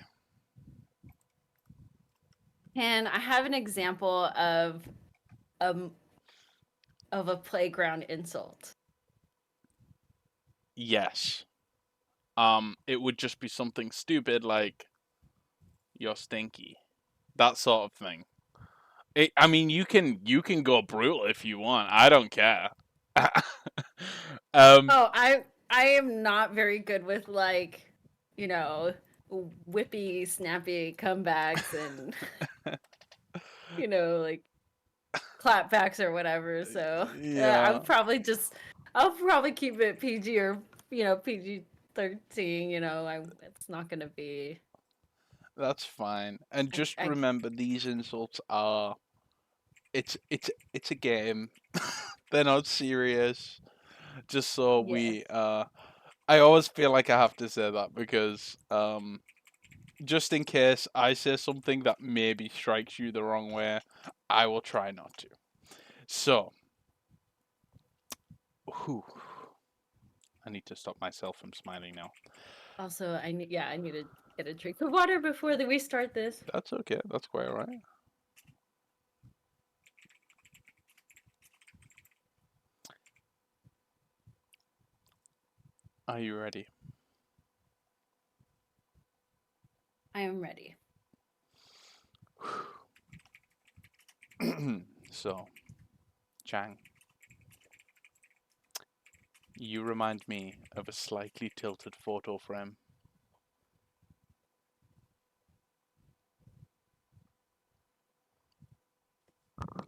And I have an example um of a playground insult. Yes. It would just be something stupid like "you're stinky," that sort of thing. I mean, you can go brutal if you want. I don't care. um, Oh, I am not very good with like, you know, whippy, snappy comebacks and like clapbacks or whatever. So yeah, I'll probably keep it PG or PG-13. It's not gonna be. that's fine. And just I remember, these insults are it's a game. They're not serious. Just so Yes. I always feel like I have to say that because just in case I say something that maybe strikes you the wrong way, I will try not to. So, whew, I need to stop myself from smiling now. Also, I need to get a drink of water before we start this. That's okay. That's quite alright. Are you ready? I am ready. So, Chang, you remind me of a slightly tilted photo frame.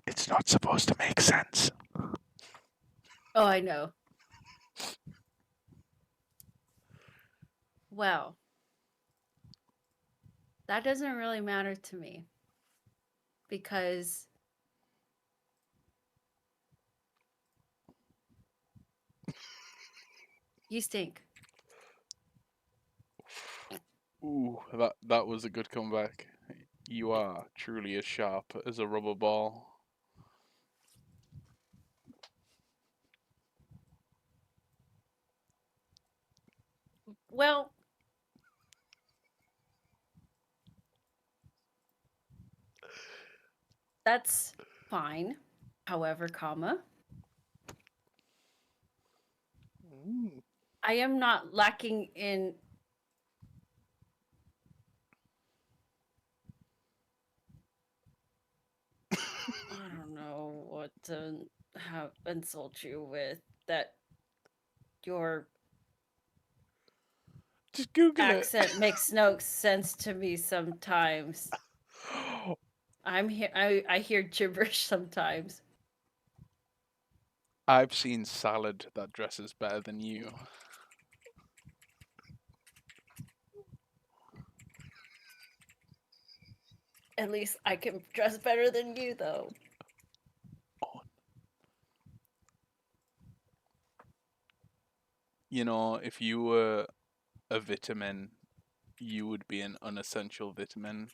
It's not supposed to make sense. Oh, I know. Well, that doesn't really matter to me because you stink. Ooh, that was a good comeback. You are truly as sharp as a rubber ball. Well, that's fine. However, Mm. I am not lacking in. I don't know what to have insult you with that your Just Google it. accent makes no sense to me sometimes. I hear gibberish sometimes. I've seen salad that dresses better than you. At least I can dress better than you, though. Oh, you know, if you were a vitamin, you would be an unessential vitamin.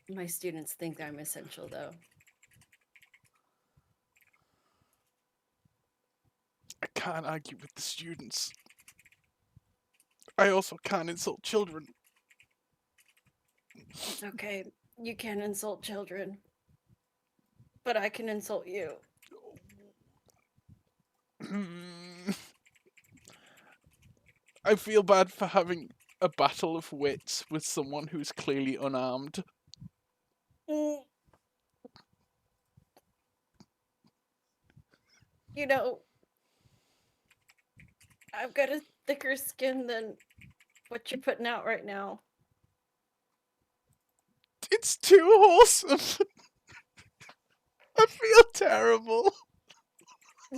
My students think I'm essential, though. I can't argue with the students. I also can't insult children. It's okay. You can insult children, but I can insult you. I feel bad for having a battle of wits with someone who's clearly unarmed. Mm. You know, I've got a thicker skin than what you're putting out right now. It's too wholesome. I feel terrible.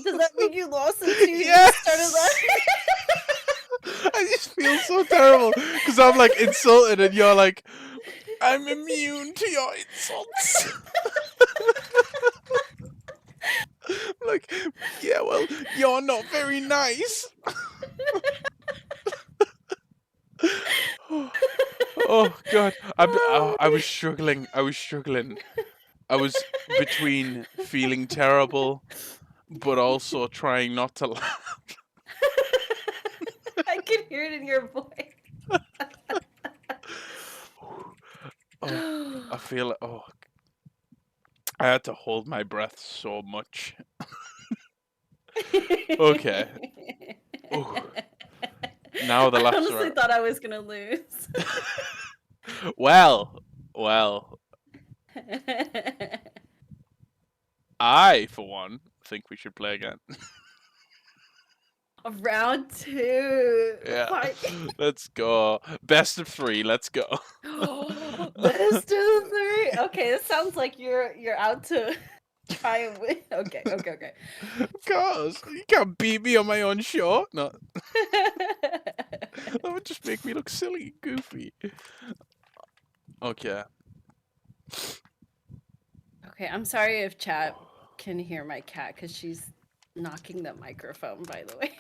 Does that mean you lost it too? Yes! You started laughing. I just feel so terrible because I'm like insulted and you're like, I'm immune to your insults. Like, yeah, well, you're not very nice. Oh God, I was struggling. I was struggling. I was between feeling terrible, but also trying not to laugh. I can hear it in your voice. Oh, I feel it. Oh, I had to hold my breath so much. Okay. Ooh. Now the I laughs honestly are. thought I was gonna lose. Well, I, for one, think we should play again. Round two. Yeah. Fight. Let's go. Best of three. Let's go. Best of three. Okay, it sounds like you're out to try and win. Okay. Of course. You can't beat me on my own show. No. That would just make me look silly, goofy. Okay. Okay, I'm sorry if chat can hear my cat because she's knocking the microphone, by the way.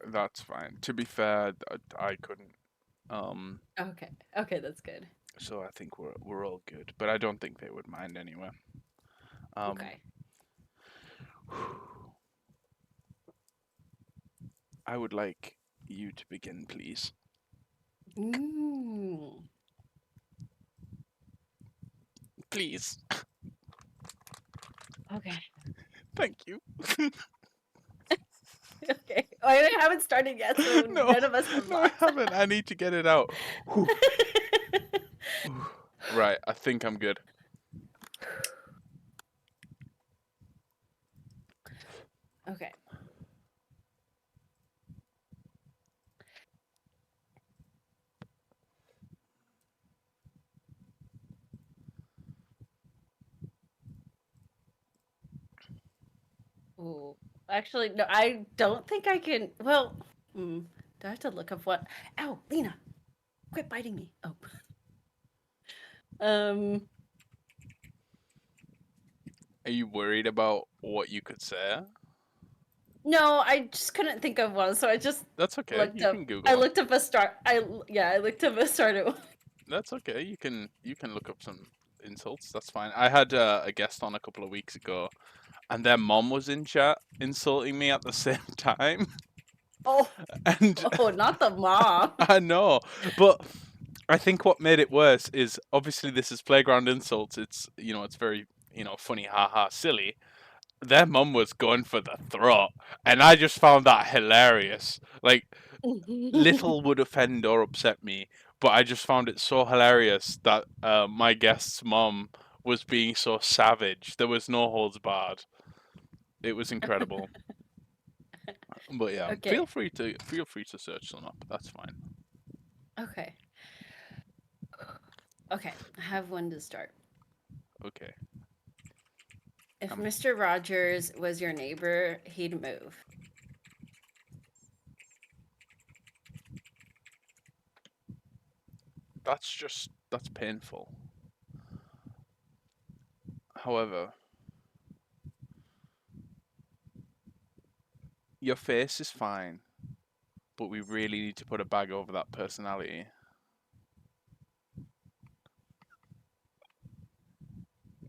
That's fine. To be fair, I couldn't. Okay, that's good. So I think we're all good. But I don't think they would mind anyway. Okay. I would like you to begin, please. Mm. Please. Okay. Thank you. Okay. Oh, I haven't started yet, so No, none of us have no, I lost. haven't. I need to get it out. Whew. Right, I think I'm good. Okay. Ooh. Actually, no, I don't think I can. Well, do I have to look up what? Ow, Lena, quit biting me. Oh. Are you worried about what you could say? No, I just couldn't think of one, so I just That's okay. looked You up. can I Google it. looked up a start. I looked up a starter one. That's okay. You can look up some insults. That's fine. I had a guest on a couple of weeks ago, and their mom was in chat insulting me at the same time. Oh, And oh, not the mom. I know, but I think what made it worse is obviously this is playground insults. It's it's very funny, haha, silly. Their mum was going for the throat, and I just found that hilarious. Like little would offend or upset me, but I just found it so hilarious that my guest's mom was being so savage. There was no holds barred. It was incredible. But yeah, Okay. feel free to search some up. That's fine. Okay. Okay. I have one to start. Okay. If Um, Mr. Rogers was your neighbor, he'd move. that's painful. However, your face is fine, but we really need to put a bag over that personality.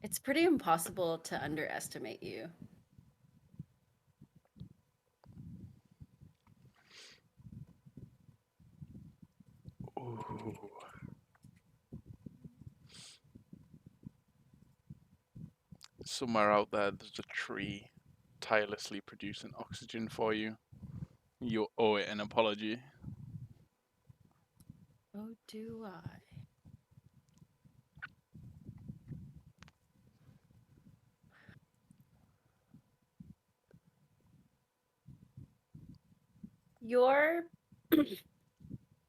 It's pretty impossible to underestimate you. Ooh. Somewhere out there's a tree tirelessly producing oxygen for you. You owe it an apology. Oh, do I? You're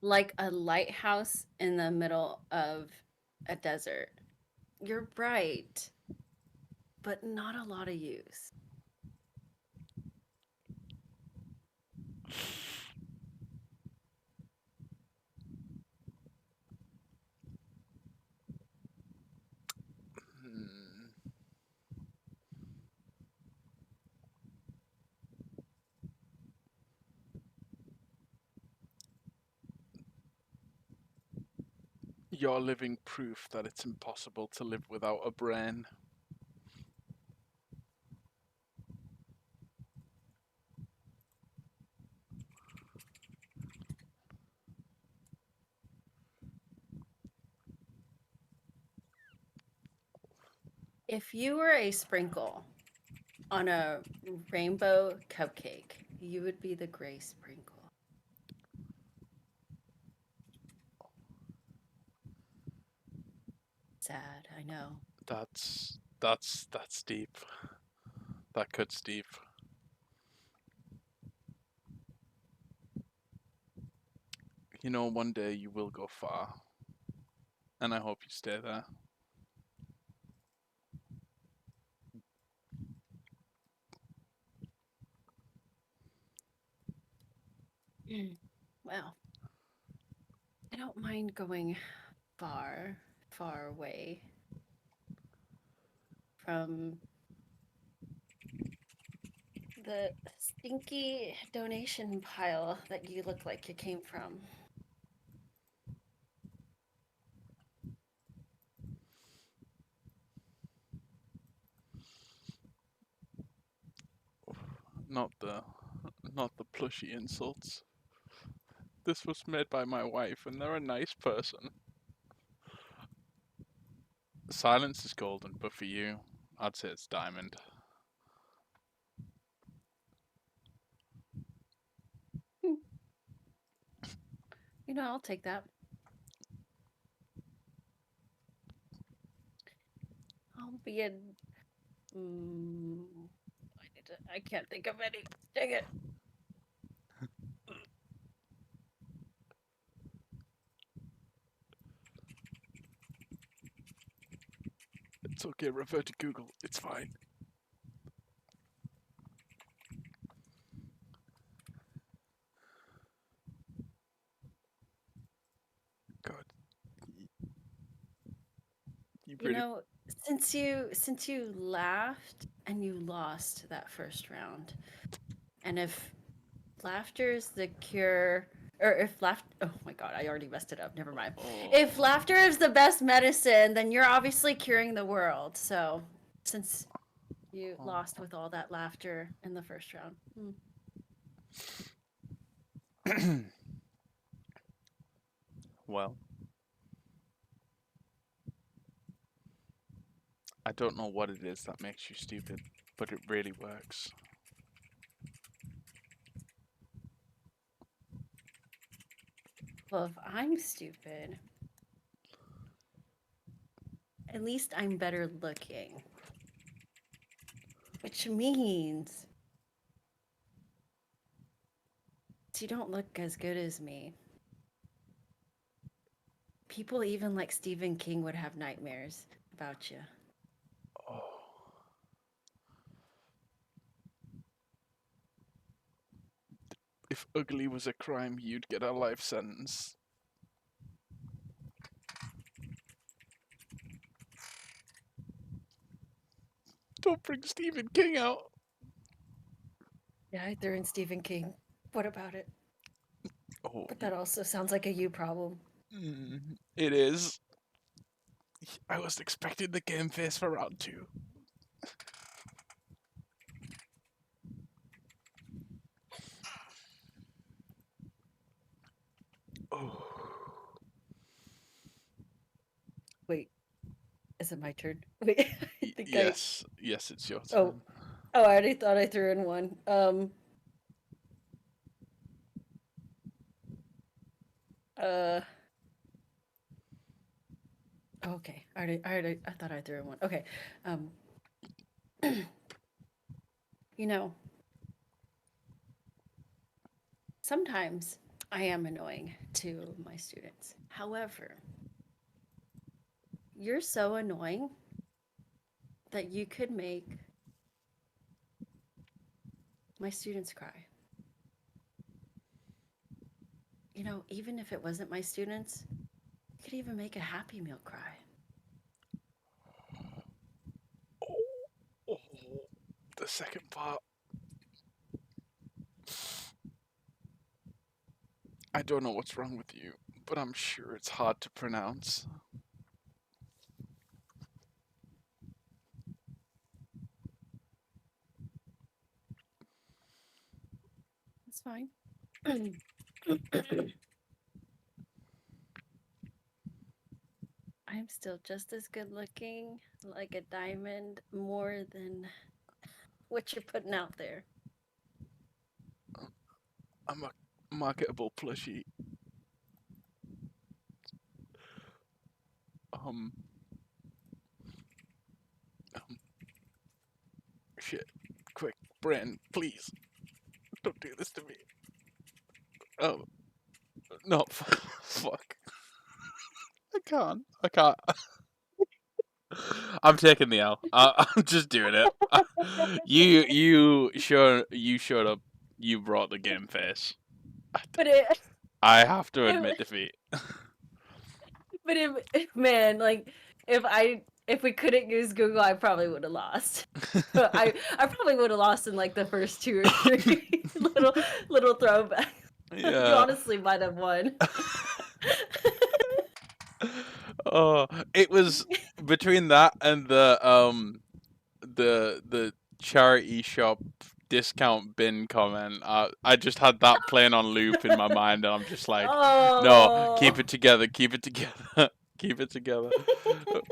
like a lighthouse in the middle of a desert. You're bright, but not a lot of use. Hmm. You're living proof that it's impossible to live without a brain. If you were a sprinkle on a rainbow cupcake, you would be the gray sprinkle. Sad, I know. That's deep. That cuts deep. You know, one day you will go far, and I hope you stay there. Mm. Well, I don't mind going far, far away from the stinky donation pile that you look like you came from. Not the not the plushy insults. This was made by my wife, and they're a nice person. Silence is golden, but for you, I'd say it's diamond. Hmm. You know, I'll take that. I'll be a. Mm, I can't think of any. Dang it. It's okay, refer to Google. It's fine. God, you You really. know, since you laughed and you lost that first round, and if laughter's the cure, or if laughter, oh my god, I already messed it up. Never mind. If Oh, laughter is the best medicine, then you're obviously curing the world. So, since you lost oh. with all that laughter in the first round. Hmm. Well, I don't know what it is that makes you stupid, but it really works. Well, if I'm stupid, at least I'm better looking. Which means you don't look as good as me. People even like Stephen King would have nightmares about you. Oh, if ugly was a crime, you'd get a life sentence. Don't bring Stephen King out. Yeah, I threw in Stephen King. What about it? Oh, But that also sounds like a you problem. it is. I was expecting the game face for round two. Oh, Wait, is it my turn? Wait, I think I. yes, yes, it's your Oh, turn. oh, I already thought I threw in one. Uh. Okay, I thought I threw in one. Okay, um, you know, sometimes I am annoying to my students. However, you're so annoying that you could make my students cry. Even if it wasn't my students, you could even make a Happy Meal cry. Oh, the second part. I don't know what's wrong with you, but I'm sure it's hard to pronounce. That's fine. I'm still just as good looking, like a diamond, more than what you're putting out there. I'm a marketable plushie. Um, um, shit. Quick, Bren, please, don't do this to me. Oh, no, fuck. I can't. I can't. I'm taking the L. I'm just doing it. You showed up. You brought the game face. But it, I have to admit it defeat. but man, like if we couldn't use Google, I probably would have lost. I probably would have lost in like the first two or three little throwbacks. You Yeah. honestly might have won. Oh, it was between that and the charity shop discount bin comment. I just had that playing on loop in my mind, and I'm just like, no, keep Oh. it together, keep it together, keep it together,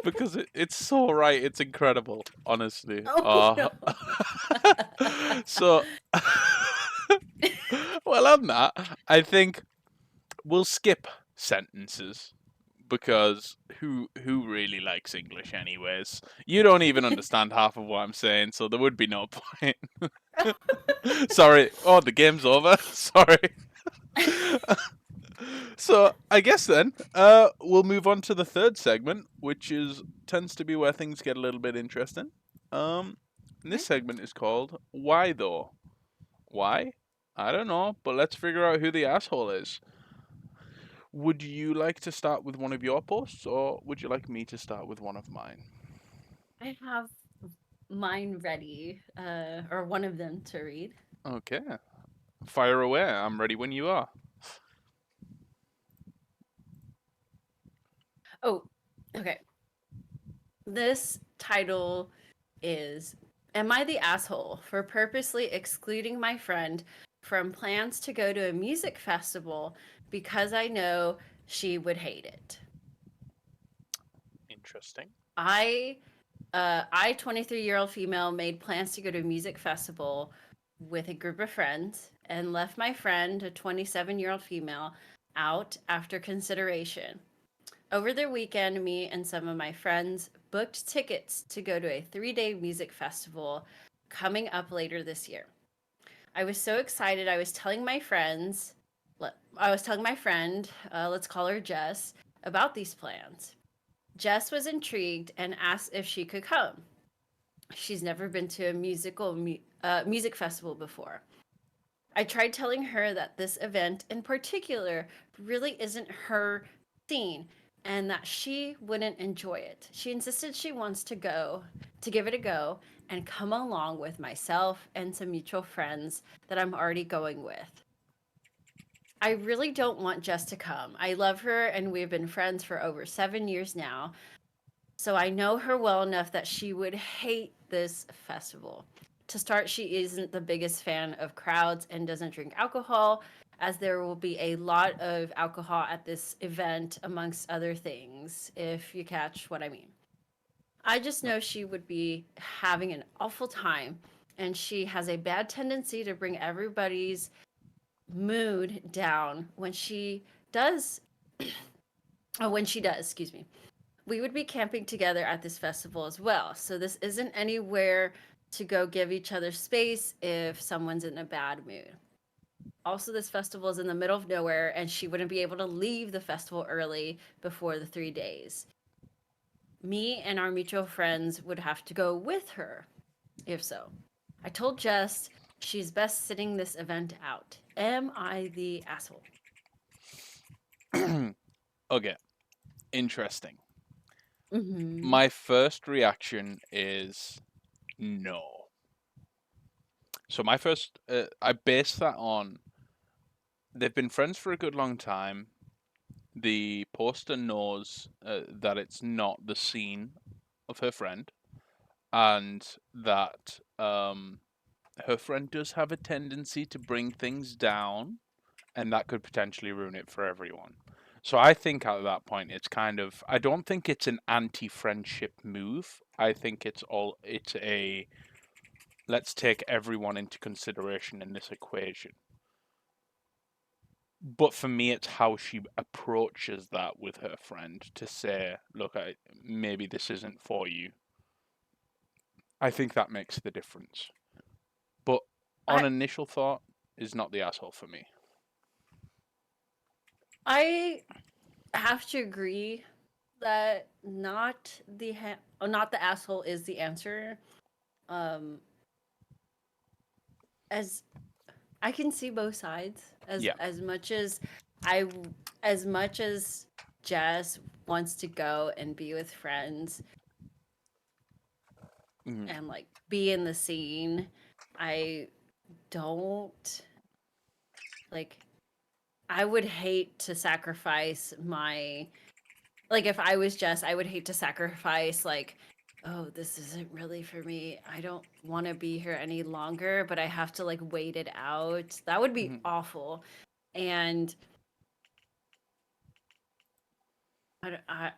because it's so right. It's incredible, honestly. Oh no. So, well, on that, I think we'll skip sentences because who really likes English anyways? You don't even understand half of what I'm saying, so there would be no point. Sorry. Oh, the game's over. Sorry. So I guess then we'll move on to the third segment, which is tends to be where things get a little bit interesting. Um, and this Okay. segment is called "Why Though." Why? I don't know, but let's figure out who the asshole is. Would you like to start with one of your posts, or would you like me to start with one of mine? I have mine ready, or one of them to read. Okay, fire away. I'm ready when you are. Oh, okay. This title is Am I the asshole for purposely excluding my friend from plans to go to a music festival because I know she would hate it? Interesting. I 23-year-old female made plans to go to a music festival with a group of friends and left my friend, a 27-year-old female, out after consideration. Over the weekend, me and some of my friends booked tickets to go to a 3 day music festival coming up later this year. I was so excited. I was telling my friend, let's call her Jess, about these plans. Jess was intrigued and asked if she could come. She's never been to a music festival before. I tried telling her that this event in particular really isn't her scene and that she wouldn't enjoy it. She insisted she wants to give it a go, and come along with myself and some mutual friends that I'm already going with. I really don't want Jess to come. I love her and we've been friends for over 7 years now. So I know her well enough that she would hate this festival. To start, she isn't the biggest fan of crowds and doesn't drink alcohol, as there will be a lot of alcohol at this event, amongst other things, if you catch what I mean. I just know she would be having an awful time, and she has a bad tendency to bring everybody's mood down does, when she does, excuse me. We would be camping together at this festival as well. So this isn't anywhere to go give each other space if someone's in a bad mood. Also, this festival is in the middle of nowhere, and she wouldn't be able to leave the festival early before the 3 days. Me and our mutual friends would have to go with her, if so. I told Jess she's best sitting this event out. Am I the asshole? Okay, interesting. Mm-hmm. My first reaction is no. So I base that on they've been friends for a good long time. The poster knows that it's not the scene of her friend, and that her friend does have a tendency to bring things down, and that could potentially ruin it for everyone. So I think at that point it's kind of I don't think it's an anti-friendship move. I think it's a let's take everyone into consideration in this equation. But for me, it's how she approaches that with her friend to say, look, maybe this isn't for you. I think that makes the difference. But on I initial thought, is not the asshole for me. I have to agree that not the asshole is the answer. Um, as I can see both sides. Yeah. I as much as Jess wants to go and be with friends Mhm. and like be in the scene, I don't like. I would hate to sacrifice my like if I was Jess, I would hate to sacrifice like, oh, this isn't really for me. I don't want to be here any longer, but I have to like wait it out. That would be Mhm. awful. And I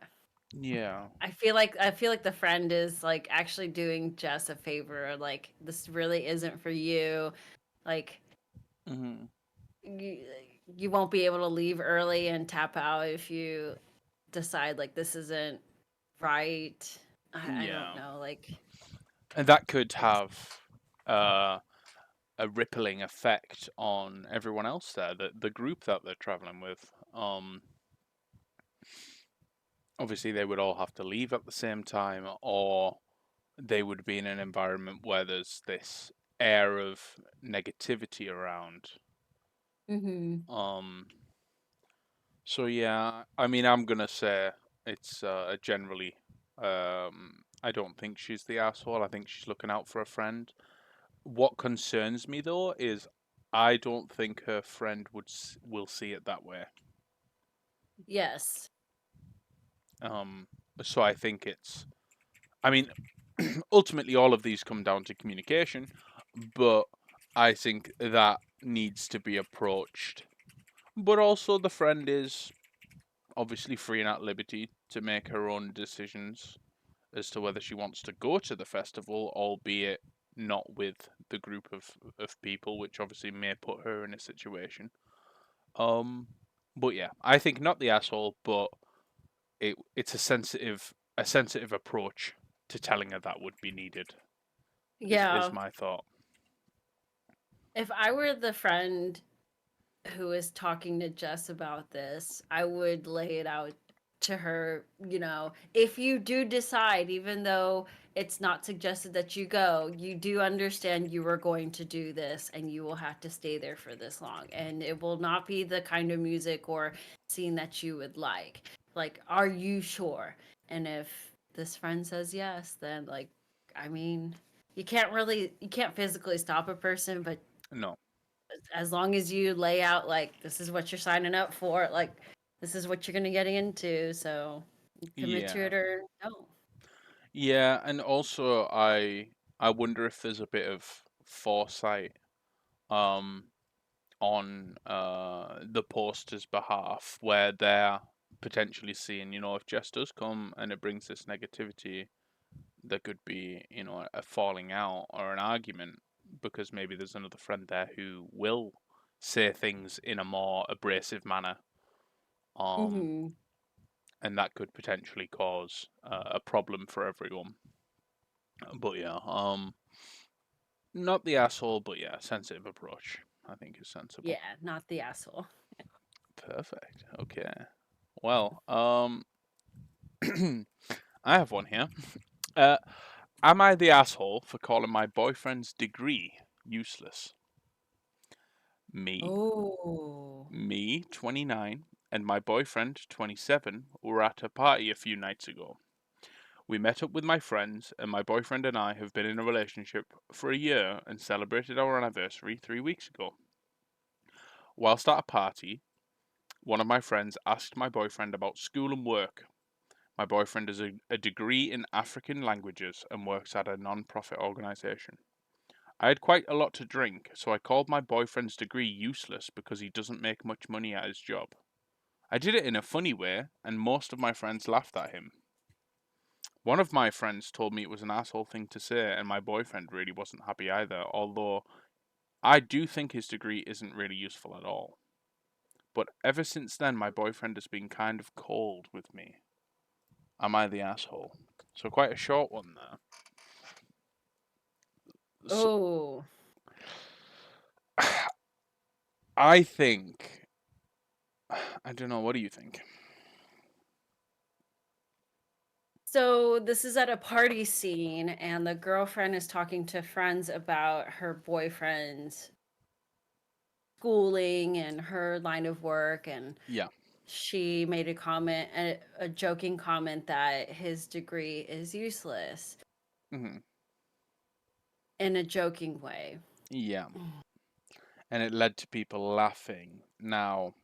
Yeah. I feel like the friend is like actually doing Jess a favor. Like this really isn't for you. Like Hmm. you, you won't be able to leave early and tap out if you decide like this isn't right. I don't Yeah. know. Like And that could it's have uh, a rippling effect on everyone else there, the group that they're traveling with. Obviously, they would all have to leave at the same time, or they would be in an environment where there's this air of negativity around. mm-hmm. Um, so yeah, I mean, I'm gonna say it's generally. I don't think she's the asshole. I think she's looking out for a friend. What concerns me though is I don't think her friend will see it that way. Yes. Um, so I think it's. I mean, ultimately, all of these come down to communication, but I think that needs to be approached. But also, the friend is obviously free and at liberty to make her own decisions as to whether she wants to go to the festival, albeit not with the group of people, which obviously may put her in a situation. Um, But yeah, I think not the asshole, but it's a sensitive approach to telling her that would be needed. Is Yeah. my thought. If I were the friend who is talking to Jess about this, I would lay it out to her, if you do decide, even though it's not suggested that you go, you do understand you are going to do this and you will have to stay there for this long. And it will not be the kind of music or scene that you would like. Like, are you sure? And if this friend says yes, then, like, I mean, you can't physically stop a person, but No. as long as you lay out like this is what you're signing up for, like this is what you're gonna get into, so commit to Yeah. it or don't. Yeah, and also I wonder if there's a bit of foresight um on the poster's behalf where they're potentially seeing, if Jess does come and it brings this negativity, there could be, a falling out or an argument because maybe there's another friend there who will say things in a more abrasive manner. Um, Hmm. and that could potentially cause a problem for everyone. But yeah, not the asshole, but yeah, sensitive approach. I think is sensible. Yeah, not the asshole. Perfect. Okay. Well, I have one here. Uh, am I the asshole for calling my boyfriend's degree useless? Me, Oh. me, 29, and my boyfriend, 27, were at a party a few nights ago. We met up with my friends, and my boyfriend and I have been in a relationship for a year and celebrated our anniversary 3 weeks ago. Whilst at a party, one of my friends asked my boyfriend about school and work. My boyfriend has a degree in African languages and works at a non profit organisation. I had quite a lot to drink, so I called my boyfriend's degree useless because he doesn't make much money at his job. I did it in a funny way, and most of my friends laughed at him. One of my friends told me it was an asshole thing to say, and my boyfriend really wasn't happy either, although I do think his degree isn't really useful at all. But ever since then, my boyfriend has been kind of cold with me. Am I the asshole? So, quite a short one there. So, Oh. I think. I don't know, what do you think? So this is at a party scene and the girlfriend is talking to friends about her boyfriend's schooling and her line of work, and Yeah. she made a comment, a joking comment that his degree is useless Hmm. in a joking way. Yeah. And it led to people laughing. Now,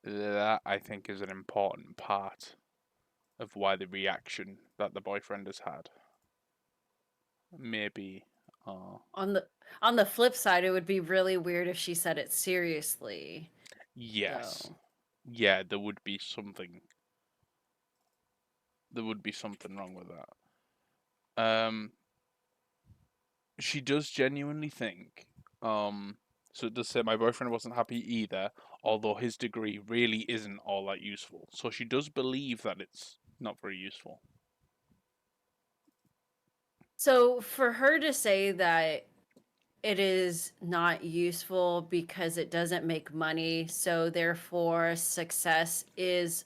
that I think is an important part of why the reaction that the boyfriend has had. Maybe. Uh, On the on the flip side, it would be really weird if she said it seriously, yes. though. Yeah, there would be something. There would be something wrong with that. She does genuinely think. Um, so it does say my boyfriend wasn't happy either, although his degree really isn't all that useful. So she does believe that it's not very useful. So for her to say that it is not useful because it doesn't make money, so therefore success is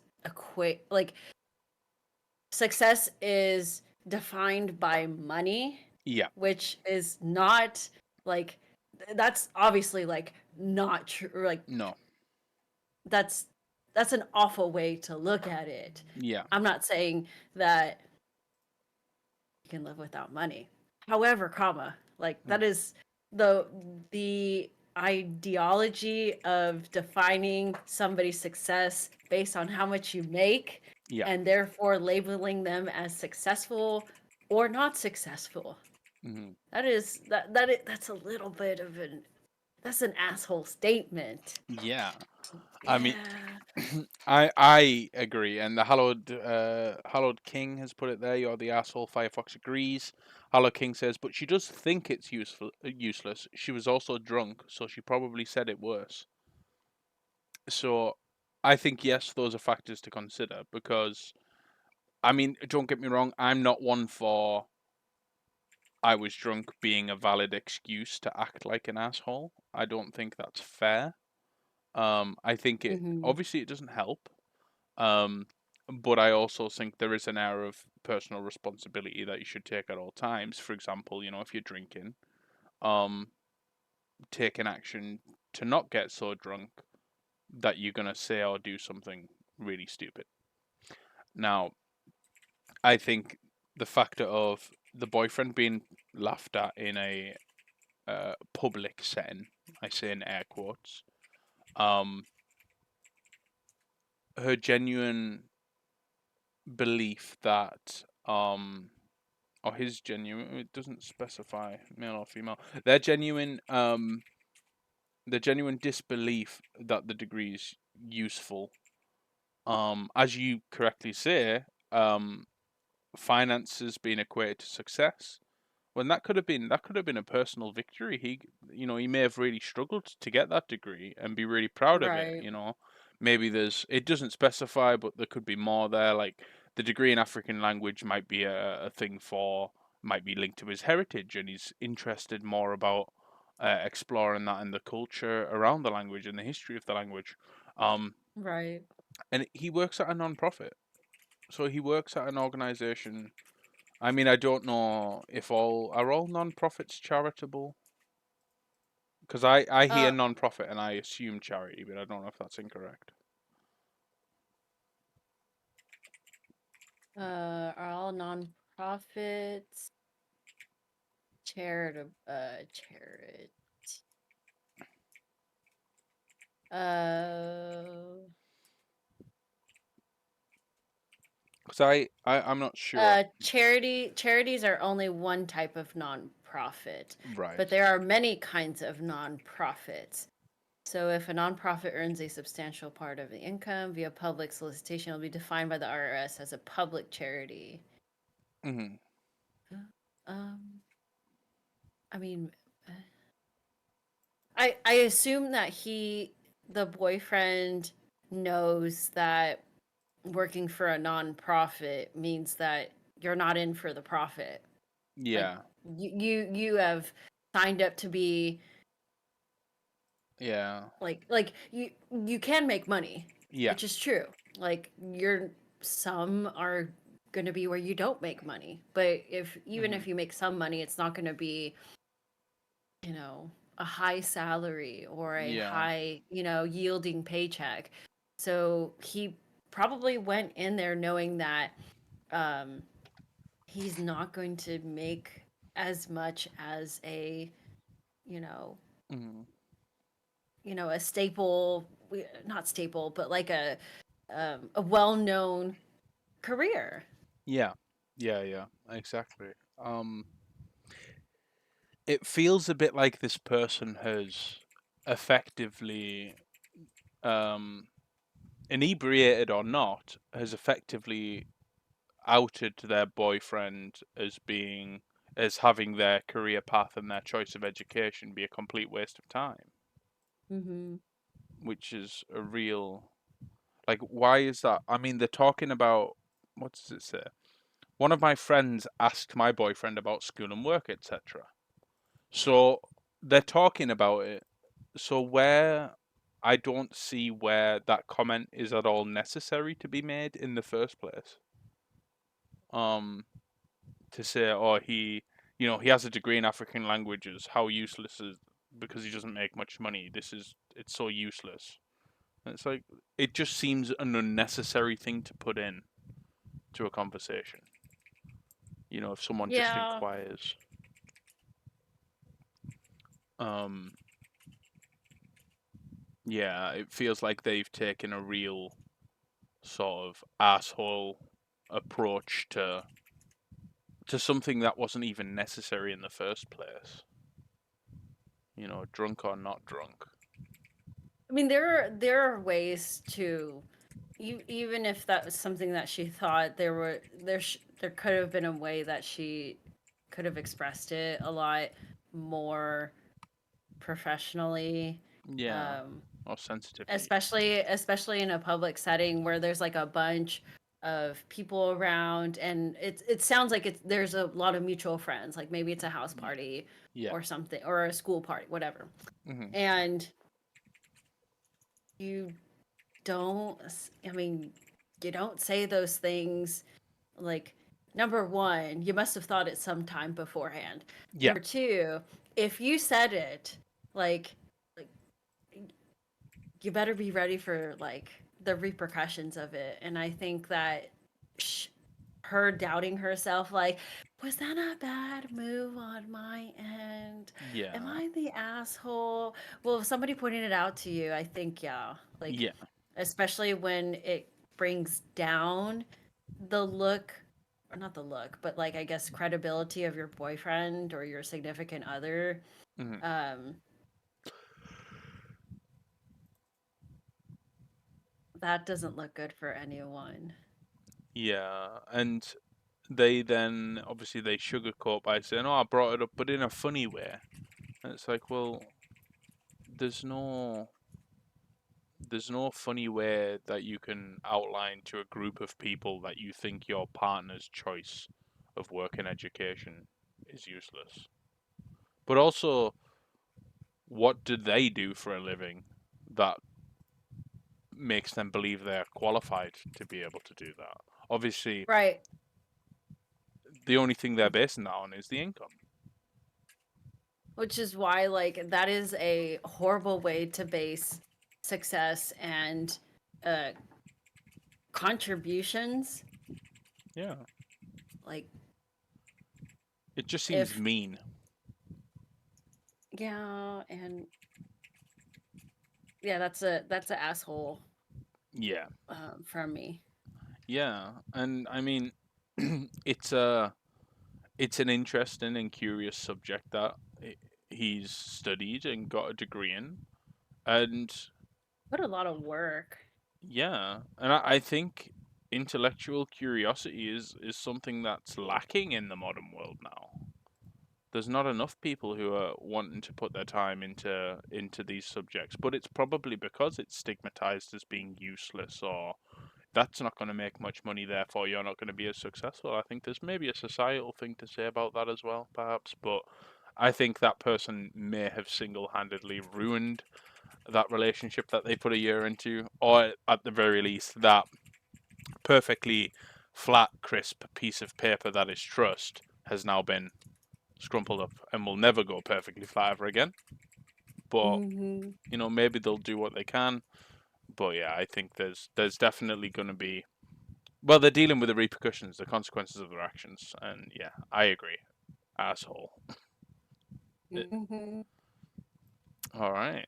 success is defined by money, Yeah. which is not like that's obviously like not true. Like No. that's that's an awful way to look at it. Yeah. I'm not saying that you can live without money. However, comma, like Mm. that is the the ideology of defining somebody's success based on how much you make Yeah. and therefore labeling them as successful or not successful. Hmm. That's a little bit of an that's an asshole statement. Yeah. I mean, Yeah. I agree, and the Hallowed King has put it there. You're the asshole. Firefox agrees. Hallowed King says, but she does think it's useless. She was also drunk, so she probably said it worse. So I think yes, those are factors to consider because I mean, don't get me wrong, I'm not one for I was drunk being a valid excuse to act like an asshole. I don't think that's fair. I think it Hmm. obviously it doesn't help. Um, but I also think there is an air of personal responsibility that you should take at all times. For example, if you're drinking, um, take an action to not get so drunk that you're gonna say or do something really stupid. Now, I think the factor of the boyfriend being laughed at in a public setting, I say in air quotes, um, her genuine belief that or his genuine, it doesn't specify male or female, their genuine disbelief that the degree is useful, as you correctly say, finances being equated to success, when that could have been a personal victory. He may have really struggled to get that degree and be really proud of it. Right. Maybe it doesn't specify, but there could be more there. Like the degree in African language might be a thing might be linked to his heritage, and he's interested more about exploring that and the culture around the language and the history of the language. Um, Right. and he works at a non-profit, so he works at an organization. I mean, I don't know if all non-profits charitable, because I hear Uh, non-profit and I assume charity, but I don't know if that's incorrect. are all nonprofits charitable? Charity. Uh, Because I'm not sure. charities are only one type of nonprofit, Right. but there are many kinds of nonprofits. So if a nonprofit earns a substantial part of the income via public solicitation, it will be defined by the IRS as a public charity. Hmm. Um, I mean, I assume that the boyfriend, knows that working for a nonprofit means that you're not in for the profit. Like Yeah. you have signed up to be Yeah. like you can make money, Yeah. which is true. Like you're some are going to be where you don't make money, but if even Hmm. if you make some money, it's not going to be, you know, a high salary or a Yeah. high, yielding paycheck. So he probably went in there knowing that um he's not going to make as much as you know, Hmm. a staple, not staple, but like a well-known career. Yeah. Yeah. Yeah. Exactly. Um, it feels a bit like this person has effectively, um, inebriated or not, has effectively outed their boyfriend as having their career path and their choice of education be a complete waste of time, Mm-hmm. which is a real, like, why is that? I mean, they're talking about, what does it say? One of my friends asked my boyfriend about school and work, etc. So they're talking about it. So where I don't see where that comment is at all necessary to be made in the first place. Um, to say, oh, he has a degree in African languages. How useless is because he doesn't make much money. It's so useless. And it's like it just seems an unnecessary thing to put in to a conversation. If someone just Yeah. inquires, um, yeah, it feels like they've taken a real sort of asshole approach to something that wasn't even necessary in the first place. Drunk or not drunk. I mean, there are ways to, even if that was something that she thought, there could have been a way that she could have expressed it a lot more professionally. Yeah. or sensitivity. especially in a public setting where there's like a bunch of people around, and it sounds like there's a lot of mutual friends, like maybe it's a house Y- party Yeah. or something, or a school party, whatever. Hmm. And you don't, I mean, you don't say those things. Like, number one, you must have thought it sometime beforehand. Yeah. Number two, if you said it, like like you better be ready for like the repercussions of it. And I think that sh- her doubting herself, like, was that a bad move on my end? Am Yeah. I the asshole? Well, if somebody pointed it out to you, I think, yeah, like, Yeah. especially when it brings down the look, or not the look, but like, I guess, credibility of your boyfriend or your significant other. Hmm. Um, that doesn't look good for anyone. Yeah. And they then obviously they sugarcoat by saying, "Oh, I brought it up, but in a funny way." And it's like, well, there's no there's no funny way that you can outline to a group of people that you think your partner's choice of work and education is useless. But also, what do they do for a living that makes them believe they're qualified to be able to do that? Obviously, Right. the only thing they're basing that on is the income. Which is why, like, that is a horrible way to base success and uh, contributions. Yeah. Like, It just seems if, mean. yeah, and yeah, that's an asshole Yeah. from me. Yeah. And I mean, it's it's an interesting and curious subject that he's studied and got a degree in. And What a lot of work. yeah, and I think intellectual curiosity is something that's lacking in the modern world now. There's not enough people who are wanting to put their time into these subjects, but it's probably because it's stigmatized as being useless or that's not going to make much money, therefore you're not going to be as successful. I think there's maybe a societal thing to say about that as well, perhaps, but I think that person may have single-handedly ruined that relationship that they put a year into, or at the very least, that perfectly flat, crisp piece of paper that is trust has now been scrumpled up and will never go perfectly flat ever again. But Hmm. maybe they'll do what they can. But yeah, I think there's definitely going to be. Well, they're dealing with the repercussions, the consequences of their actions, and yeah, I agree. Asshole. Hmm. All right.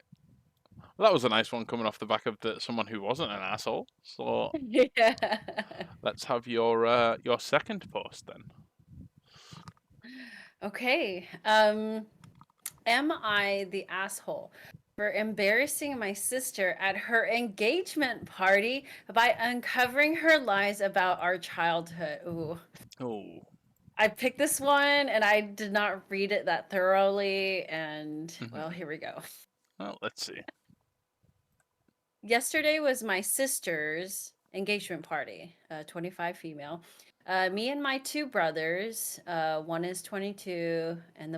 Well, that was a nice one coming off the back of someone who wasn't an asshole. So Yeah. let's have your second post then. Okay. Am I the asshole for embarrassing my sister at her engagement party by uncovering her lies about our childhood? Ooh. Oh. I picked this one and I did not read it that thoroughly. And well, Hmm. here we go. Well, let's see. Yesterday was my sister's engagement party, 25 female. Me and my two brothers, one is 22, and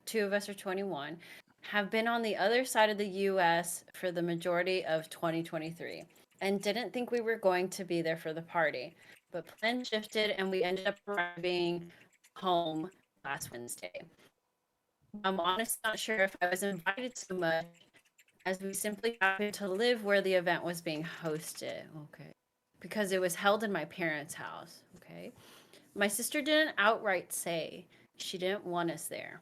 two of us are 21, have been on the other side of the US for the majority of 2023 and didn't think we were going to be there for the party. But plans shifted and we ended up arriving home last Wednesday. I'm honestly not sure if I was invited so much as we simply happened to live where the event was being hosted. Okay. Because it was held in my parents' house. Okay. My sister didn't outright say she didn't want us there,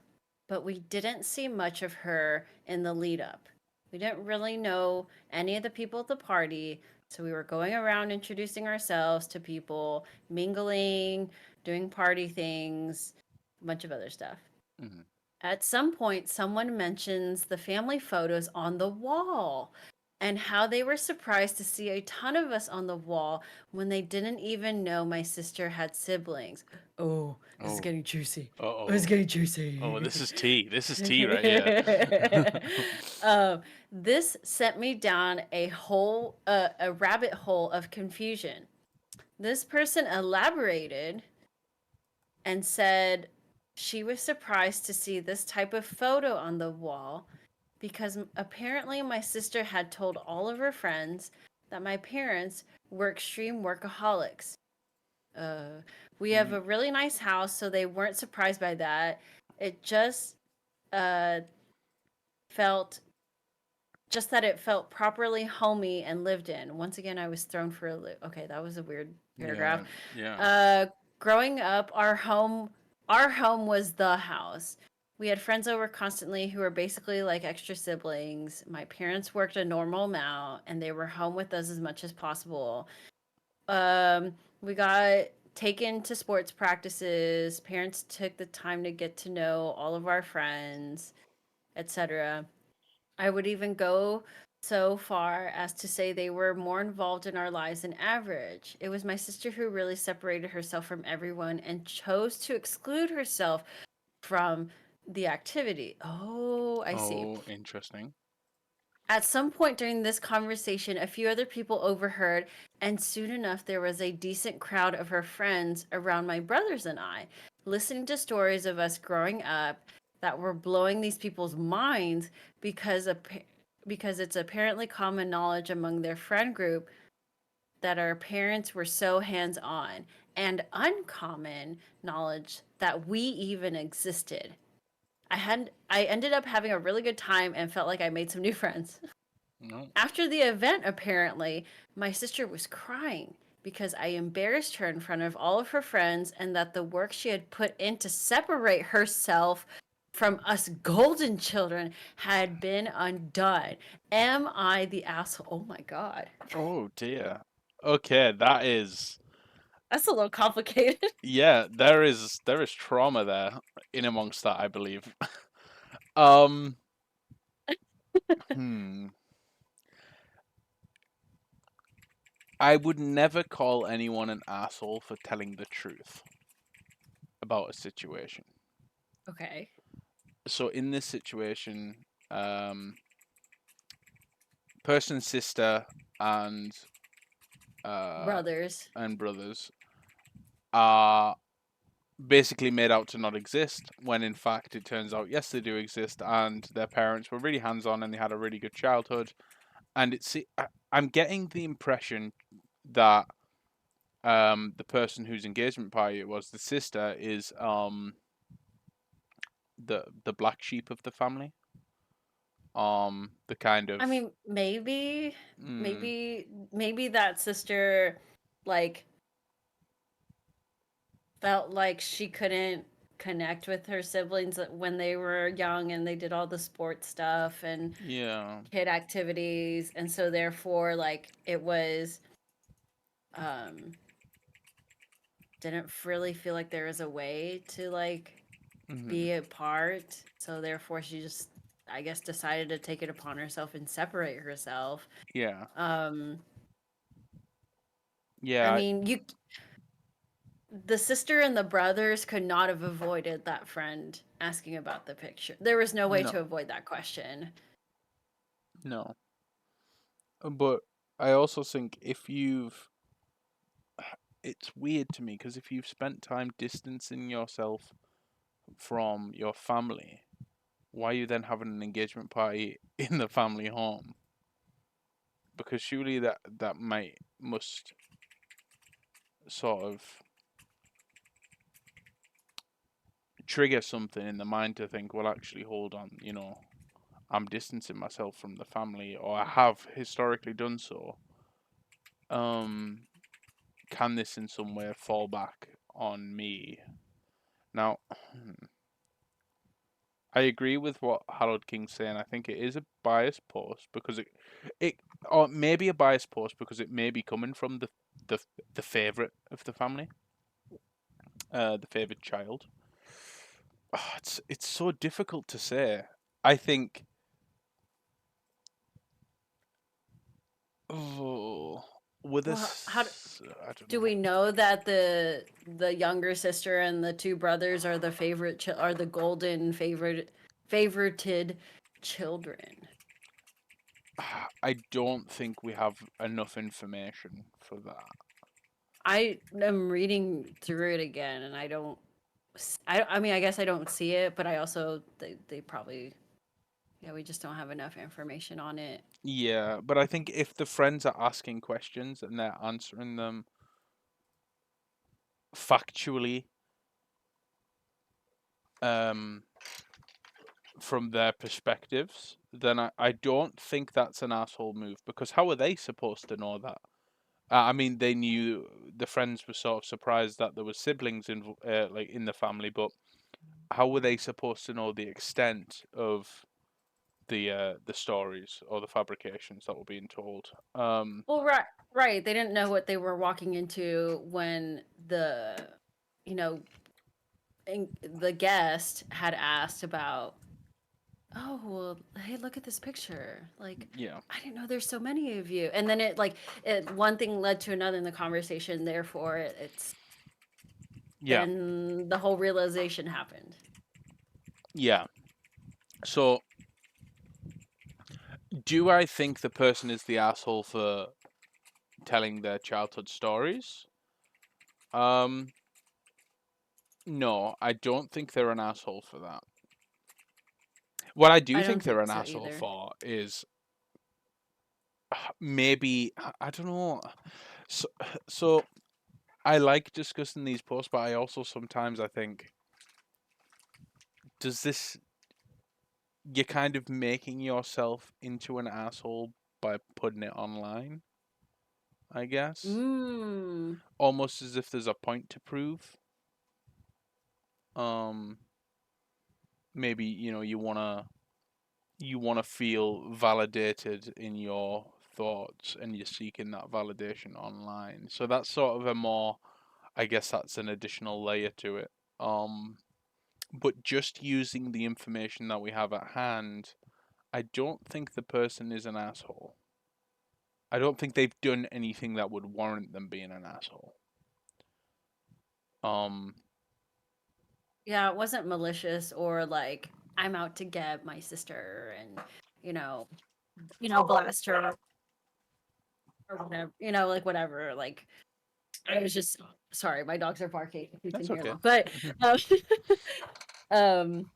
but we didn't see much of her in the lead up. We didn't really know any of the people at the party, so we were going around introducing ourselves to people, mingling, doing party things, a bunch of other stuff. Hmm. At some point, someone mentions the family photos on the wall. and how they were surprised to see a ton of us on the wall when they didn't even know my sister had siblings. Oh, this is Oh, getting juicy. Oh, it's uh-oh. getting Oh, this juicy. is tea. This is tea right here. um, this sent me down a rabbit hole of confusion. This person elaborated and said she was surprised to see this type of photo on the wall because apparently my sister had told all of her friends that my parents were extreme workaholics. Uh, we have Mm, a really nice house, so they weren't surprised by that. It uh, felt just that it felt properly homey and lived in. Once again, I was thrown for a loop. Okay, that was a weird paragraph. yeah, yeah. Uh, growing up, our home was the house. We had friends over constantly who were basically like extra siblings. My parents worked a normal amount, and they were home with us as much as possible. We got taken to sports practices. Parents took the time to get to know all of our friends, etc. I would even go so far as to say they were more involved in our lives than average. It was my sister who really separated herself from everyone and chose to exclude herself from the activity. Oh, I see. Oh, interesting. At some point during this conversation, a few other people overheard, and soon enough, there was a decent crowd of her friends around my brothers and I, listening to stories of us growing up that were blowing these people's minds because because it's apparently common knowledge among their friend group that our parents were so hands-on, and uncommon knowledge that we even existed. I ended up having a really good time and felt like I made some new friends. No. After the event, apparently, my sister was crying because I embarrassed her in front of all of her friends and that the work she had put in to separate herself from us golden children had been undone. Am I the asshole? Oh my God. Oh dear. Okay, that is That's a little complicated. yeah, there is trauma there in amongst that, I believe. Um, hmm. I would never call anyone an asshole for telling the truth about a situation. Okay. So in this situation, um, person's sister and uh Brothers. and brothers are basically made out to not exist when in fact it turns out yes they do exist and their parents were really hands-on and they had a really good childhood and I'm getting the impression that the person whose engagement party it was the sister is the black sheep of the family, the kind I of mean, maybe, mm, maybe that sister, like, felt like she couldn't connect with her siblings when they were young and they did all the sports stuff and yeah. kid activities, and so therefore like it was um didn't really feel like there was a way to like Hmm. be apart, so therefore she just, I guess, decided to take it upon herself and separate herself. Yeah. um I Yeah. mean, you the sister and the brothers could not have avoided that friend asking about the picture. There was no way to No. avoid that question. No. But I also think if you've it's weird to me because if you've spent time distancing yourself from your family, why are you then having an engagement party in the family home? Because surely that might must sort of trigger something in the mind to think, well, actually, hold on, I'm distancing myself from the family, or I have historically done so. Um, can this in some way fall back on me? Now, I agree with what Harold King's saying. I think it is a biased post because it, or maybe a biased post because it may be coming from the the favorite of the family, the favorite child. It's so difficult to say. I think Oh, with Well, how this, I don't do know. we know that the younger sister and the two brothers are the are the golden favorited children? I don't think we have enough information for that. I am reading through it again, and I don't. I mean, I guess I don't see it, but I also they probably, yeah, we just don't have enough information on it. Yeah, but I think if the friends are asking questions and they're answering them factually, um, from their perspectives, then I don't think that's an asshole move because how are they supposed to know that? I mean, they knew the friends were sort of surprised that there were siblings in like in the family, but how were they supposed to know the extent of the stories or the fabrications that were being told? Well, right. They didn't know what they were walking into when you know, the guest had asked about, oh, well, hey, look at this picture. Like, Yeah, I didn't know there's so many of you. And then one thing led to another in the conversation. Therefore, it's yeah, then the whole realization happened. yeah. So, do I think the person is the asshole for telling their childhood stories? Um, no, I don't think they're an asshole for that. What I do I think don't they're think an so asshole either. for is maybe I don't know. So, so I like discussing these posts, but I also sometimes I think, does this you're kind of making yourself into an asshole by putting it online, I guess. Mm. Almost as if there's a point to prove. Um Maybe, you wanna feel validated in your thoughts and you're seeking that validation online. So that's sort of a more I guess that's an additional layer to it. Um but just using the information that we have at hand, I don't think the person is an asshole. I don't think they've done anything that would warrant them being an asshole. Um, Yeah, it wasn't malicious or like I'm out to get my sister and you know, blast her or whatever, like whatever. Like I was just sorry, my dogs are barking if you can that's hear okay. them. But um, um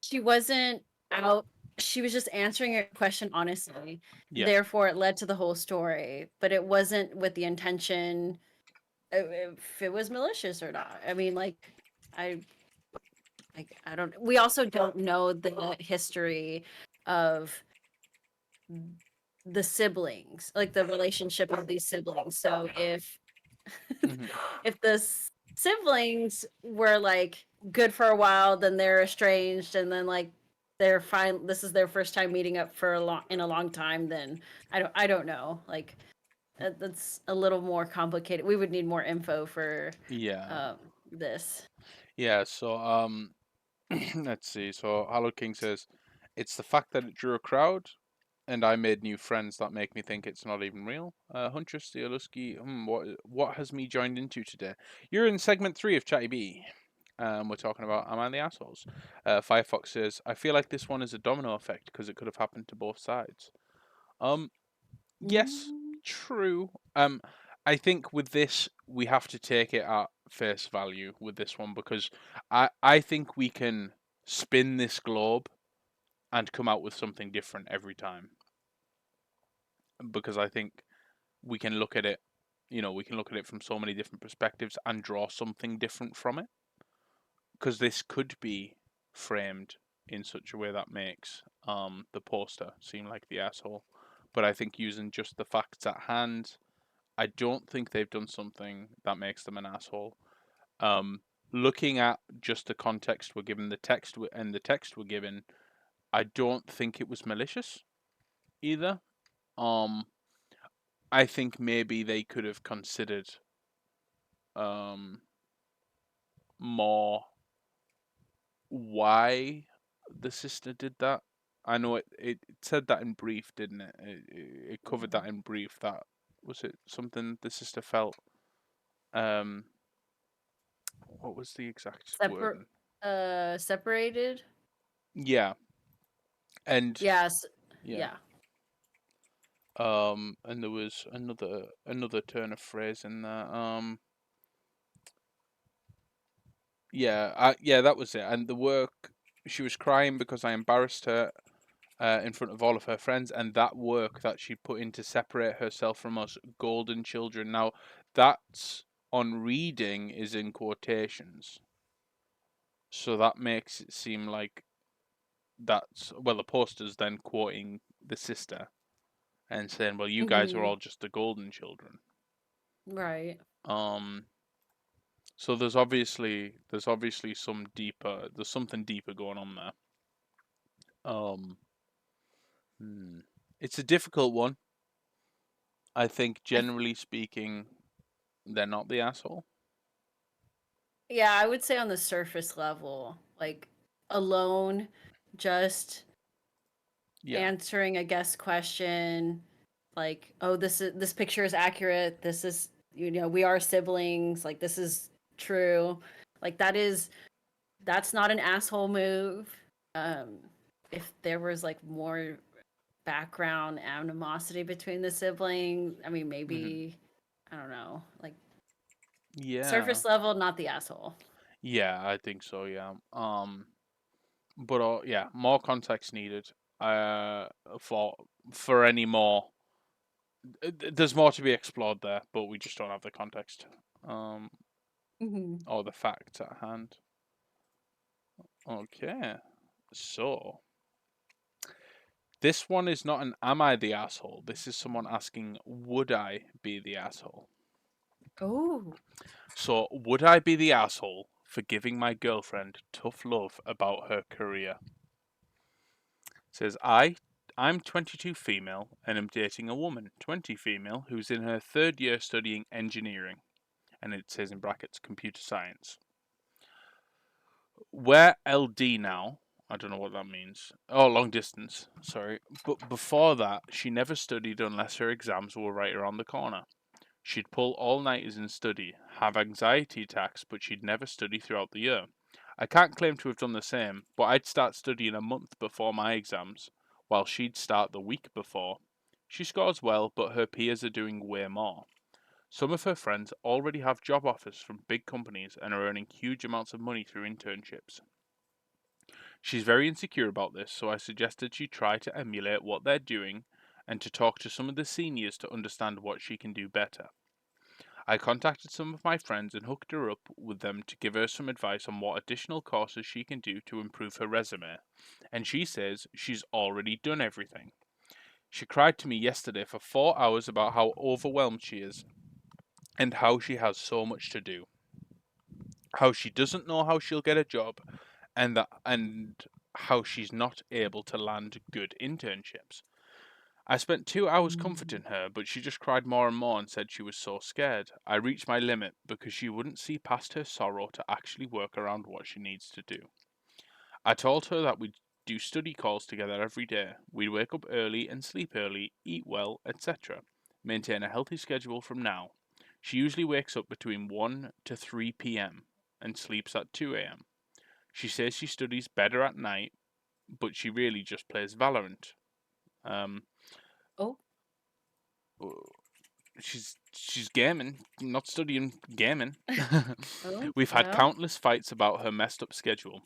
she wasn't out, she was just answering a question honestly. Yeah, Therefore it led to the whole story, but it wasn't with the intention if it was malicious or not. I mean, I I don't, we also don't know the history of the siblings, like the relationship of these siblings. So if hmm if the siblings were like good for a while, then they're estranged, and then like they're fine. This is their first time meeting up for a long time. Then I don't know. Like that's a little more complicated. We would need more info for yeah, um, this. yeah. So, let's see. So, Hello King says, it's the fact that it drew a crowd, and I made new friends that make me think it's not even real. Huntress Stieluski, what has me joined into today? You're in segment 3 of Chatty B. We're talking about Am I the Assholes? Firefox says, I feel like this one is a domino effect because it could have happened to both sides. Um, yes, Mm. true. I think with this we have to take it at face value with this one because I think we can spin this globe and come out with something different every time because I think we can look at it, we can look at it from so many different perspectives and draw something different from it because this could be framed in such a way that makes the poster seem like the asshole. But I think using just the facts at hand, I don't think they've done something that makes them an asshole. Um, Looking at just the context we're given, the text we're given, I don't think it was malicious either. Um, I think maybe they could have considered um more why the sister did that. I know it said that in brief, didn't it? It covered Mhm. that in brief. That was it. Something the sister felt. Um, what was the exact Separ wording? separated? Yeah, and Yes. yeah. Yeah. And there was another turn of phrase in there. Yeah, yeah, that was it. And the work, she was crying because I embarrassed her in front of all of her friends, and that work that she put in to separate herself from us golden children. Now, that's on reading is in quotations, so that makes it seem like that's well, the poster's then quoting the sister and saying, "Well, you guys are Hmm. all just the golden children." Right. Um, so there's obviously there's something deeper going on there. Um, hmm. It's a difficult one. I think I th- generally speaking, they're not the asshole. yeah, I would say on the surface level, like alone, just Yeah. answering a guest question, like, oh, this picture is accurate. This is, we are siblings. Like, this is true. Like, that's not an asshole move. Um, if there was like more background animosity between the siblings, I mean, Hmm. maybe, I don't know, like Yeah. surface level, not the asshole. Yeah, I think so, yeah. But yeah, more context needed. Uh, for any more. There's more to be explored there, but we just don't have the context. Um, Hmm. or the facts at hand. Okay. So this one is not an am I the asshole? This is someone asking would I be the asshole? Oh. So would I be the asshole for giving my girlfriend tough love about her career? Says I'm 22 female and am dating a woman, 20 female, who's in her third year studying engineering, and it says in brackets computer science. We're LD now. I don't know what that means. Oh, long distance. Sorry. But before that, she never studied unless her exams were right around the corner. She'd pull all nighters and study, have anxiety attacks, but she'd never study throughout the year. I can't claim to have done the same, but I'd start studying a month before my exams, while she'd start the week before. She scores well, but her peers are doing way more. Some of her friends already have job offers from big companies and are earning huge amounts of money through internships. She's very insecure about this, so I suggested she try to emulate what they're doing and to talk to some of the seniors to understand what she can do better. I contacted some of my friends and hooked her up with them to give her some advice on what additional courses she can do to improve her resume, and she says she's already done everything. She cried to me yesterday for 4 hours about how overwhelmed she is and how she has so much to do, how she doesn't know how she'll get a job, and how she's not able to land good internships. I spent 2 hours comforting her, but she just cried more and more and said she was so scared. I reached my limit because she wouldn't see past her sorrow to actually work around what she needs to do. I told her that we'd do study calls together every day. We'd wake up early and sleep early, eat well, etc. Maintain a healthy schedule from now. She usually wakes up between 1 to 3 p.m. and sleeps at 2 a.m. She says she studies better at night, but she really just plays Valorant. Um, Oh. she's gaming, not studying gaming. Oh, We've had well. countless fights about her messed up schedule.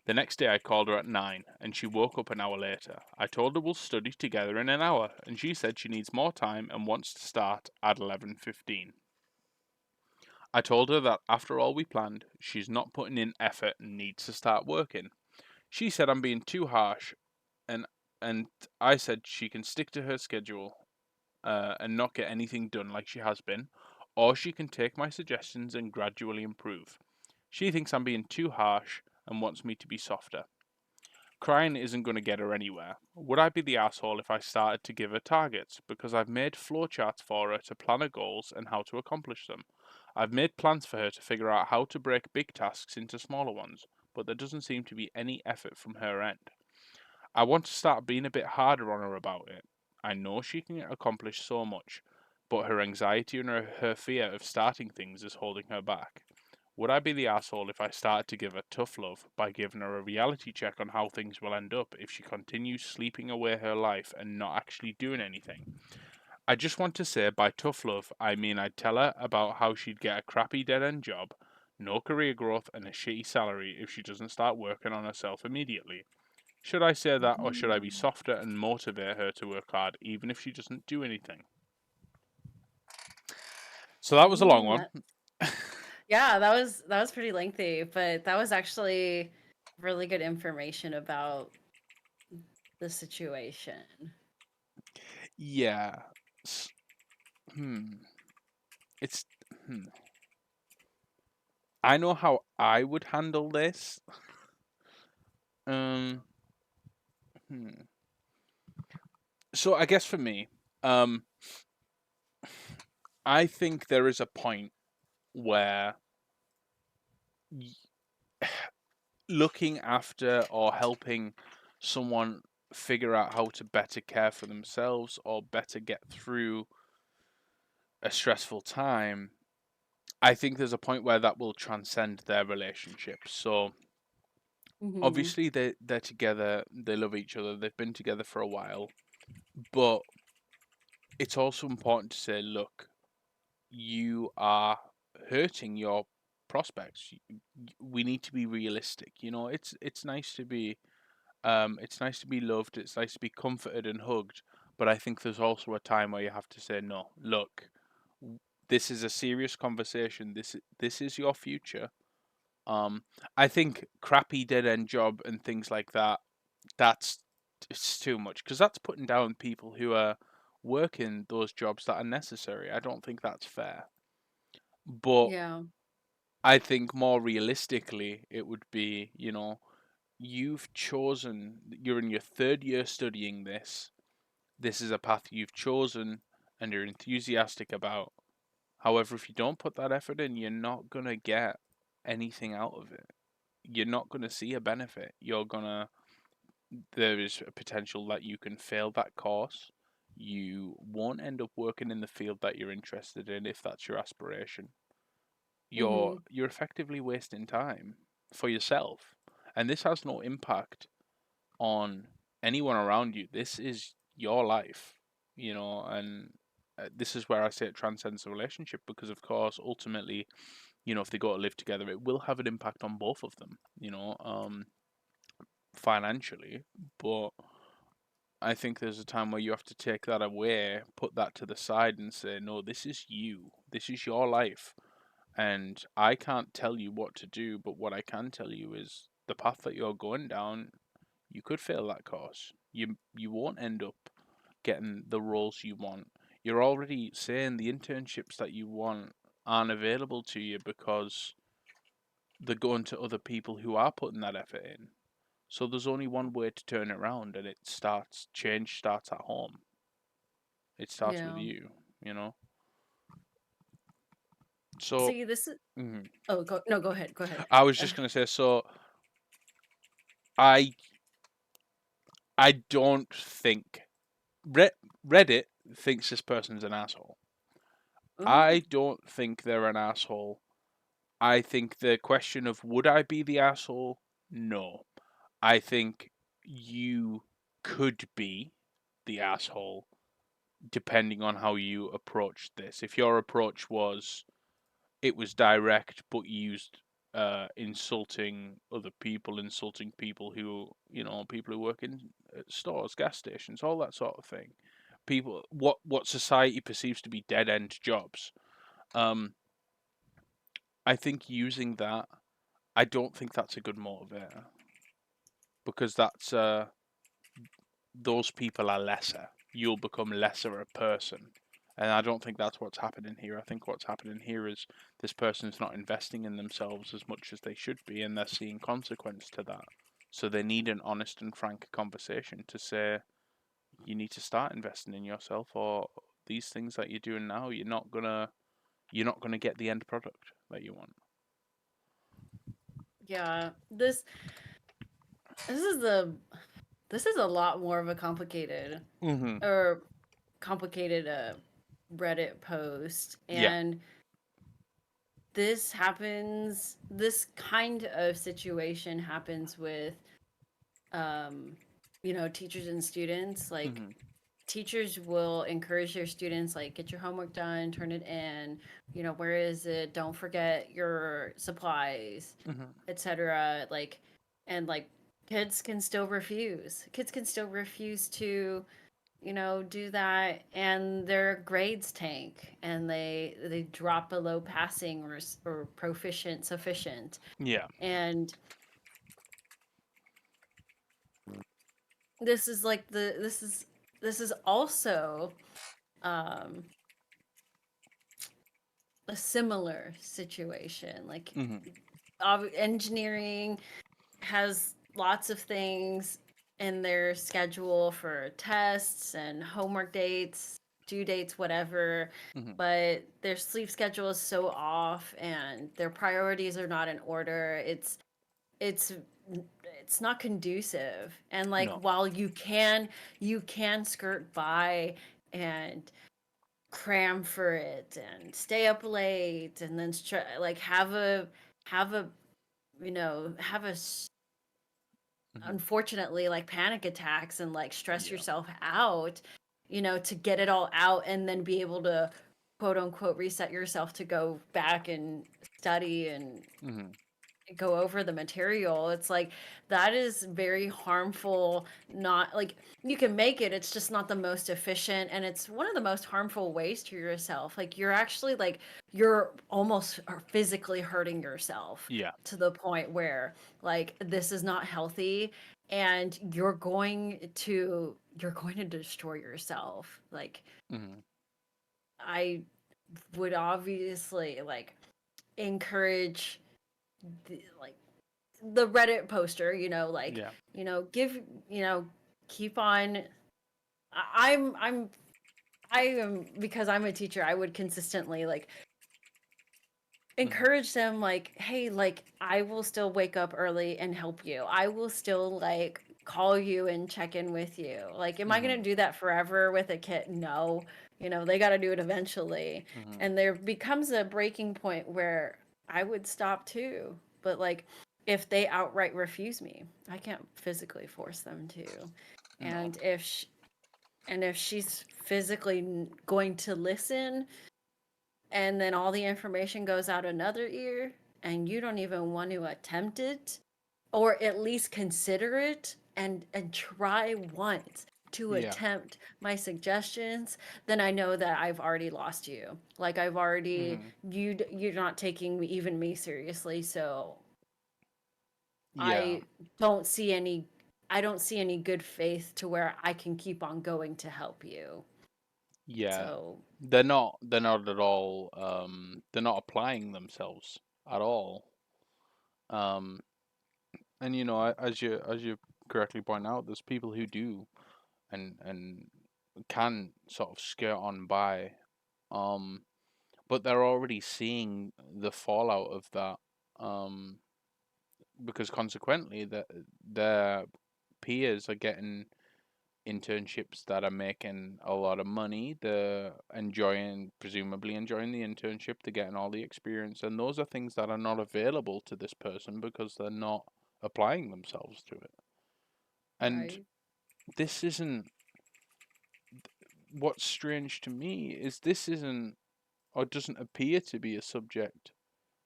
The next day I called her at 9 and she woke up an hour later. I told her we'll study together in an hour and she said she needs more time and wants to start at 11:15. I told her that after all we planned, she's not putting in effort and needs to start working. She said I'm being too harsh and and I said she can stick to her schedule and not get anything done like she has been, or she can take my suggestions and gradually improve. She thinks I'm being too harsh and wants me to be softer. Crying isn't going to get her anywhere. Would I be the asshole if I started to give her targets? Because I've made flowcharts for her to plan her goals and how to accomplish them. I've made plans for her to figure out how to break big tasks into smaller ones, but there doesn't seem to be any effort from her end. I want to start being a bit harder on her about it. I know she can accomplish so much, but her anxiety and her fear of starting things is holding her back. Would I be the asshole if I started to give her tough love by giving her a reality check on how things will end up if she continues sleeping away her life and not actually doing anything? I just want to say by tough love, I mean I'd tell her about how she'd get a crappy dead end job, no career growth, and a shitty salary if she doesn't start working on herself immediately. Should I say that, or should I be Mm. softer and motivate her to work hard, even if she doesn't do anything? So that was a long Mm, one. yeah, that was pretty lengthy, but that was actually really good information about the situation. Yeah. S- Hmm. It's. Hmm. I know how I would handle this. Um. Hmm. So I guess for me, um, I think there is a point where looking after or helping someone figure out how to better care for themselves or better get through a stressful time, I think there's a point where that will transcend their relationship. So Hmm. obviously they're together, they love each other, they've been together for a while, but it's also important to say, look, you are hurting your prospects. We need to be realistic. You know, it's nice to be it's nice to be loved, it's nice to be comforted and hugged, but I think there's also a time where you have to say, no, look, this is a serious conversation. This is your future. Um, I think crappy dead end job and things like that. That's it's too much because that's putting down people who are working those jobs that are necessary. I don't think that's fair. But Yeah. I think more realistically, it would be, you know, you've chosen. You're in your third year studying this. This is a path you've chosen, and you're enthusiastic about. However, if you don't put that effort in, you're not gonna get anything out of it. You're not gonna see a benefit. There is a potential that you can fail that course. You won't end up working in the field that you're interested in if that's your aspiration. Hmm. You're effectively wasting time for yourself. And this has no impact on anyone around you. This is your life, you know, and this is where I say it transcends the relationship because, of course, ultimately, you know, if they go to live together, it will have an impact on both of them, you know, financially. But I think there's a time where you have to take that away, put that to the side, and say, no, this is you, this is your life. And I can't tell you what to do, but what I can tell you is the path that you're going down, you could fail that course. You won't end up getting the roles you want. You're already saying the internships that you want aren't available to you because they're going to other people who are putting that effort in. So there's only one way to turn it around, and change starts at home. It starts with Yeah. you, you know? So, See, this is. mhm. Oh, go no, go ahead. Go ahead. I was Uh, just going to say, so I I don't think Reddit thinks this person's an asshole. mm, I don't think they're an asshole. I think the question of would I be the asshole? No. I think you could be the asshole depending on how you approached this. If your approach was it was direct but used insulting other people, insulting people who people who work in stores, gas stations, all that sort of thing. People, what society perceives to be dead end jobs. Um, I think using that, I don't think that's a good motivator because that's those people are lesser. You'll become lesser a person. And I don't think that's what's happening here. I think what's happening here is this person's not investing in themselves as much as they should be, and they're seeing consequence to that. So they need an honest and frank conversation to say, you need to start investing in yourself, or these things that you're doing now, you're not gonna get the end product that you want. yeah. This is the this is a lot more of a complicated Mm-hmm. or complicated Reddit post, Yeah. and this kind of situation happens with um, teachers and students. Like, Mm-hmm. teachers will encourage their students, like, get your homework done, turn it in, where is it, don't forget your supplies, Mm-hmm. etc. Like, and like, kids can still refuse to do that, and their grades tank, and they drop below passing or proficient sufficient. Yeah. And this is like this is also um a similar situation. Like, Mm-hmm. engineering has lots of things in their schedule for tests and homework dates, due dates, whatever. Mm-hmm. But their sleep schedule is so off, and their priorities are not in order. It's it's not conducive. And like, No. while you can skirt by and cram for it and stay up late, and then like have a have a Mm-hmm. unfortunately, like, panic attacks and like stress Yeah. yourself out, to get it all out, and then be able to quote unquote reset yourself to go back and study and Mm-hmm. go over the material. It's like, that is very harmful. Not like, you can make it, it's just not the most efficient, and it's one of the most harmful ways to yourself. Like, you're actually, like, you're almost physically hurting yourself Yeah. to the point where, like, this is not healthy, and you're going to destroy yourself. Like, Mm-hmm. I would obviously, like, encourage like the Reddit poster, like, Yeah. give, keep on. I- I'm, I'm, I am, because I'm a teacher, I would consistently, like, Mm-hmm. encourage them, like, hey, like, I will still wake up early and help you. I will still, like, call you and check in with you. Like, am I going Mm-hmm. to do that forever with a kid? No. They got to do it eventually. Mm-hmm. And there becomes a breaking point where I would stop too. But, like, if they outright refuse me, I can't physically force them to. No. And if she's physically going to listen, and then all the information goes out another ear, and you don't even want to attempt it, or at least consider it, and try once to Yeah. attempt my suggestions, then I know that I've already lost you. Like, I've already, Mm-hmm. you're not taking me seriously. So Yeah. I don't see any I don't see any good faith to where I can keep on going to help you. Yeah. So, They're not at all they're not applying themselves at all. Um and as you correctly point out, there's people who do and can sort of skirt on by. Um but they're already seeing the fallout of that. Um because consequently their peers are getting internships that are making a lot of money. They're presumably enjoying the internship. They're getting all the experience, and those are things that are not available to this person because they're not applying themselves to it. And right. this isn't what's strange to me is this isn't or doesn't appear to be a subject.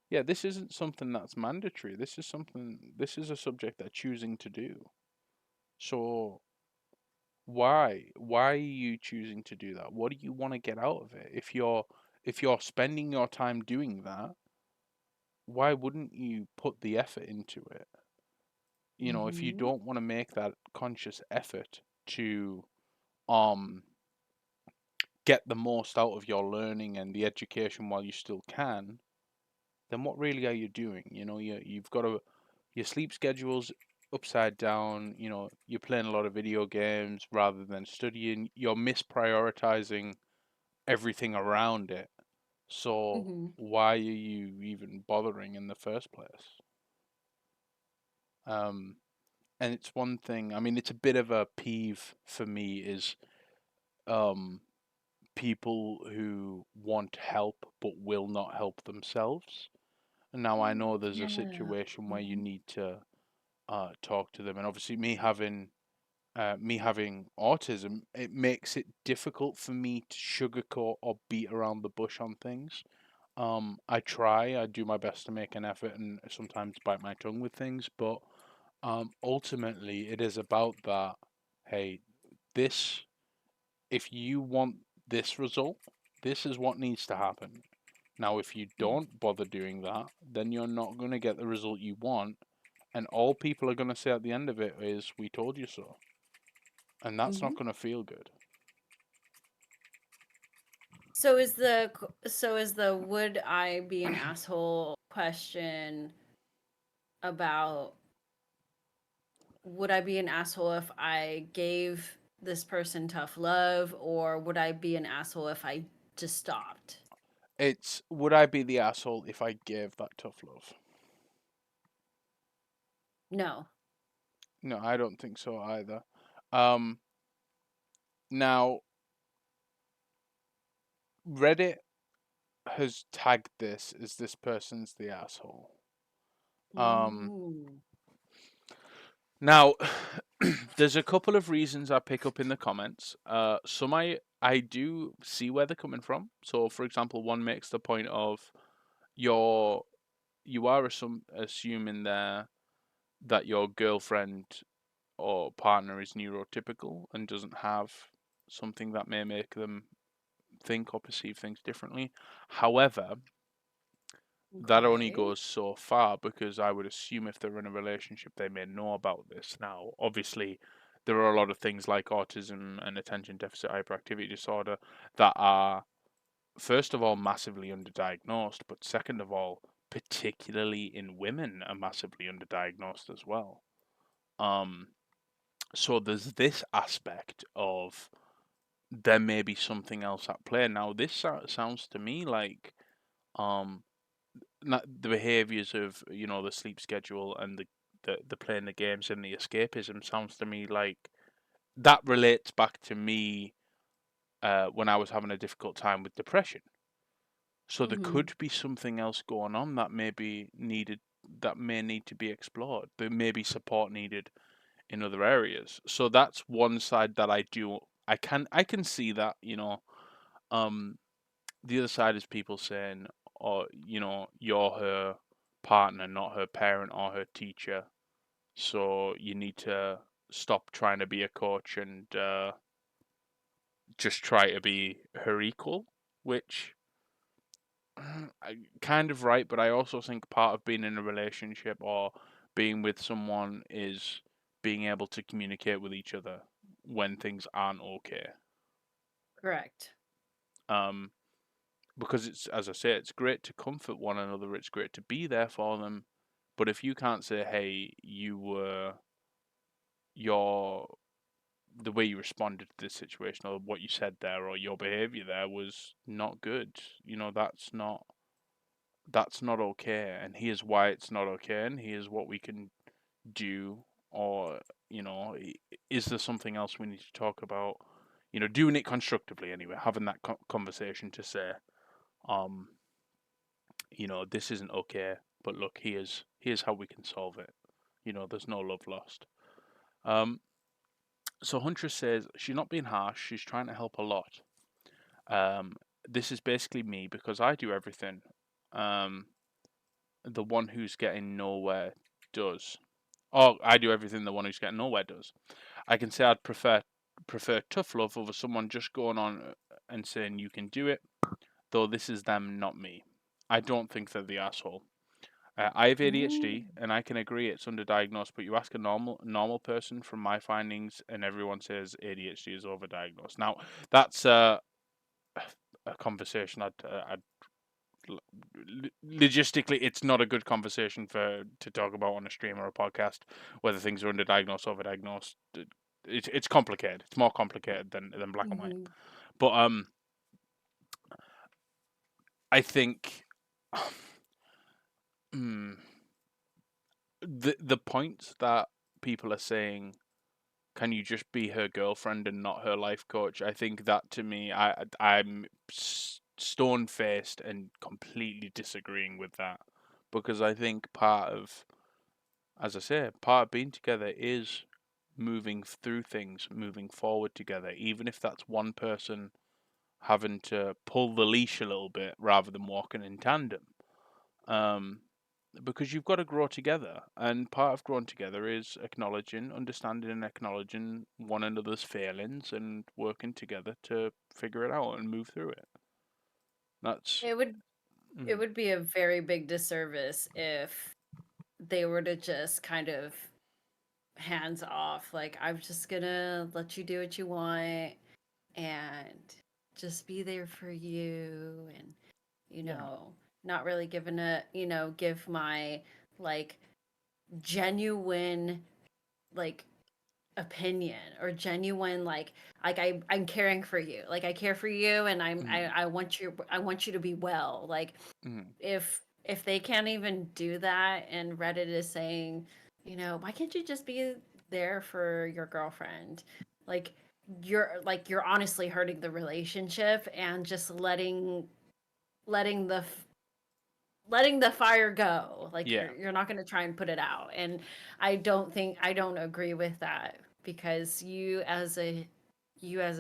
Yeah, this isn't something that's mandatory. This is a subject they're choosing to do. So why are you choosing to do that? What do you want to get out of it? If you're spending your time doing that, why wouldn't you put the effort into it? If you Mhm. don't want to make that conscious effort to um get the most out of your learning and the education while you still can, then what really are you doing? You've got your sleep schedule's upside down. You're playing a lot of video games rather than studying. You're misprioritizing everything around it. So Mhm. why are you even bothering in the first place? Um, and it's one thing. I mean, it's a bit of a peeve for me is um people who want help but will not help themselves. And now I know there's a Yeah. situation where you Mhm. need to talk to them, and obviously me having autism, it makes it difficult for me to sugarcoat or beat around the bush on things. I do my best to make an effort and sometimes bite my tongue with things, but ultimately it is about that. Hey, this, if you want this result, this is what needs to happen. Now, if you don't bother doing that, then you're not going to get the result you want, and all people are going to say at the end of it is, "We told you so," and that's not Mhm. going to feel good. So is the would I be an asshole question about would I be an asshole if I gave this person tough love, or would I be an asshole if I just stopped? It's would I be the asshole if I gave that tough love? No. No, I don't think so either. Um, Now Reddit has tagged this as this person's the asshole. Um, Ooh. Now there's a couple of reasons I pick up in the comments. Some I do see where they're coming from. So, for example, one makes the point of your you are assuming there that your girlfriend or partner is neurotypical and doesn't have something that may make them think or perceive things differently. However, that only Okay. goes so far because I would assume if they're in a relationship, they may know about this. Now, obviously, there are a lot of things like autism and attention deficit hyperactivity disorder that are, first of all, massively underdiagnosed, but second of all, particularly in women, are massively underdiagnosed as well. Um, so there's this aspect of there may be something else at play. Now, this sounds to me like um the behaviors of the sleep schedule and the playing the games and the escapism sounds to me like that relates back to me when I was having a difficult time with depression. So there Mm-hmm. could be something else going on that may be needed, that may need to be explored. There may be support needed in other areas. So that's one side that I can see that. Um the other side is people saying, "Oh, you're her partner, not her parent or her teacher, so you need to stop trying to be a coach and just try to be her equal," which kind of right, but I also think part of being in a relationship or being with someone is being able to communicate with each other when things aren't okay. Correct. Um, because it's, as I say, it's great to comfort one another. It's great to be there for them. But if you can't say, "Hey, your the way you responded to this situation, or what you said there, or your behavior there was not good," that's not okay. And here's why it's not okay, and here's what we can do, or is there something else we need to talk about? Doing it constructively anyway, having that conversation to say, um, this isn't okay, but look, here's how we can solve it. There's no love lost. Um, so Huntress says she's not being harsh. She's trying to help a lot. Um, this is basically me because I do everything. Um, the one who's getting nowhere does. Oh, I do everything the one who's getting nowhere does. I can say I'd prefer tough love over someone just going on and saying you can do it, though this is them, not me. I don't think they're the asshole. I have Mm. ADHD, and I can agree it's underdiagnosed. But you ask a normal person, from my findings, and everyone says ADHD is overdiagnosed. Now, that's a conversation logistically, it's not a good conversation to talk about on a stream or a podcast. Whether things are underdiagnosed, overdiagnosed, it's complicated. It's more complicated than black and white. Mm-hmm. But I think. Hmm, the points that people are saying, can you just be her girlfriend and not her life coach? I think that to me, I'm stone faced and completely disagreeing with that, because I think part of, as I say, part of being together is moving through things, moving forward together, even if that's one person having to pull the leash a little bit rather than walking in tandem. Um, because you've got to grow together, and part of growing together is acknowledging, understanding, and acknowledging one another's failings and working together to figure it out and move through it. That's It would it mm, would be a very big disservice if they were to just kind of hands off, like I'm just gonna let you do what you want and just be there for you, and yeah, not really giving a give my like genuine like opinion or genuine I'm caring for you, like I care for you, and mm, I want you to be well. Like mm, if they can't even do that, and Reddit is saying, why can't you just be there for your girlfriend? Like you're honestly hurting the relationship and just letting the letting the fire go. Like yeah, you're not going to try and put it out. And I don't agree with that, because you as a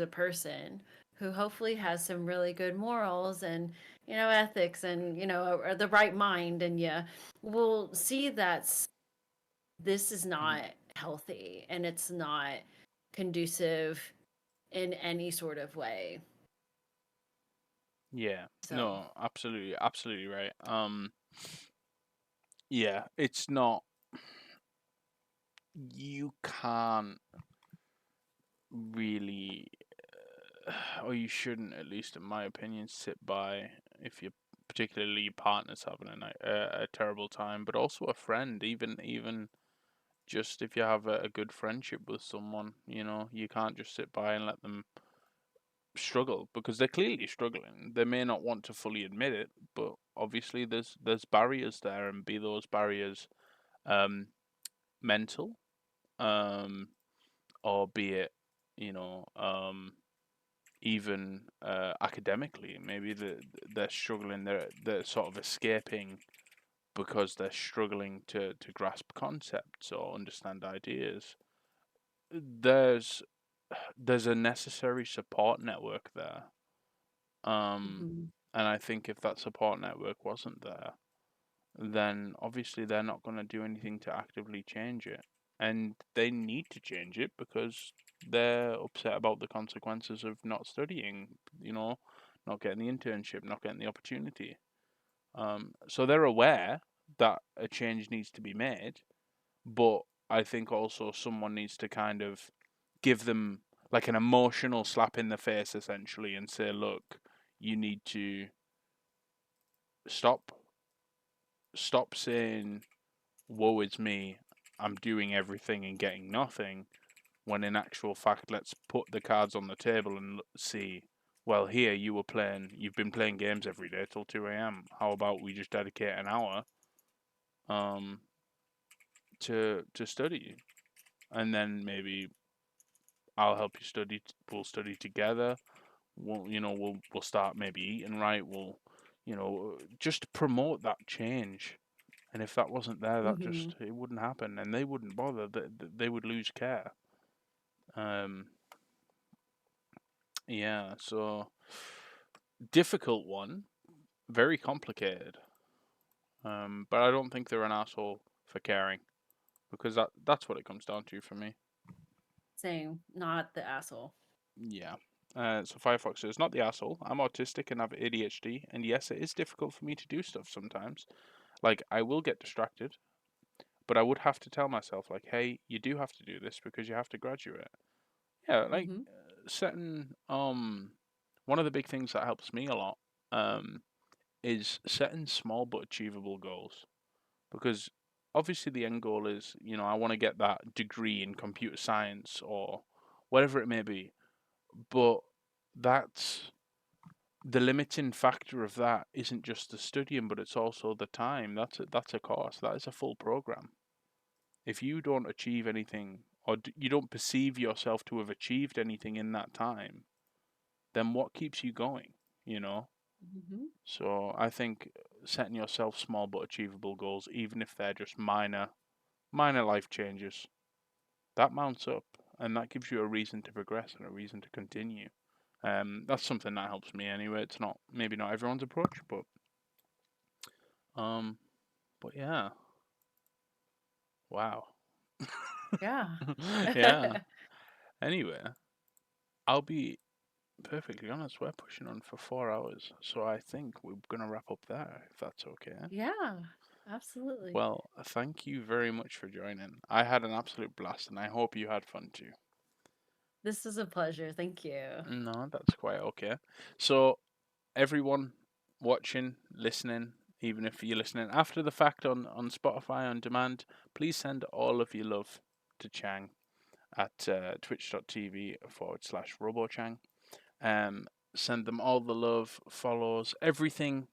person who hopefully has some really good morals and ethics and or the right mind, and you will see that this is mm, not healthy and it's not conducive in any sort of way. yeah. So, No, absolutely, absolutely right. Yeah, it's not. You can't really, or you shouldn't, at least in my opinion, sit by if you're particularly your partner's having a terrible time, but also a friend, even just if you have a good friendship with someone, you can't just sit by and let them struggle, because they're clearly struggling. They may not want to fully admit it, but obviously there's barriers there, and be those barriers um mental, um or be it, you know um even academically. Maybe they're struggling, they're sort of escaping because they're struggling to grasp concepts or understand ideas. There's there's a necessary support network there. Um, mhm. and I think if that support network wasn't there, then obviously they're not going to do anything to actively change it. And they need to change it because they're upset about the consequences of not studying, not getting the internship, not getting the opportunity. So they're aware that a change needs to be made, but I think also someone needs to kind of give them like an emotional slap in the face, essentially, and say, look, you need to stop saying, woe is me, I'm doing everything and getting nothing, when in actual fact, let's put the cards on the table and see, well, here you've been playing games every day till 2 a.m. How about we just dedicate an hour um to study, and then maybe I'll help you study, we'll study together. We'll start maybe eating right. We'll, just promote that change. And if that wasn't there, that Mhm. just it wouldn't happen, and they wouldn't bother. They would lose care. Um, yeah. So difficult one, very complicated. But I don't think they're an asshole for caring, because that's what it comes down to for me. Same, not the asshole. Yeah. So Firefox says, not the asshole. I'm autistic and have ADHD, and yes, it is difficult for me to do stuff sometimes. Like I will get distracted, but I would have to tell myself, like, hey, you do have to do this because you have to graduate. Yeah, like Mhm. setting one of the big things that helps me a lot um is setting small but achievable goals, because obviously the end goal is, I want to get that degree in computer science or whatever it may be, but that's the limiting factor of that isn't just the studying, but it's also the time. That's a course. That is a full program. If you don't achieve anything, or you don't perceive yourself to have achieved anything in that time, then what keeps you going? You know. Hmm. So I think setting yourself small but achievable goals, even if they're just minor life changes, that mounts up, and that gives you a reason to progress and a reason to continue. That's something that helps me anyway. It's not maybe not everyone's approach, um, but yeah, wow, Yeah. yeah. Anyway, I'll be perfectly honest. We're pushing on for 4 hours, so I think we're gonna wrap up there if that's okay. Yeah, absolutely. Well, thank you very much for joining. I had an absolute blast, and I hope you had fun too. This is a pleasure. Thank you. No, that's quite okay. So everyone watching, listening, even if you're listening after the fact on Spotify on demand, please send all of your love to Chang at twitch.tv/RoboChang. Um, Send them all the love, follows, everything.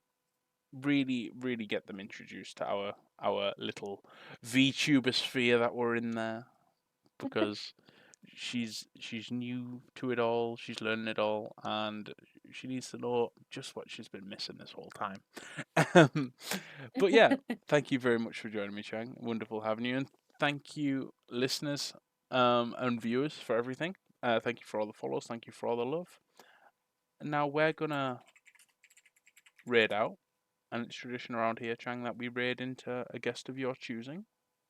Really, really get them introduced to our little VTuber sphere that we're in there because she's new to it all. She's learning it all, and she needs to know just what she's been missing this whole time. Um, but yeah, thank you very much for joining me, Chang. Wonderful having you, and thank you, listeners and viewers, for everything. Thank you for all the follows. Thank you for all the love. And now we're gonna raid out, and it's tradition around here, Chang, that we raid into a guest of your choosing.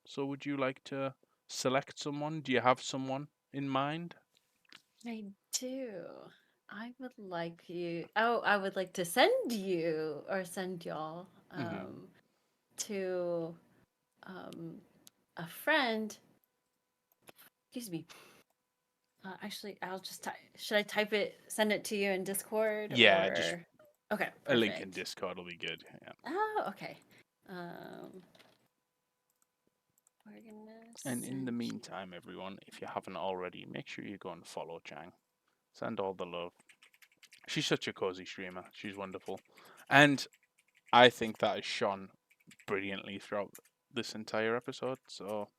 So, would you like to select someone? Do you have someone in mind? I do. I would like to send you or send y'all Hmm. to um, a friend. Excuse me. Actually, I'll just type. Should I type it, send it to you in Discord Yeah, just or? Okay, a link in perfect. Discord will be good. Yeah. Oh, okay. Um, we're gonna And in the send you. meantime, everyone, if you haven't already, make sure you go and follow Chang. Send all the love. She's such a cozy streamer. She's wonderful. And I think that has shone brilliantly throughout this entire episode. So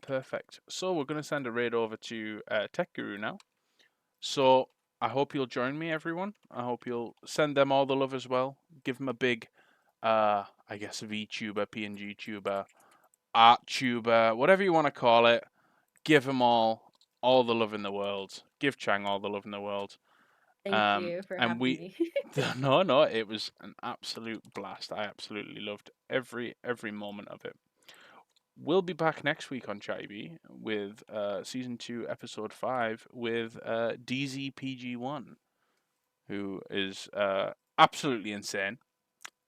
perfect. So we're going to send a raid over to Tech Guru now. So I hope you'll join me, everyone. I hope you'll send them all the love as well. Give them a big, I guess, VTuber, PNG tuber, art tuber, whatever you want to call it. Give them all the love in the world. Give Chang all the love in the world. Thank you for And having we, me. no, it was an absolute blast. I absolutely loved every moment of it. We'll be back next week on Chattybee with season 2, episode 5 with DZPG1, who is absolutely insane.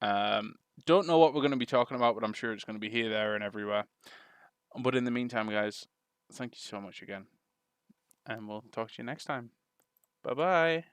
Um, don't know what we're going to be talking about, but I'm sure it's going to be here, there, and everywhere. But in the meantime, guys, thank you so much again, and we'll talk to you next time. Bye bye.